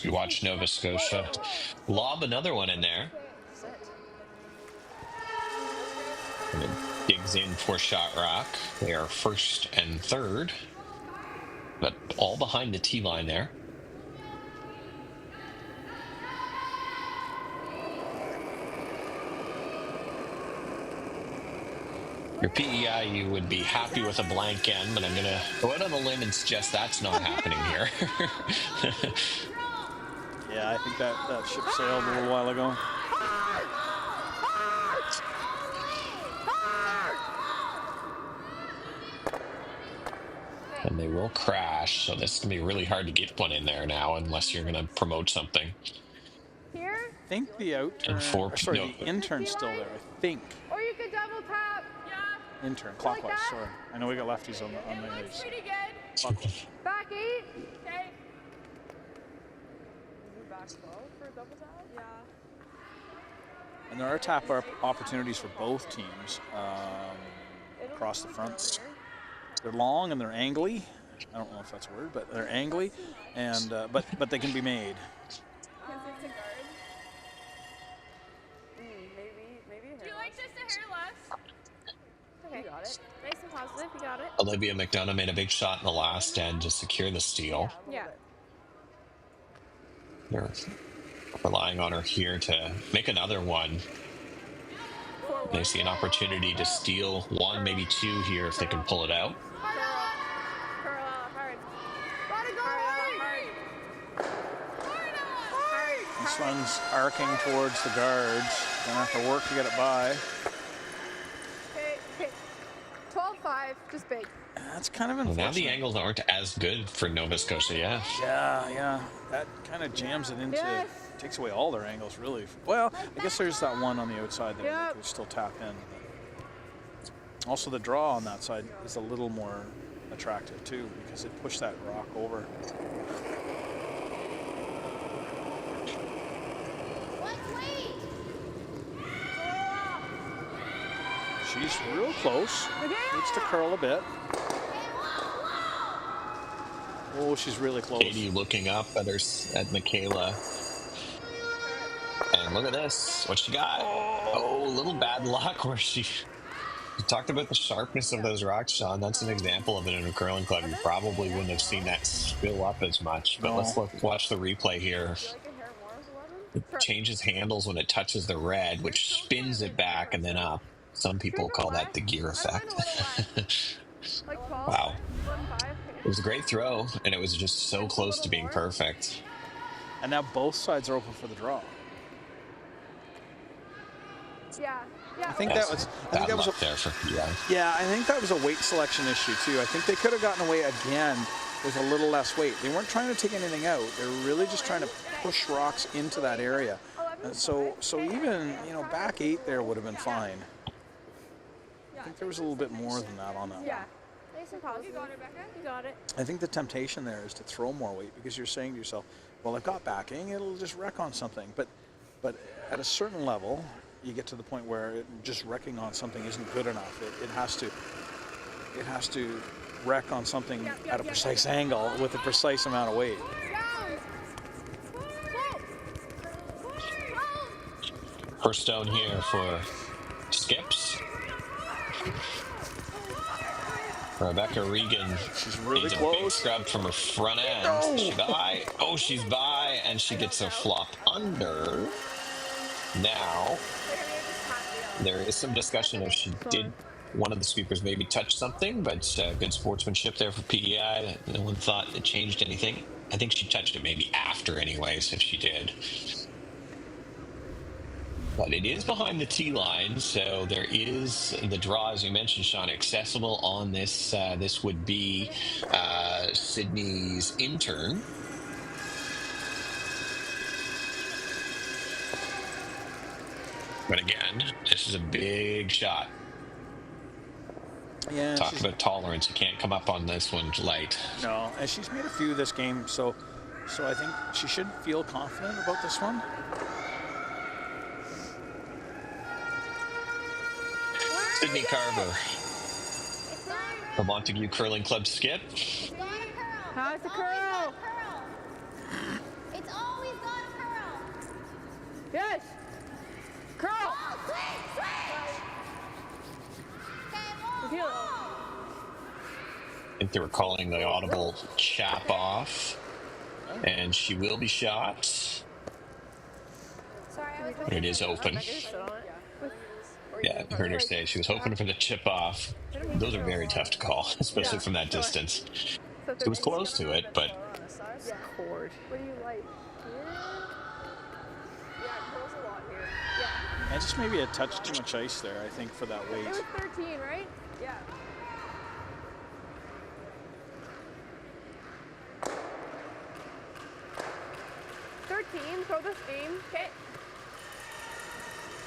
We watch Nova Scotia lob another one in there. And it digs in for shot rock. They are first and third, but all behind the tee line there. Your PEI, you would be happy with a blank end, but I'm going to go out on a limb and suggest that's not happening here. Yeah, I think that ship sailed a little while ago. And they will crash, so this is going to be really hard to get one in there now unless you're going to promote something. Here? I think the the intern's still there, I think. Or you could double tap. Yeah. Intern, clockwise, sorry. I know we got lefties on the ice. Pretty good. Clockwise. Back 8. Okay. Back 12 for a double tap? Yeah. And there are tap opportunities for both teams across the front. They're long and they're angly. I don't know if that's a word, but they're angly, and but they can be made. Maybe a hair. Do you like just a hair less? Okay. You got it. Nice and positive. You got it. Olivia McDonough made a big shot in the last end to secure the steal. Yeah. They're Relying on her here to make another one. They see an opportunity to steal one, maybe two here if they can pull it out. Curl out hard. Gotta go hard. This one's arcing towards the guards. Gonna have to work to get it by. Okay. 12-5, just big. That's kind of Well, unfortunate. now the angles aren't as good for Nova Scotia, yeah. Yeah. That kind of jams it into, takes away all their angles, really. Well, I guess there's that one on the outside that they could still tap in. Also, the draw on that side is a little more attractive, too, because it pushed that rock over. She's real close. Needs to curl a bit. Oh, she's really close. Katie looking up at Michaela. And look at this. What she got? Oh, a little bad luck where you talked about the sharpness of those rocks, Sean. That's an example of it in a curling club. You probably wouldn't have seen that spill up as much. But let's watch the replay here. It changes handles when it touches the red, which spins it back and then up. Some people call that the gear effect. Wow. It was a great throw, and it was just so close to being perfect. And now both sides are open for the draw. Yeah. I think that was up there for PI. Yeah, I think that was a weight selection issue too. I think they could have gotten away again with a little less weight. They weren't trying to take anything out. They were really just trying to push rocks into that area. So even, back 8 there would have been fine. I think there was a little bit more than that on that one. Nice and positive. You got it, Becca. You got it. I think the temptation there is to throw more weight because you're saying to yourself, well, I've got backing, it'll just wreck on something. But at a certain level, you get to the point where just wrecking on something isn't good enough. It has to wreck on something at a precise angle with a precise amount of weight. First down here for Skips. Rebecca Regan. She's really needs close. A big scrub from her front end. No. Is she by? Oh, she's by, and she gets a flop under. Now, there is some discussion if she did. One of the sweepers maybe touch something, but good sportsmanship there for PEI. No one thought it changed anything. I think she touched it maybe after anyways, if she did. But it is behind the tee line, so there is the draw, as you mentioned, Sean, accessible on this. This would be Sydney's intern. But again, this is a big shot. Yeah. Talk about tolerance. You can't come up on this one light. No, and she's made a few this game, so I think she should feel confident about this one. Sydney Carver. The Montague Curling Club skip. How's the curl? It's always got a curl. Yes. Curl. Oh, swing. Okay, I think they were calling the audible chap off. And she will be shot. Sorry, I was But it is open. Yeah, I heard her say she was hoping for the chip off. Those are very tough to call, especially from that distance. It was close to it, but Cord. What do you like? Yeah, it curls a lot here. Yeah. And just maybe a touch too much ice there, I think, for that weight. It was 13, right? Yeah. Throw this game. Okay.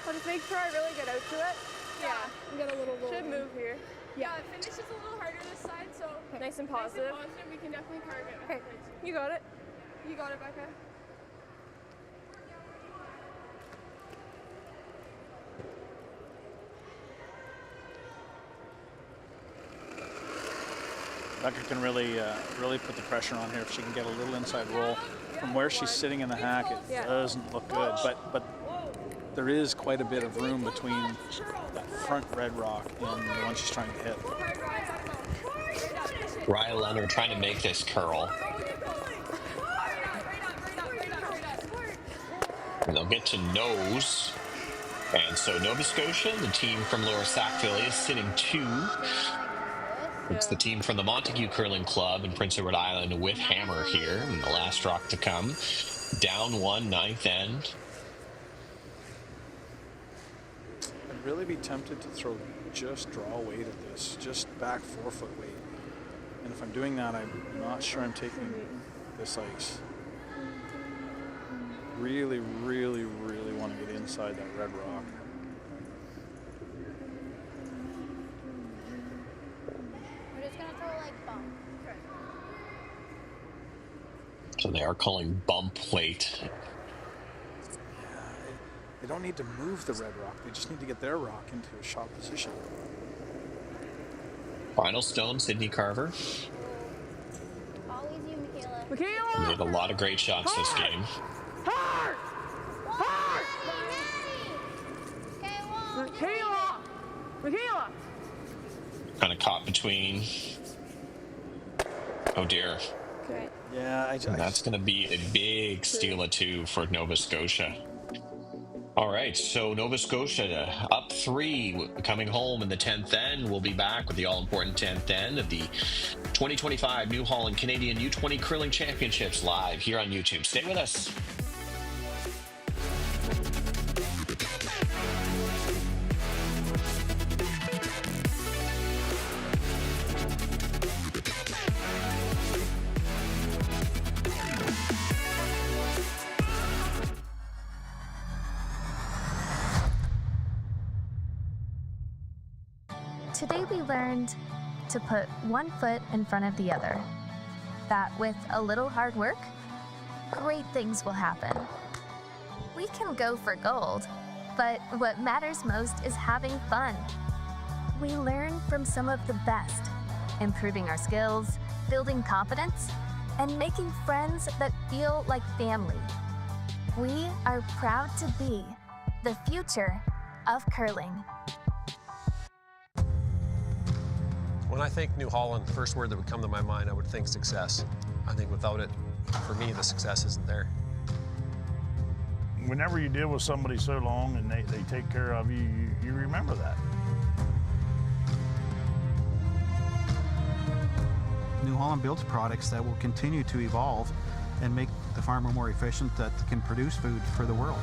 I'll just make sure I really get out to it. Yeah. And get a little roll. Should move here. Yeah. Finish is a little harder this side, so Nice and positive. we can definitely carve it. Okay. You got it. You got it, Becca. Becca can really put the pressure on here if she can get a little inside roll. From where she's sitting in the hack, it doesn't look good, but there is quite a bit of room between that front red rock and the one she's trying to hit. Ryan Leonard trying to make this curl. And they'll get to nose. And so Nova Scotia, the team from Lower Sackville, is sitting 2. It's the team from the Montague Curling Club in Prince Edward Island with hammer here, and the last rock to come. Down 1, 9th end. I'd really be tempted to throw just draw weight at this, just back 4-foot weight. And if I'm doing that, I'm not sure I'm taking this ice. Really, really, really want to get inside that red rock. We're just gonna throw like bump. So they are calling bump weight. They don't need to move the red rock. They just need to get their rock into a shot position. Final stone, Sydney Carver. Always you, Michaela. He made a lot of great shots this game. Hard! Hard! Michaela! Michaela! Kind of caught between. Oh dear. Okay. Yeah, And that's going to be a big steal of 2 for Nova Scotia. All right, so Nova Scotia up 3, coming home in the 10th end. We'll be back with the all-important 10th end of the 2025 New Holland Canadian U-20 Curling Championships live here on YouTube. Stay with us. Today we learned to put one foot in front of the other. That with a little hard work, great things will happen. We can go for gold, but what matters most is having fun. We learn from some of the best, improving our skills, building confidence, and making friends that feel like family. We are proud to be the future of curling. When I think New Holland, the first word that would come to my mind, I would think success. I think without it, for me, the success isn't there. Whenever you deal with somebody so long and they take care of you, you remember that. New Holland builds products that will continue to evolve and make the farmer more efficient, that can produce food for the world.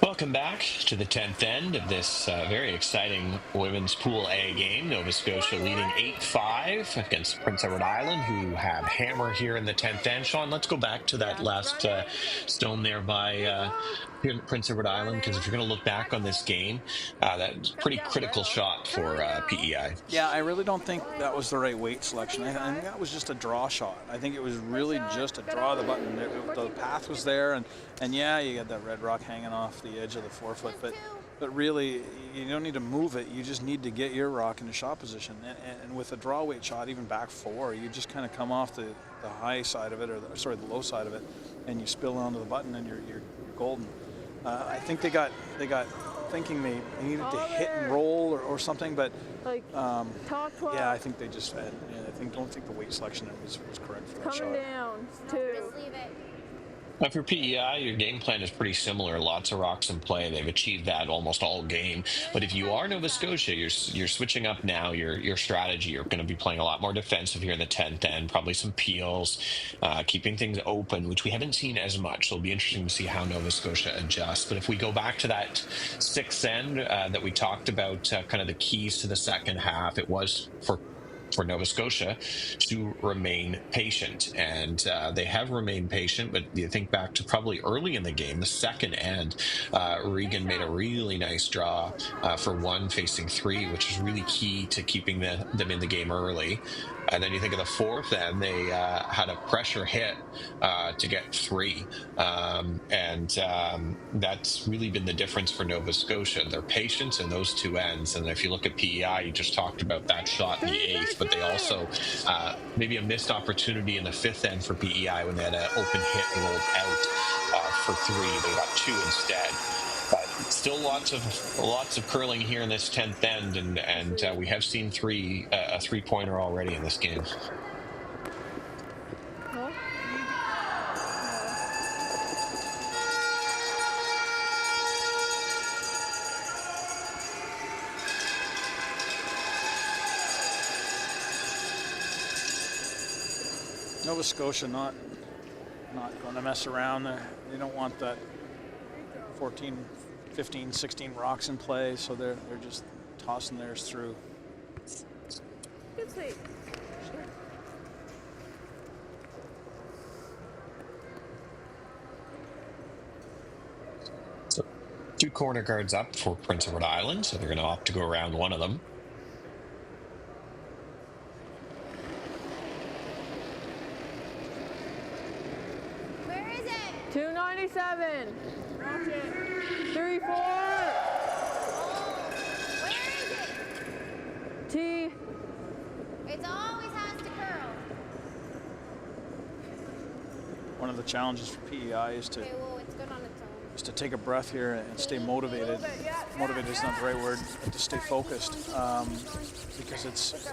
Welcome back to the 10th end of this very exciting Women's Pool A game. Nova Scotia leading 8-5 against Prince Edward Island, who have hammer here in the 10th end. Sean, let's go back to that last stone there by Prince Edward Island, because if you're going to look back on this game, that's a pretty critical shot for PEI. Yeah, I really don't think that was the right weight selection. I think that was just a draw shot. I think it was really just a draw the button. The path was there, and yeah, you got that red rock hanging off the edge of the 4-foot, but really, you don't need to move it. You just need to get your rock into shot position. And with a draw weight shot, even back 4, you just kind of come off the high side of it, or the low side of it, and you spill onto the button, and you're golden. I think they got thinking they needed to hit and roll or something, but yeah, I think they just don't think the weight selection was correct for that shot. Coming down, 2. Just leave it. Now for PEI, your game plan is pretty similar. Lots of rocks in play. They've achieved that almost all game. But if you are Nova Scotia, you're switching up now. Your strategy. You're going to be playing a lot more defensive here in the 10th end. Probably some peels, keeping things open, which we haven't seen as much. So it'll be interesting to see how Nova Scotia adjusts. But if we go back to that 6th end that we talked about, kind of the keys to the second half, it was for Nova Scotia to remain patient, and they have remained patient. But you think back to probably early in the game, the second end, Regan made a really nice draw for 1 facing 3, which is really key to keeping them in the game early. And then you think of the 4th end, they had a pressure hit to get 3. And that's really been the difference for Nova Scotia, their patience in those 2 ends. And if you look at PEI, you just talked about that shot in the 8th, but they also maybe a missed opportunity in the 5th end for PEI when they had an open hit rolled out for 3. They got 2 instead. But Still lots of curling here in this 10th end, and we have seen a 3-pointer already in this game. Nova Scotia not going to mess around. They don't want that 14, 15, 16 rocks in play, so they're just tossing theirs through. Good sleep. So 2 corner guards up for Prince Edward Island, so they're going to opt to go around one of them. Where is it? 297. Watch it. 3-4. Where is it? T. It always has to curl. One of the challenges for PEI is to Okay, well, it's good on its own. take a breath here and stay motivated. Motivated is not the right word, but to stay focused, because it's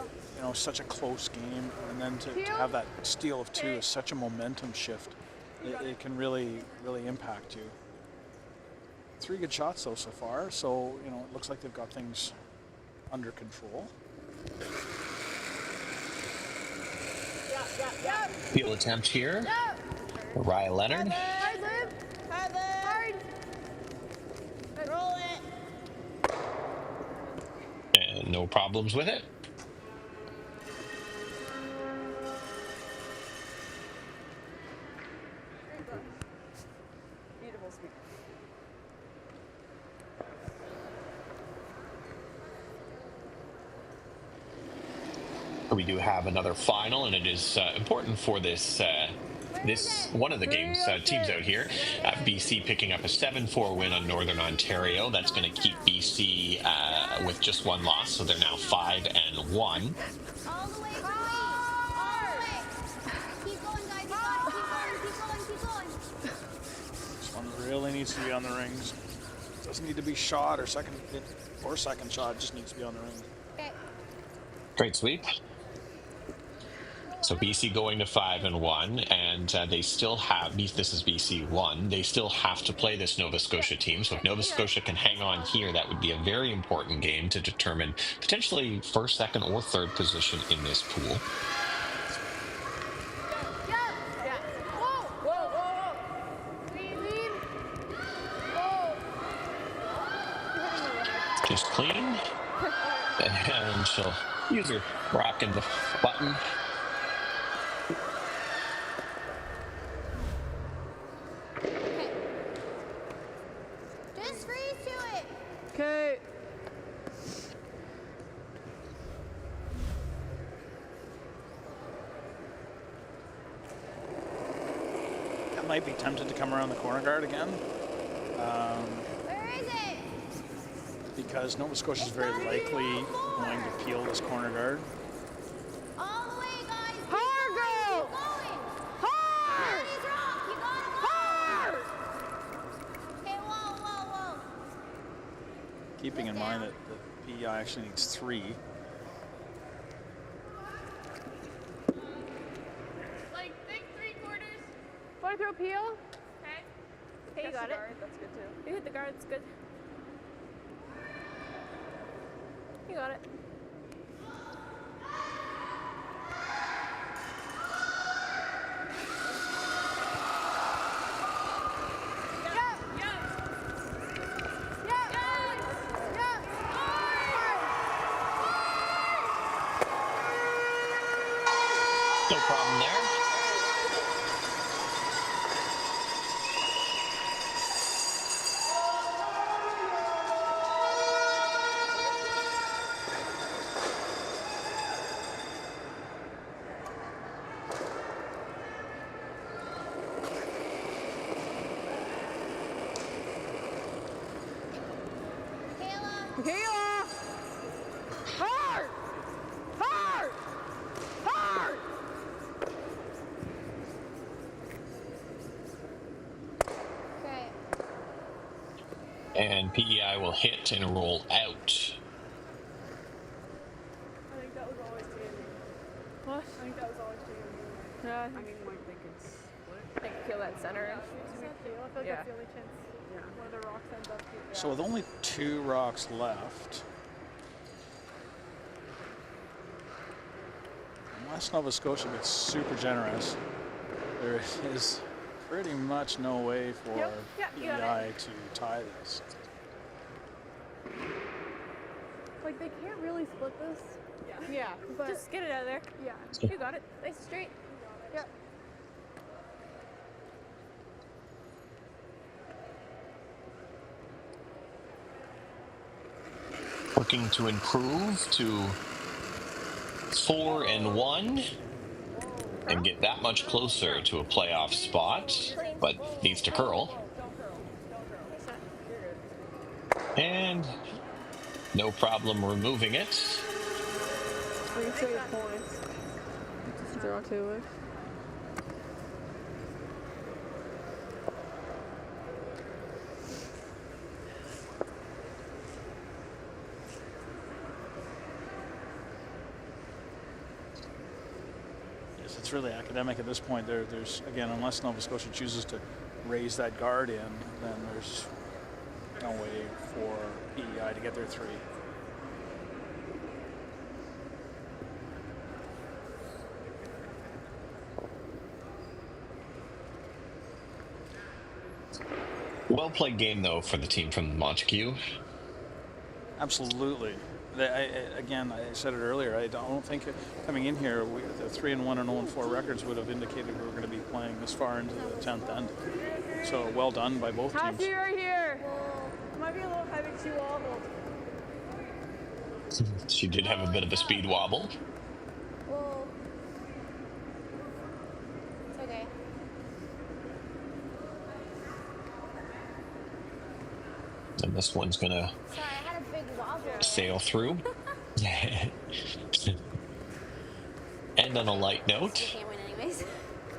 such a close game, and then to have that steal of 2 is such a momentum shift. It can really impact you. 3 good shots though so far, so it looks like they've got things under control. Field attempt here. Ryan Leonard. Roll it. And no problems with it. Beautiful speed. We do have another final, and it is important for this one of the games teams out here. BC picking up a 7-4 win on Northern Ontario. That's going to keep BC with just 1 loss, so they're now 5-1. All the way, all the way. Keep going, guys. Keep going. This one really needs to be on the rings. Doesn't need to be shot or second shot. It just needs to be on the ring. Okay. Great sweep. So BC going to 5-1, and they still have. This is BC 1. They still have to play this Nova Scotia team. So if Nova Scotia can hang on here, that would be a very important game to determine potentially 1st, 2nd, or 3rd position in this pool. Just clean, and she'll use her rock in the button. Just freeze to it. Okay. I might be tempted to come around the corner guard again. Where is it? Because Nova Scotia is very likely going to peel this corner guard. All the way, guys. Hard, girl. Keep going. Hard. Please rock. You got it. Hard. Okay, whoa. Keeping in mind that the PEI actually needs 3. Like, think 3/4. Want to throw peel? Okay. Hey, you got it. That's good too. You hit the guard. That's good. You got it. No problem there. Kayla! Hard! Hard! Hard! Okay. And PEI will hit and roll out. I think that was always Jamie. What? I think that was always Jamie. Yeah. I mean, like they could split. They could kill that center. I feel like that's the only chance one of the rocks ends up here. So with only 2 rocks left, unless Nova Scotia gets super generous, there is pretty much no way for PEI to tie this. Like they can't really split this. Yeah. But Just get it out of there. Yeah. You got it. Nice and straight. Yeah. Looking to improve to 4-1 and get that much closer to a playoff spot, but needs to curl. And no problem removing it. 3 straight points. 0-2. It's really academic at this point. There's again, unless Nova Scotia chooses to raise that guard in, then there's no way for PEI to get their 3. Well played game though for the team from Montague. Absolutely. Again, I said it earlier. I don't think coming in here, the 3-1 and 0-4 records would have indicated we were going to be playing this far into the 10th end. So well done by both teams. Cassie, right here. It might be a little heavy because she wobbled. She did have a bit of a speed wobble. Whoa. It's okay. And this one's gonna Sorry, I had a big wobble. sail through. And on a light note, You can't win anyways.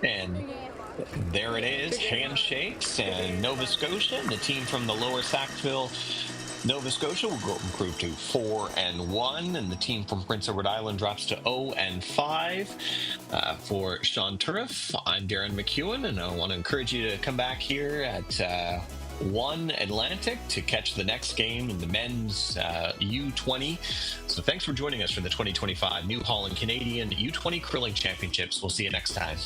and there it is, handshakes, and Nova Scotia and the team from the Lower Sackville, Nova Scotia will go improve to 4-1, and the team from Prince Edward Island drops to 0-5. For Sean Turriff, I'm Darren McEwen, and I want to encourage you to come back here at 1 Atlantic to catch the next game in the men's U-20. So thanks for joining us for the 2025 New Holland Canadian U-20 Curling Championships. We'll see you next time.